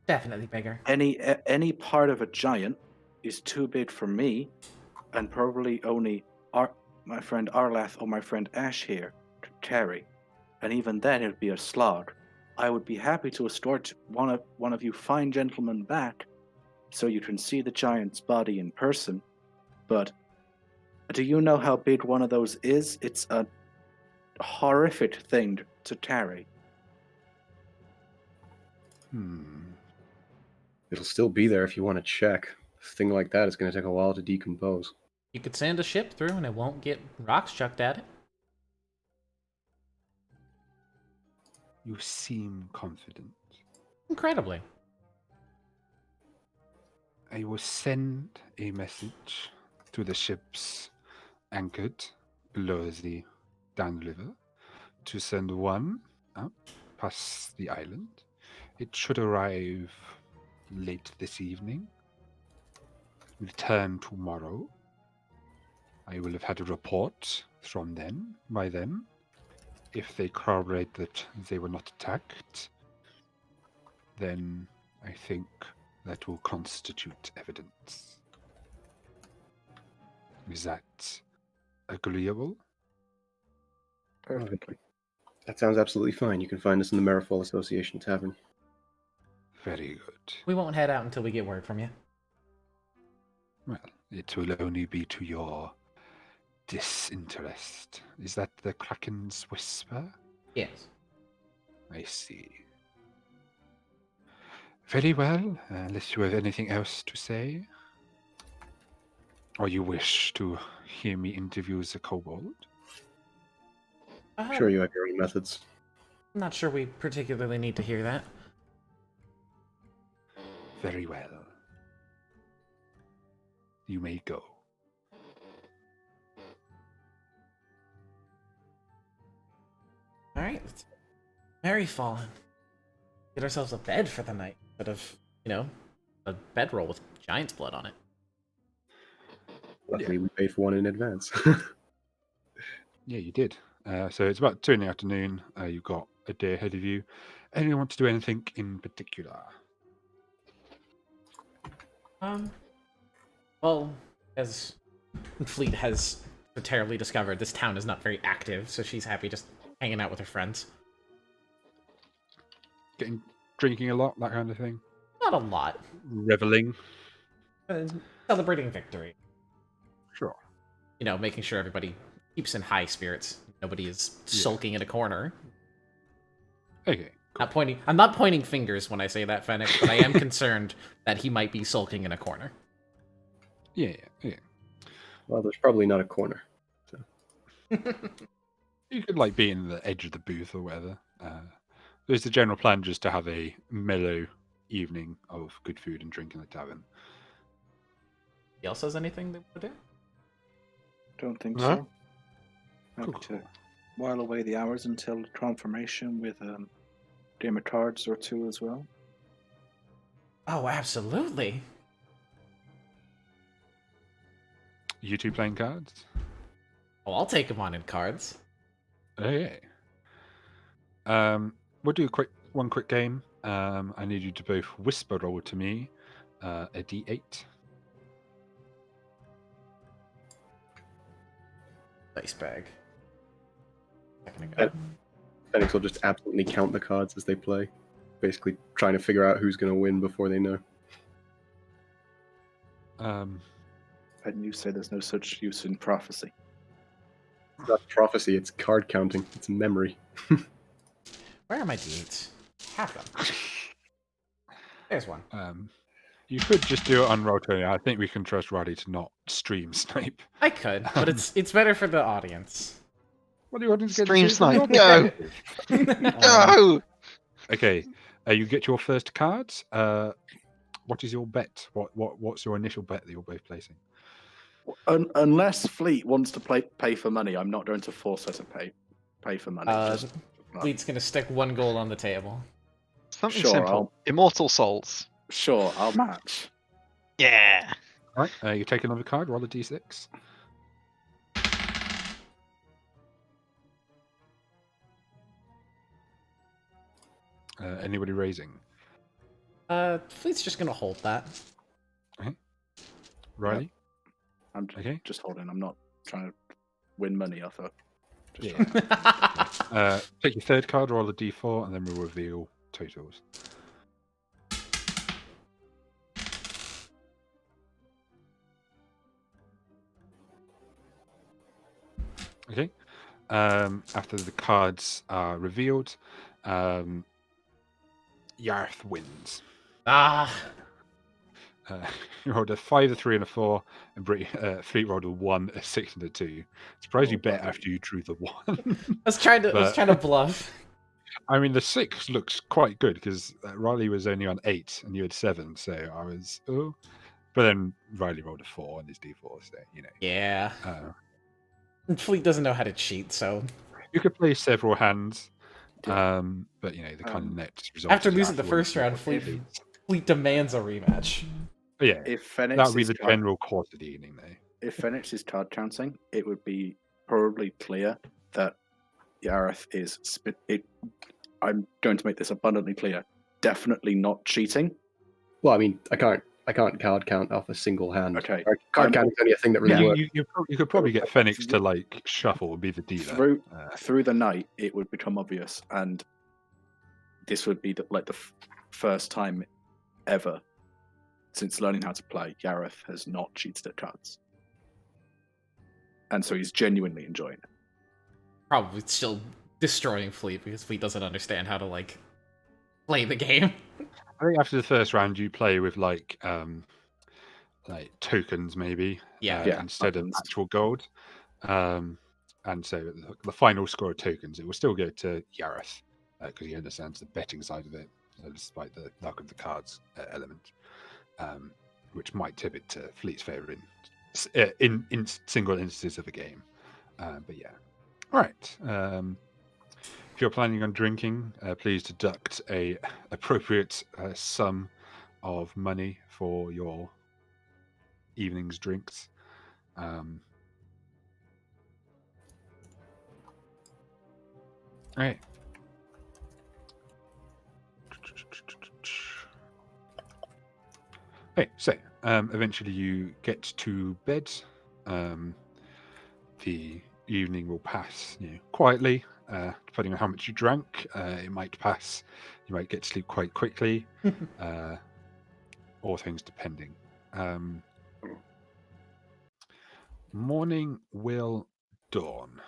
Definitely bigger. Any part of a giant is too big for me, and probably only my friend Arlath or my friend Ash here to carry. And even then, it'd be a slog. I would be happy to escort one of you fine gentlemen back, so you can see the giant's body in person. But do you know how big one of those is? It's a horrific thing to carry. It'll still be there if you want to check. A thing like that is going to take a while to decompose. You could send a ship through and it won't get rocks chucked at it. You seem confident. Incredibly. I will send a message to the ships anchored below the downriver to send one up past the island. It should arrive late this evening. Return tomorrow. I will have had a report from them by then. If they corroborate that they were not attacked, then I think that will constitute evidence. Is that agreeable? Perfectly. That sounds absolutely fine. You can find us in the Merifall Association Tavern. Very good. We won't head out until we get word from you. Well, it will only be to your disinterest. Is that the Kraken's whisper? Yes. I see. Very well, unless you have anything else to say. Or you wish to hear me interview the kobold? I'm sure you have your own methods. I'm not sure we particularly need to hear that. Very well. You may go. Alright, let's merry fallen. Get ourselves a bed for the night instead of, a bedroll with giant's blood on it. Luckily, we paid for one in advance. Yeah, you did. So it's about 2 in the afternoon. You've got a day ahead of you. Anyone want to do anything in particular? Well, as Fleet has terribly discovered, this town is not very active, so she's happy just hanging out with her friends. Drinking a lot, that kind of thing? Not a lot. Reveling? Celebrating victory. Sure. Making sure everybody keeps in high spirits. Nobody is sulking in a corner. Okay. Cool. I'm not pointing fingers when I say that, Fennec, but I am concerned that he might be sulking in a corner. Yeah. Well, there's probably not a corner. So. You could be in the edge of the booth or whatever. There's the general plan just to have a mellow evening of good food and drink in the tavern. Anybody else has anything they want to do? Don't think No? so. Happy Cool. to while away the hours until transformation with a game of cards or two as well. Oh, absolutely. You two playing cards? Oh, I'll take him on in cards. Okay. We'll do one quick game. I need you to both whisper roll to me a d8. Dice bag. Second ago. Phoenix will just absolutely count the cards as they play, basically trying to figure out who's going to win before they know. And you say there's no such use in prophecy. It's not prophecy, it's card counting. It's memory. Where are my d8s? Half them. There's one. You could just do it on Roll20. I think we can trust Roddy to not stream snipe. I could, but it's better for the audience. What do you want to get? Stream snipe, go! Go! Okay, you get your first cards. What is your bet? What's your initial bet that you're both placing? Unless Fleet wants to pay for money, I'm not going to force her to pay for money. Fleet's gonna stick one goal on the table. Something Sure, simple. Immortal souls. Sure, I'll match. Yeah. All right, you take another card. Roll a d6. Anybody raising? Fleet's just gonna hold that. Riley? I'm Okay. just holding. I'm not trying to win money off her. Just Yeah. Take your third card, roll a d4, and then we'll reveal totals. Okay. After the cards are revealed, Yarth wins. You rolled a 5, a 3, and a 4, and Fleet rolled a 1, a 6, and a 2. Surprised you bet after you drew the 1. I was trying to bluff. I mean, the 6 looks quite good because Riley was only on 8 and you had 7, so I was oh. But then Riley rolled a 4 on his D4, so Yeah. Uh, Fleet doesn't know how to cheat, so you could play several hands, Yeah. but the kind of net result after is losing the afterwards first you round, got Fleet defeats. Fleet demands a rematch. But yeah, If that Phoenix would be is the card, general course of the evening, though. if Phoenix is card counting, it would be probably clear that Yareth is. I'm going to make this abundantly clear. Definitely not cheating. Well, I mean, I can't card count off a single hand. Okay. Card count is only a thing that really works. You could probably get Phoenix to like shuffle and be the dealer. Through the night, it would become obvious, and this would be the first time ever since learning how to play, Yareth has not cheated at cards, and so he's genuinely enjoying it. Probably still destroying Fleet because Fleet doesn't understand how to like play the game. I think after the first round, you play with like tokens maybe, Yeah. instead of tokens. actual gold. And so the final score of tokens, it will still go to Yareth because he understands the betting side of it, despite the luck of the cards element, which might tip it to Fleet's favour in single instances of a game. But yeah, all right. If you're planning on drinking, please deduct a appropriate sum of money for your evening's drinks. Right. Okay, so eventually you get to bed. The evening will pass quietly, depending on how much you drank. It might pass. You might get to sleep quite quickly. All things depending. Morning will dawn.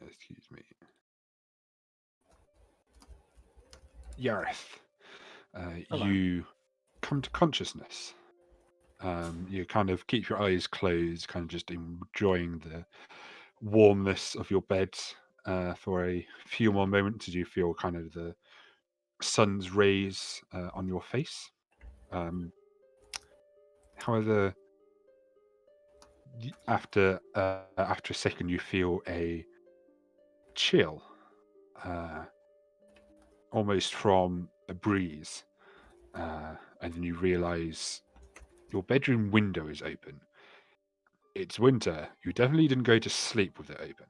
Excuse me. Yareth, you come to consciousness. You kind of keep your eyes closed, kind of just enjoying the warmness of your bed for a few more moments as you feel kind of the sun's rays on your face. However, after a second, you feel a chill, almost from a breeze, and then you realize your bedroom window is open. It's winter. You definitely didn't go to sleep with it open.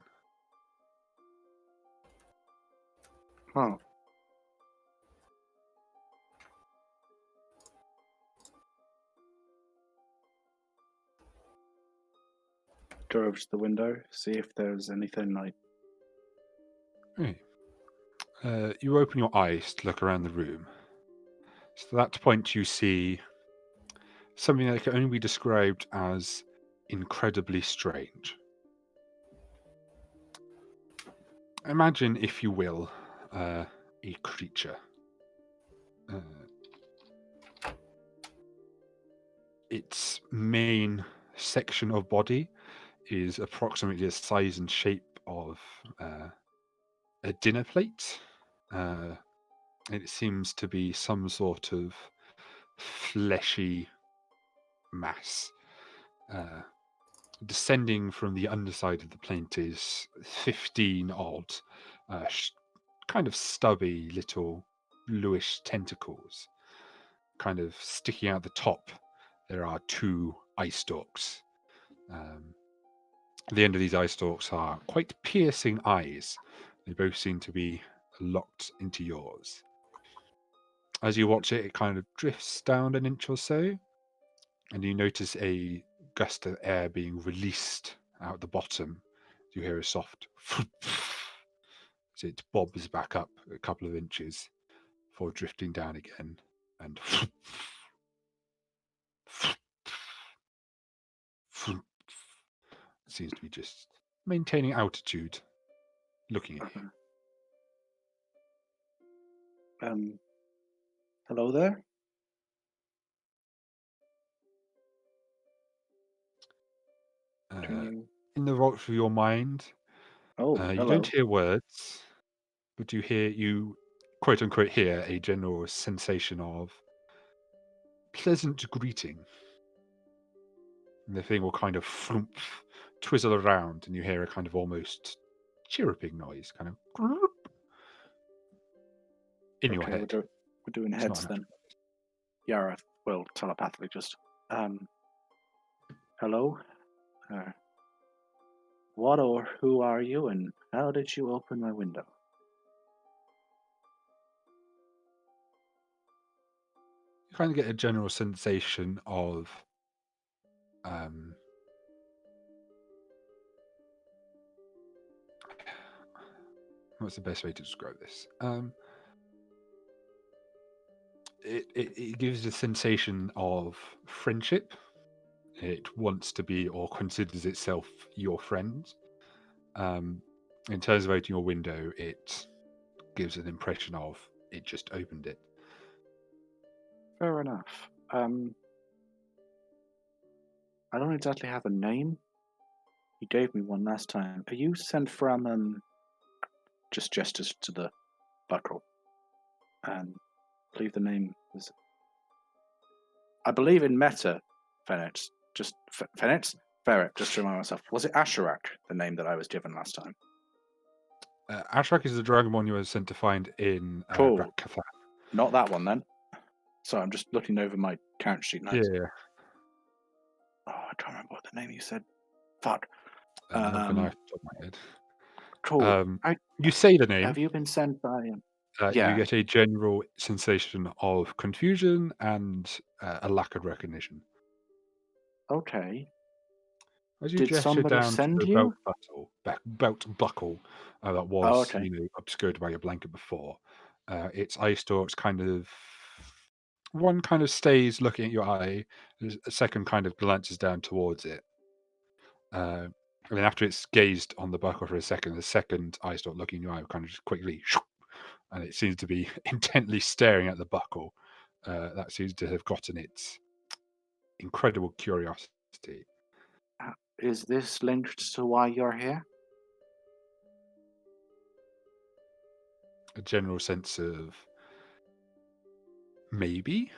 Oh. Go over to the window, see if there's anything like. Hey. You open your eyes to look around the room. So at that point, you see something that can only be described as incredibly strange. Imagine, if you will, a creature. Its main section of body is approximately the size and shape of a dinner plate. It seems to be some sort of fleshy mass. Descending from the underside of the plate is 15 odd, kind of stubby little bluish tentacles. Kind of sticking out the top, there are 2 eye stalks. The end of these eye stalks are quite piercing eyes. They both seem to be locked into yours. As you watch it, it kind of drifts down an inch or so, and you notice a gust of air being released out the bottom. You hear a soft as it bobs back up a couple of inches before drifting down again, and seems to be just maintaining altitude, looking at you. Hello there. In the vault of your mind, Oh, You hello. don't hear words, but you quote unquote hear a general sensation of pleasant greeting. And the thing will kind of flump, twizzle around, and you hear a kind of almost chirruping noise, kind of in your Okay, head. we're doing It's not heads an then. Yara will telepathically just, hello? What or who are you, and how did you open my window? You kind of get a general sensation of what's the best way to describe this? It gives a sensation of friendship. It wants to be or considers itself your friend. In terms of opening your window, it gives an impression of it just opened it. Fair enough. I don't exactly have a name. He gave me one last time. Are you sent from, just gestures to the buckle. And I believe the name is... I believe in meta, Fenix. Just, Fenix? Ferret, just to remind myself. Was it Asherak, the name that I was given last time? Ashrak is the Dragonborn you were sent to find in Cool. Rakatha. Not that one, then. So I'm just looking over my character sheet notes. Yeah. Oh, I can't remember what the name you said. Fuck. Not the knife top of my head. Cool. You say the name. Have you been sent by him? You get a general sensation of confusion and a lack of recognition. Okay. As you Did gesture somebody down to send the you? belt buckle that was, obscured by your blanket before, its eye stalks kind of one kind of stays looking at your eye, a second kind of glances down towards it. And then after it's gazed on the buckle for a second, the second eye stalk looking in your eye kind of just quickly, and it seems to be intently staring at the buckle. That seems to have gotten its incredible curiosity. Is this linked to why you're here? A general sense of maybe.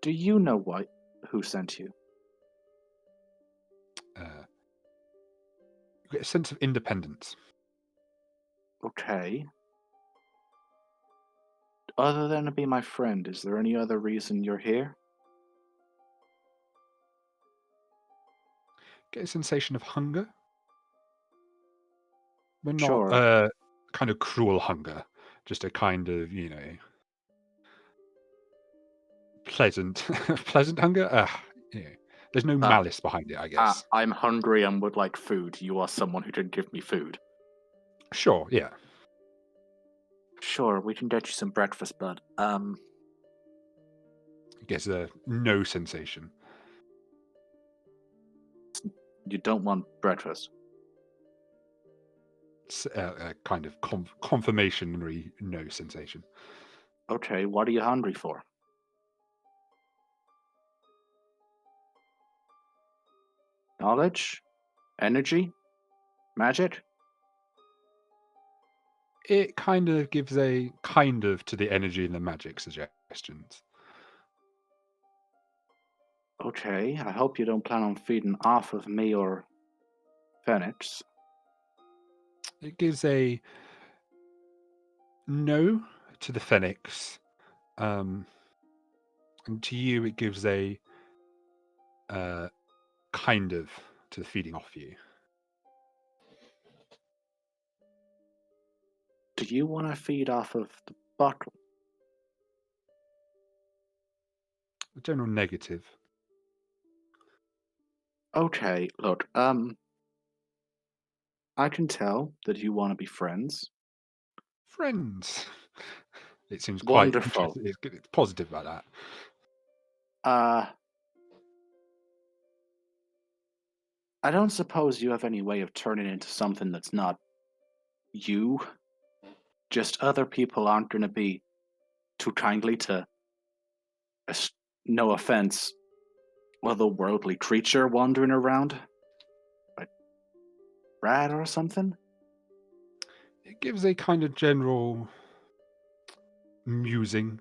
Do you know who sent you? You get a sense of independence. Okay. Other than to be my friend, is there any other reason you're here? Get a sensation of hunger. But not Sure. kind of cruel hunger, just a kind of, pleasant pleasant hunger. There's no malice behind it, I guess. I'm hungry and would like food. You are someone who can give me food. Sure, yeah. Sure, we can get you some breakfast, bud. It gets a no sensation. You don't want breakfast. It's a kind of confirmatory no sensation. Okay, what are you hungry for? Knowledge? Energy? Magic? It kind of gives a kind of to the energy and the magic suggestions. Okay, I hope you don't plan on feeding off of me or Phoenix. It gives a no to the Phoenix, and to you it gives a kind of to the feeding off you. Do you want to feed off of the bottle? A general negative. Okay, look, I can tell that you want to be friends. Friends. It seems quite Wonderful. it's positive about that. I don't suppose you have any way of turning into something that's not you. Just other people aren't going to be too kindly to, no offense, otherworldly creature wandering around. rat or something? It gives a kind of general musing,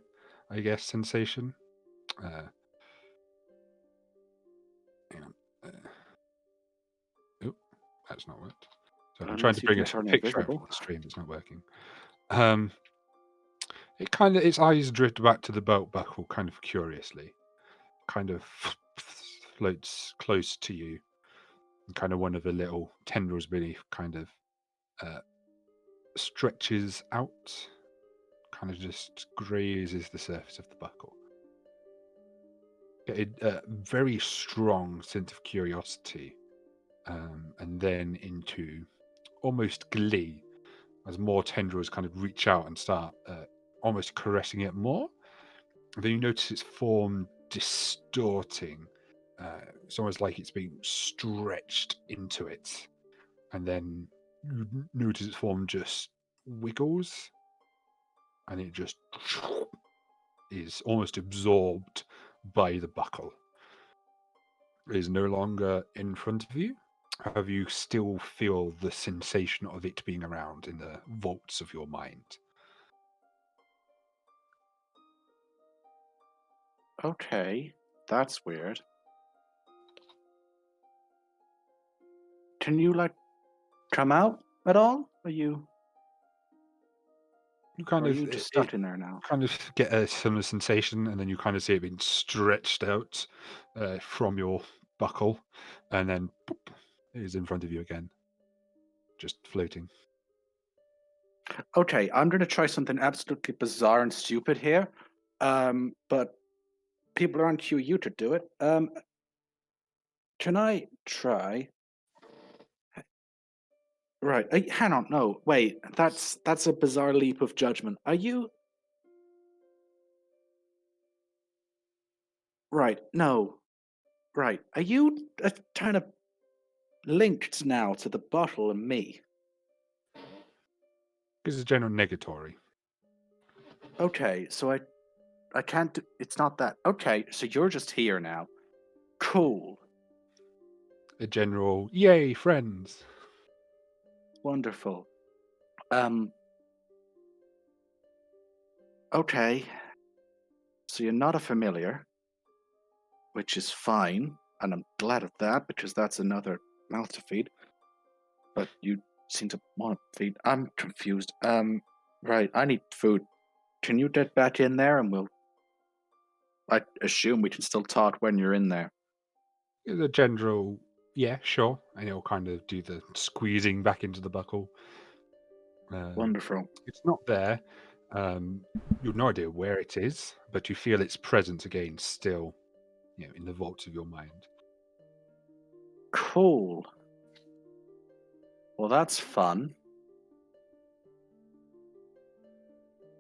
I guess, sensation. Hang on. Oh, that's not worked. So I'm trying Unless to you bring can a turn picture up invisible. for the stream. It's not working. It kind of, its eyes drift back to the belt buckle, kind of curiously. Kind of floats close to you, and kind of one of the little tendrils beneath kind of stretches out, kind of just grazes the surface of the buckle. Get a very strong sense of curiosity, and then into almost glee as more tendrils kind of reach out and start almost caressing it more. And then you notice its form distorting. It's almost like it's being stretched into it. And then you notice its form just wiggles, and it just is almost absorbed by the buckle. It is no longer in front of you. However, you still feel the sensation of it being around in the vaults of your mind. Okay, that's weird. Can you, like, come out at all? You Or kind are of you just stuck in there now? kind of get a similar sensation, and then you kind of see it being stretched out from your buckle, and then boop, it is in front of you again, just floating. Okay, I'm going to try something absolutely bizarre and stupid here, but people aren't cue you to do it. Can I try? Right, hang on, no, wait, that's a bizarre leap of judgment. Are you? Right, no, right. Are you kind of linked now to the bottle and me? It's a general negatory. Okay, so I can't do, it's not that. Okay, so you're just here now. Cool. A general, yay, friends. Wonderful. Okay. So you're not a familiar, which is fine, and I'm glad of that because that's another mouth to feed. But you seem to want to feed. I'm confused. Right, I need food. Can you get back in there and I assume we can still talk when you're in there. The general, yeah, sure. And it'll kind of do the squeezing back into the buckle. Wonderful. It's not there. You've no idea where it is, but you feel its presence again still, in the vaults of your mind. Cool. Well, that's fun.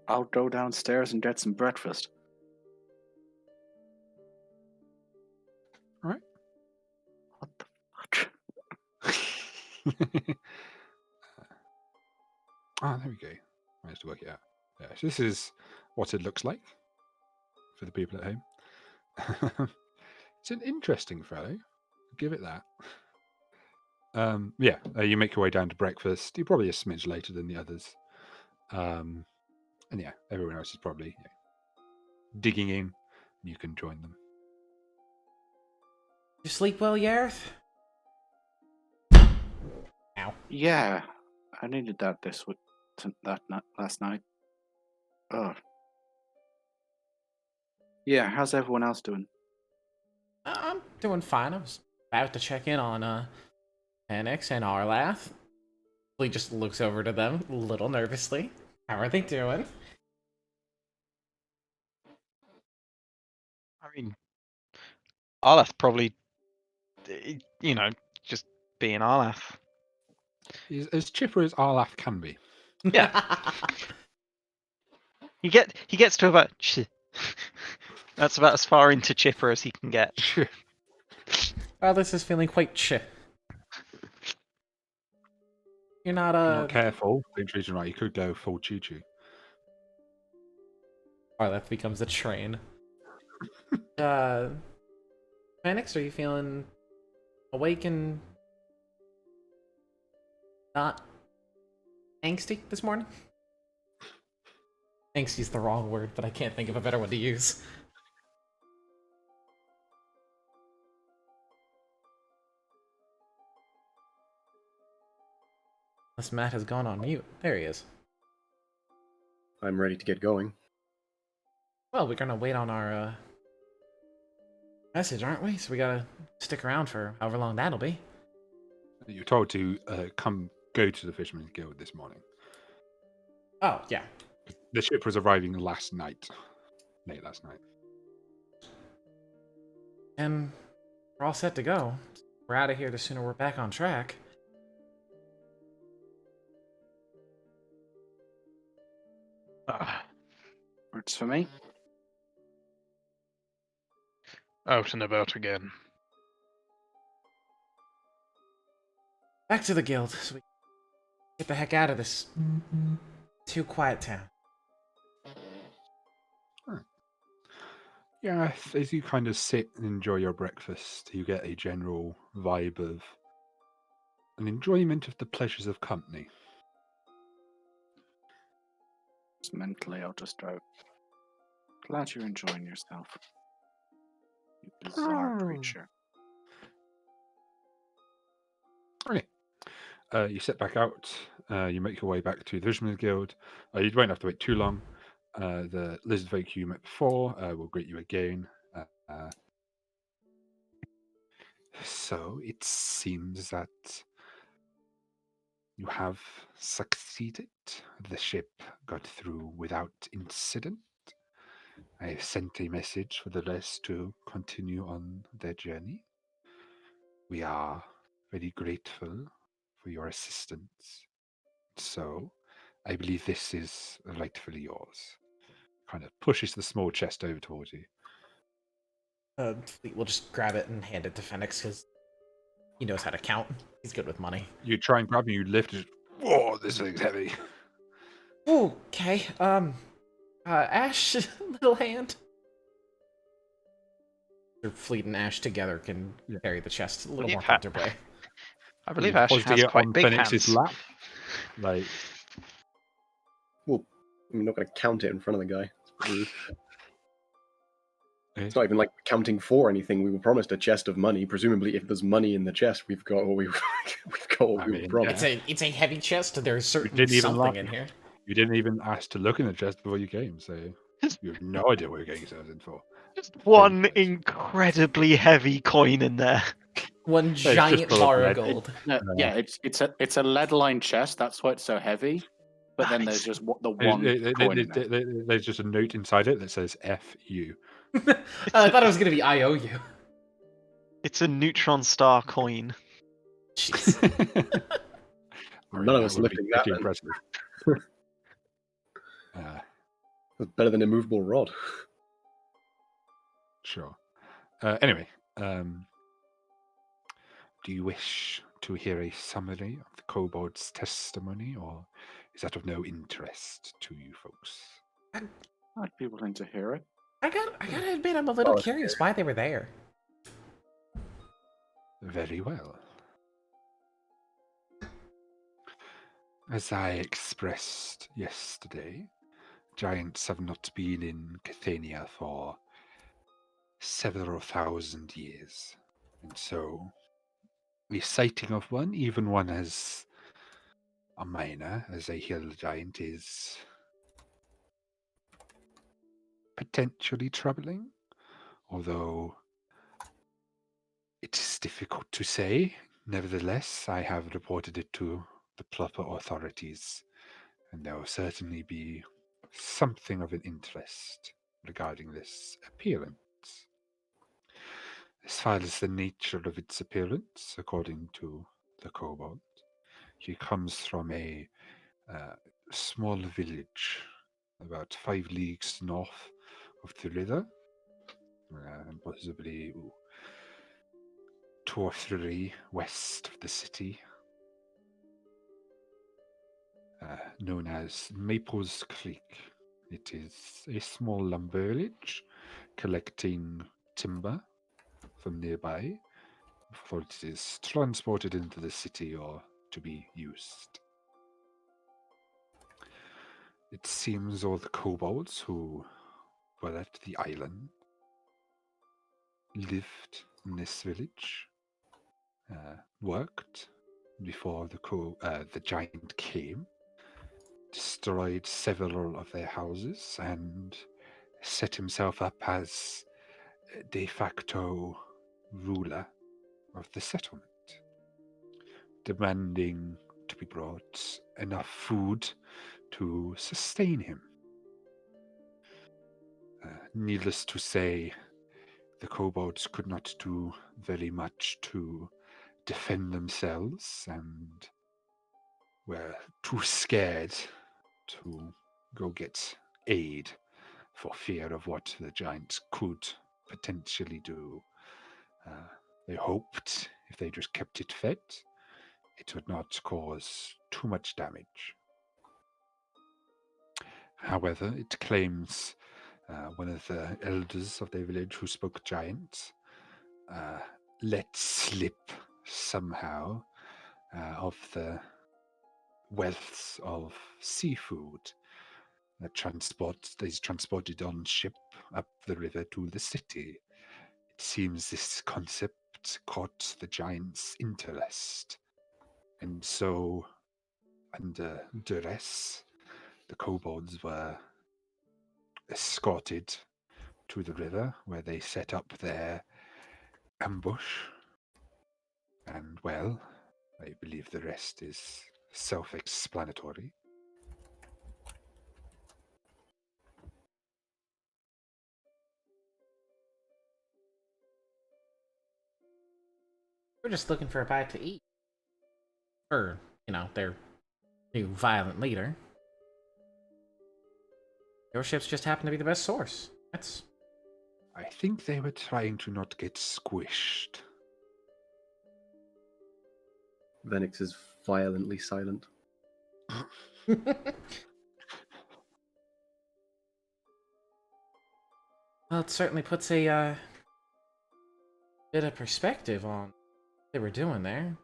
I'll go downstairs and get some breakfast. All right. What the fuck? There we go. Managed to work it out. Yeah, so this is what it looks like for the people at home. It's an interesting fellow. Give it that. You make your way down to breakfast. You're probably a smidge later than the others. And yeah, everyone else is probably digging in. You can join them. You sleep well, Yareth? Ow. Yeah, I needed that last night. Oh. Yeah, how's everyone else doing? I'm doing fine. I was about to check in on Penix and Arlath. He just looks over to them a little nervously. How are they doing? I mean, Arlath probably, just being Arlath. He's as chipper as Arlath can be. Yeah. He gets to about. That's about as far into chipper as he can get. Arlath is feeling quite ch. You're not Not careful. Being treated right, you could go full choo-choo. Arlath becomes a train. Penix, are you feeling awake and not angsty this morning. Angsty's the wrong word, but I can't think of a better one to use. Unless Matt has gone on mute. There he is. I'm ready to get going. Well, we're gonna wait on our message, aren't we? So we gotta stick around for however long that'll be. You're told to go to the Fisherman's Guild this morning. Oh, yeah. The ship was arriving late last night. And we're all set to go. We're out of here the sooner we're back on track. Works for me. Out and about again. Back to the guild, so we get the heck out of this too quiet town. Yeah, as you kind of sit and enjoy your breakfast, you get a general vibe of an enjoyment of the pleasures of company. Just mentally, I'll just go. Glad you're enjoying yourself. You bizarre creature. Okay. You sit back out. You make your way back to the Fisherman's Guild. You won't have to wait too long. The lizard folk you met before will greet you again. So it seems that you have succeeded. The ship got through without incident. I have sent a message for the rest to continue on their journey. We are very grateful for your assistance. So, I believe this is rightfully yours. Kind of pushes the small chest over towards you. We'll just grab it and hand it to Phoenix because he knows how to count. He's good with money. You try and grab it, you lift it. Whoa, this thing's heavy. Okay. Ash, little hand. Fleet and Ash together can carry the chest a little more comfortably. I believe Ash has quite big hands. Lap. Like, Well, I'm not going to count it in front of the guy. It's rude. It's not even like counting for anything. We were promised a chest of money. Presumably, if there's money in the chest, we've got what we were promised. It's a heavy chest. There's certainly something in here. You didn't even ask to look in the chest before you came, so you have no idea what you're getting yourselves in for. Just one incredibly heavy coin in there. One giant bar of gold. Yeah, it's a lead-lined chest. That's why it's so heavy. But then there's just the one coin in there. There's just a note inside it that says "F-U." I thought it was going to be IOU. It's a neutron star coin. Jeez. None of us lifting that. Impressive. It's better than immovable rod. Sure. Anyway, do you wish to hear a summary of the kobold's testimony, or is that of no interest to you folks? I'd be willing to hear it. I gotta admit, I'm a little curious why they were there. Very well. As I expressed yesterday, giants have not been in Gaecia for several thousand years. And so, the sighting of one, even one as a minor, as a hill giant, is potentially troubling, although it is difficult to say. Nevertheless, I have reported it to the proper authorities, and there will certainly be something of an interest regarding this appearance. As far as the nature of its appearance, according to the kobold, he comes from a small village about 5 leagues north of the river, and possibly 2 or 3 west of the city, known as Maples Creek. It is a small lumber village collecting timber from nearby before it is transported into the city or to be used. It seems all the kobolds who were at the island lived in this village, worked before the giant came, destroyed several of their houses, and set himself up as de facto ruler of the settlement, demanding to be brought enough food to sustain him. Needless to say, the kobolds could not do very much to defend themselves and were too scared to go get aid for fear of what the giant could potentially do. They hoped if they just kept it fed, it would not cause too much damage. However, it claims one of the elders of the village who spoke giant let slip somehow of the wealth of seafood that is transported on ship up the river to the city. It seems this concept caught the giant's interest, and so, under duress, the kobolds were escorted to the river where they set up their ambush. And well, I believe the rest is self-explanatory. We're just looking for a bite to eat. Or, their new violent leader. Your ships just happen to be the best source. I think they were trying to not get squished. Venix is violently silent. Well, it certainly puts a bit of perspective on what they were doing there.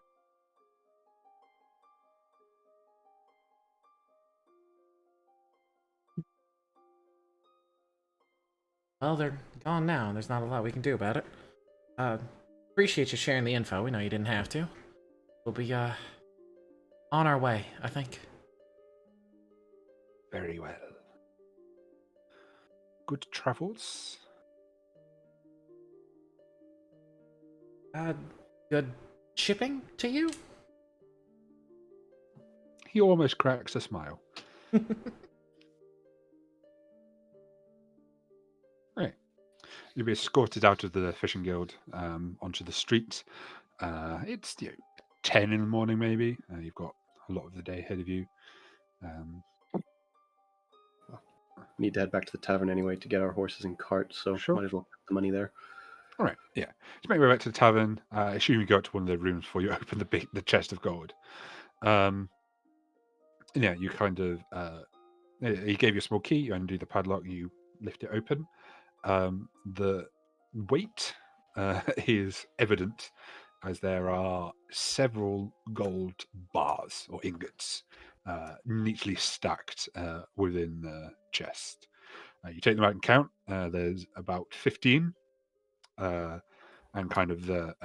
Well, they're gone now, and there's not a lot we can do about it. Appreciate you sharing the info. We know you didn't have to. We'll be, on our way, I think. Very well. Good travels. Good shipping to you? He almost cracks a smile. Right. You'll be escorted out of the fishing guild onto the street. It's 10 in the morning, maybe. You've got a lot of the day ahead of you. Need to head back to the tavern anyway to get our horses and carts, so Sure. might as well put the money there. All right, yeah. So make your way back to the tavern. I assume you go up to one of the rooms before you open the chest of gold. Yeah, you kind of he gave you a small key. You undo the padlock. You lift it open. The weight is evident as there are several gold bars or ingots neatly stacked within the chest. You take them out and count. There's about 15. And kind of the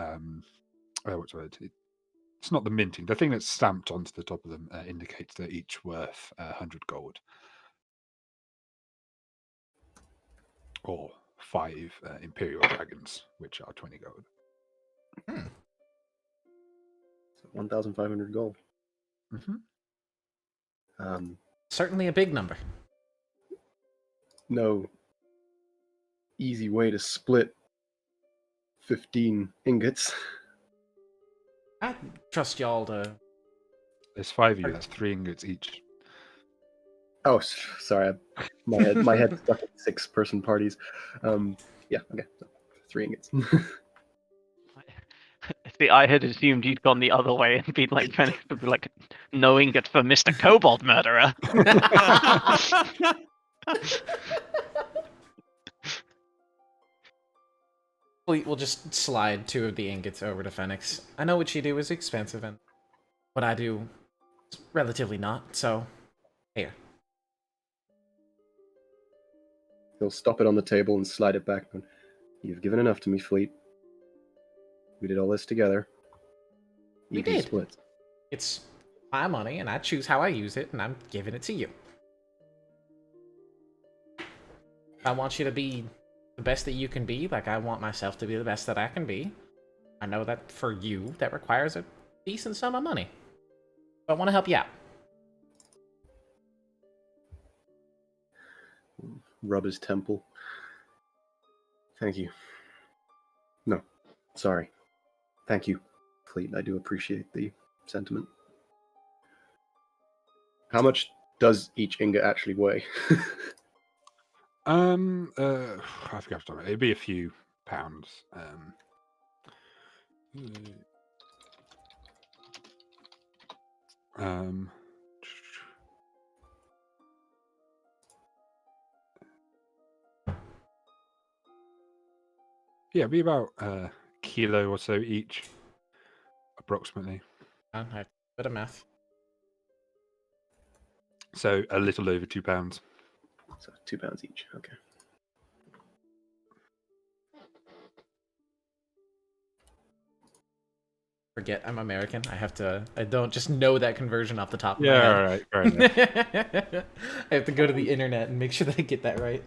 what's the word? It's not the minting. The thing that's stamped onto the top of them indicates they're each worth 100 gold, or 5 imperial dragons, which are 20 gold. So 1,500 gold. Mm-hmm. Certainly a big number. No easy way to split 15 ingots. I trust y'all to... There's 5 of you. That's 3 ingots each. Oh, sorry. My head's stuck at 6-person parties. Yeah, okay. So 3 ingots. See, I had assumed you'd gone the other way and been like, trying to be like, no ingot for Mr. Kobold Murderer. We'll just slide 2 of the ingots over to Phoenix. I know what you do is expensive, and what I do is relatively not. So, here. He'll stop it on the table and slide it back. You've given enough to me, Fleet. We did all this together. We Even did. split. It's my money, and I choose how I use it, and I'm giving it to you. I want you to be the best that you can be, like I want myself to be the best that I can be. I know that for you, that requires a decent sum of money. So I want to help you out. Rub his temple. Thank you. No, sorry. Thank you, Fleet. I do appreciate the sentiment. How much does each ingot actually weigh? I forgot to. It'd be a few pounds. Yeah, it'd be about a kilo or so each, approximately. I have a bit of math. So a little over £2. So 2 pounds each. Okay. Forget I'm American. I don't just know that conversion off the top of my Yeah, head. all right, fair enough. I have to go to the internet and make sure that I get that right.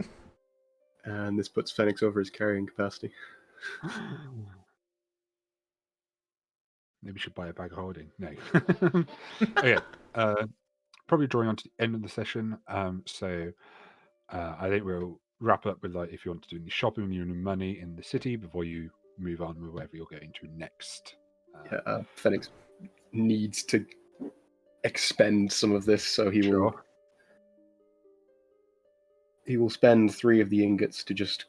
And this puts Phoenix over his carrying capacity. Maybe we should buy a bag of holding. No. Okay. Probably drawing on to the end of the session. So I think we'll wrap up with like if you want to do any shopping and any money in the city before you move on with wherever you're going to next. Phoenix needs to expend some of this, so he Sure. will spend 3 of the ingots to just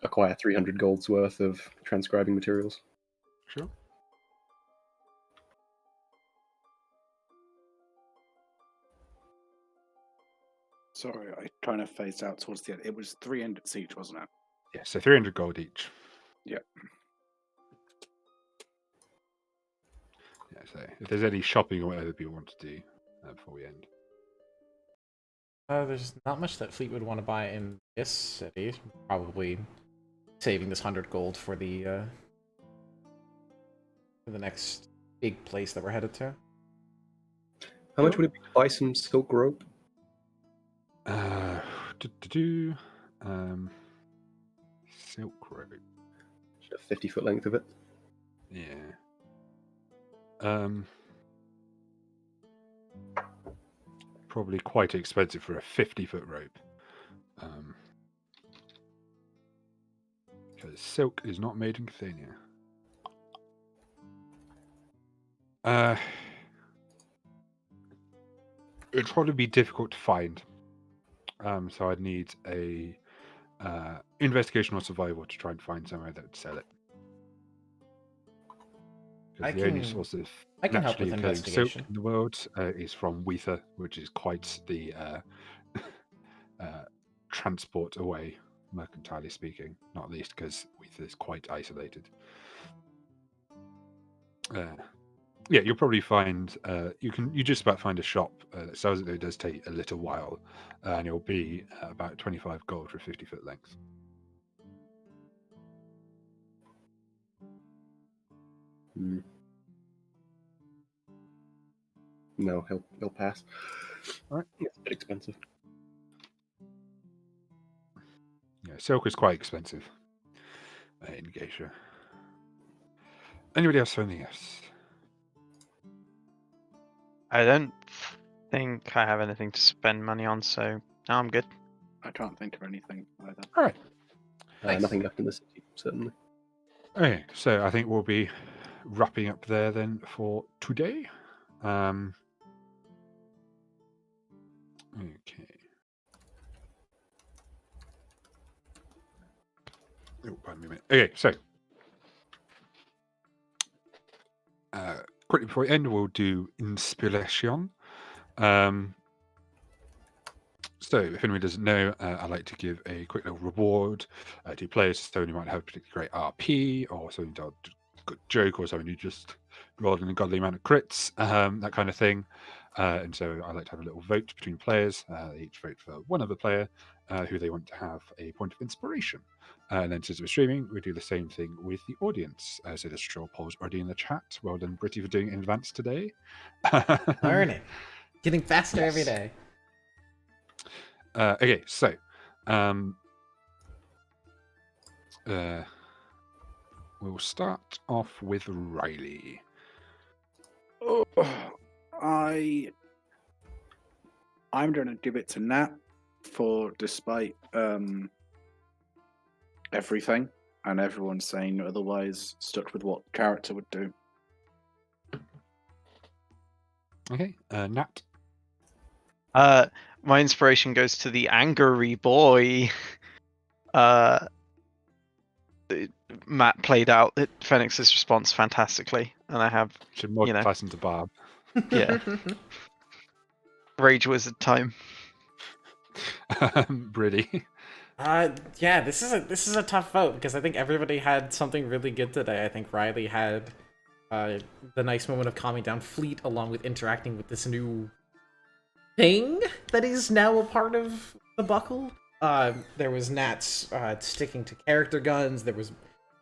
acquire 300 gold's worth of transcribing materials. Sure. Sorry, I'm trying to phase out towards the end. It was 300 each, wasn't it? Yeah, so 300 gold each. Yeah. Yeah, so if there's any shopping or whatever people want to do before we end. There's not much that Fleet would want to buy in this city. Probably saving this 100 gold for the next big place that we're headed to. How much would it be to buy some silk rope? Silk rope. A 50-foot length of it. Yeah. Probably quite expensive for a 50-foot rope. Because silk is not made in Gaecia. It'd probably be difficult to find. So I'd need a investigation or survival to try and find somewhere that would sell it. Because the only source of I can help with naturally occurring silk investigation. in the world is from Weether, which is quite the transport away, mercantilely speaking. Not least because Weether is quite isolated. Yeah, you'll probably find you just about find a shop that sells it, though it does take a little while, and it'll be about 25 gold for a 50-foot length. No, he'll pass. All right. It's a bit expensive. Yeah, silk is quite expensive in Gaecia. Anybody else for anything else? I don't think I have anything to spend money on, so no, I'm good. I can't think of anything either. All right. Nice. Nothing left in the city, certainly. Okay, so I think we'll be wrapping up there then for today. Okay. Oh, pardon me a minute. Okay, so quickly before we end, we'll do inspiration. So, if anyone doesn't know, I like to give a quick little reward to players. So, you might have a particularly great RP or something, a good joke, or something you just rolling a godly amount of crits, that kind of thing. And so I like to have a little vote between players. They each vote for one other player who they want to have a point of inspiration. And then since we're streaming, we do the same thing with the audience. So the straw poll's already in the chat. Well done, Britty, for doing it in advance today. Learning. Getting faster every Yes. day. Okay, so we'll start off with Riley. Oh, I'm going to give it to Nat for despite everything and everyone saying otherwise, stuck with what character would do. Okay, Nat. My inspiration goes to the angry boy. Matt played out Phoenix's response fantastically, and I have Should multi-class into Barb. Yeah. Rage Wizard time. Britty. Yeah, this is a tough vote because I think everybody had something really good today. I think Riley had the nice moment of calming down Fleet along with interacting with this new thing that is now a part of the buckle. There was Nat's sticking to character guns. There was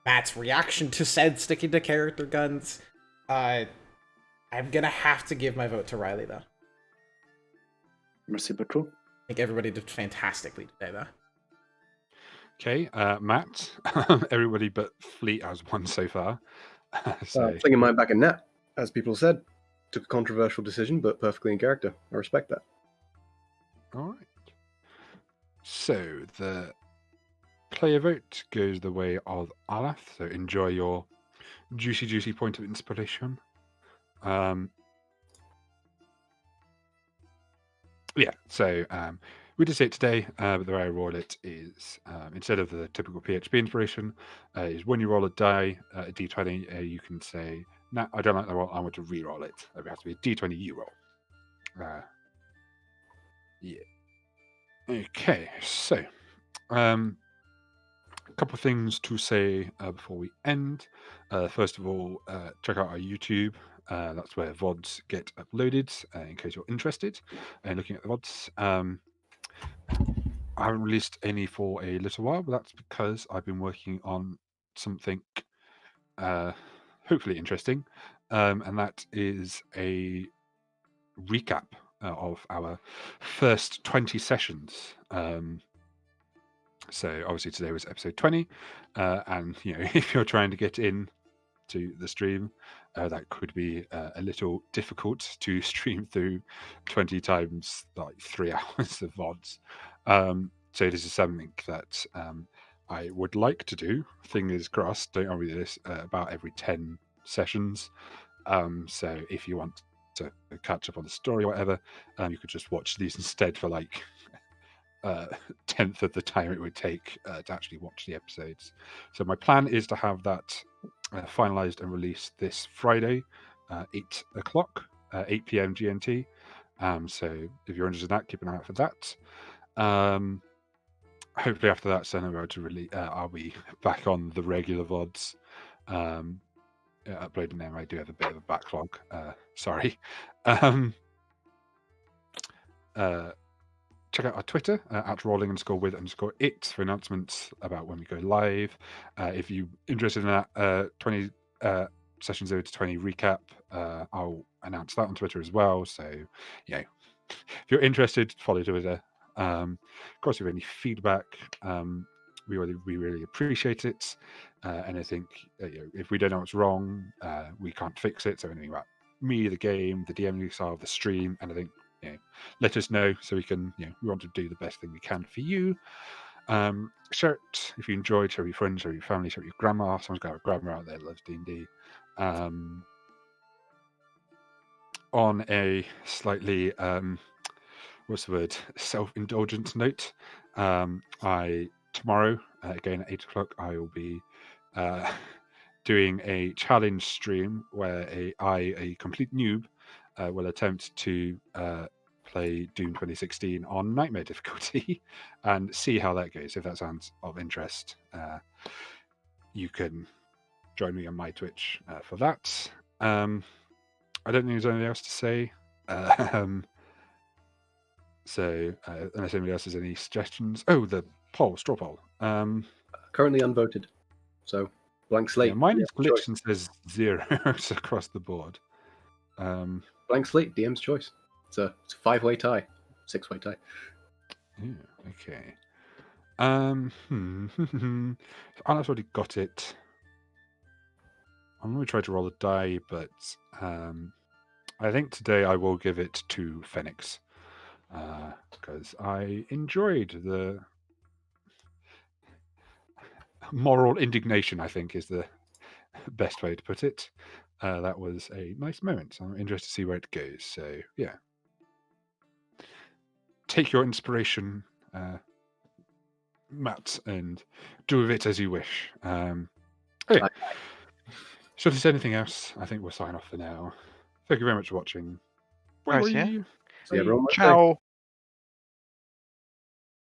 Matt's reaction to said sticking to character guns. I'm gonna have to give my vote to Riley though. Merci beaucoup. I think everybody did fantastically today though. Okay, Matt. Everybody but Fleet has won so far. So Flinging mine back in net, as people said. Took a controversial decision, but perfectly in character. I respect that. all right. So the player vote goes the way of Alath. So enjoy your juicy point of inspiration. Yeah, so we did say it today, but the way I roll it is instead of the typical PHP inspiration, is when you roll a die, a d20, you can say, "No, I don't like the roll. I want to re-roll it." It has to be a d20 you roll. Yeah. Okay, so a couple of things to say before we end. First of all, check out our YouTube. That's where VODs get uploaded, in case you're interested in looking at the VODs. I haven't released any for a little while, but that's because I've been working on something hopefully interesting, and that is a recap of our first 20 sessions. So obviously today was episode 20, and if you're trying to get in to the stream, that could be a little difficult to stream through 20 times like 3 hours of VODs. So this is something that I would like to do. Fingers crossed, don't worry this, about every 10 sessions. So if you want to catch up on the story or whatever, you could just watch these instead for like 10th of the time it would take to actually watch the episodes. So my plan is to have that finalized and released this Friday, 8 o'clock, 8 p.m. GMT. So if you're interested in that, keep an eye out for that. Hopefully after that, then I'll be back on the regular VODs. Uploading them, I do have a bit of a backlog. Sorry. Check out our Twitter at rolling_with_it for announcements about when we go live. If you're interested in that 20 sessions 0 to 20 recap, I'll announce that on Twitter as well. So, if you're interested, follow Twitter. Of course, if you have any feedback, we really appreciate it. And I think if we don't know what's wrong, we can't fix it. So anything about me, the game, the DMing style, the stream, and I think let us know so we can. We want to do the best thing we can for you. Share it if you enjoyed. Share with your friends, share with your family, share with your grandma. Someone's got a grandma out there that loves D&D. On a slightly self-indulgent note, tomorrow again at 8 o'clock I will be doing a challenge stream where a complete noob will attempt to play Doom 2016 on Nightmare difficulty and see how that goes. If that sounds of interest, you can join me on my Twitch for that. I don't think there's anything else to say. So, unless anybody else has any suggestions. Oh, the straw poll. Currently unvoted. So, blank slate. Yeah, mine is DM's choice. glitched and says 0 across the board. Blank slate, DM's choice. It's a 5-way tie. 6-way tie. Yeah, okay. Anna's already got it. I'm going to try to roll a die, but I think today I will give it to Phoenix. Because I enjoyed the moral indignation, I think, is the best way to put it. That was a nice moment. I'm interested to see where it goes. So, yeah. Take your inspiration, Matt, and do with it as you wish. Okay. So if there's anything else, I think we'll sign off for now. Thank you very much for watching. Bye. Right, yeah. See everyone Wednesday. Ciao.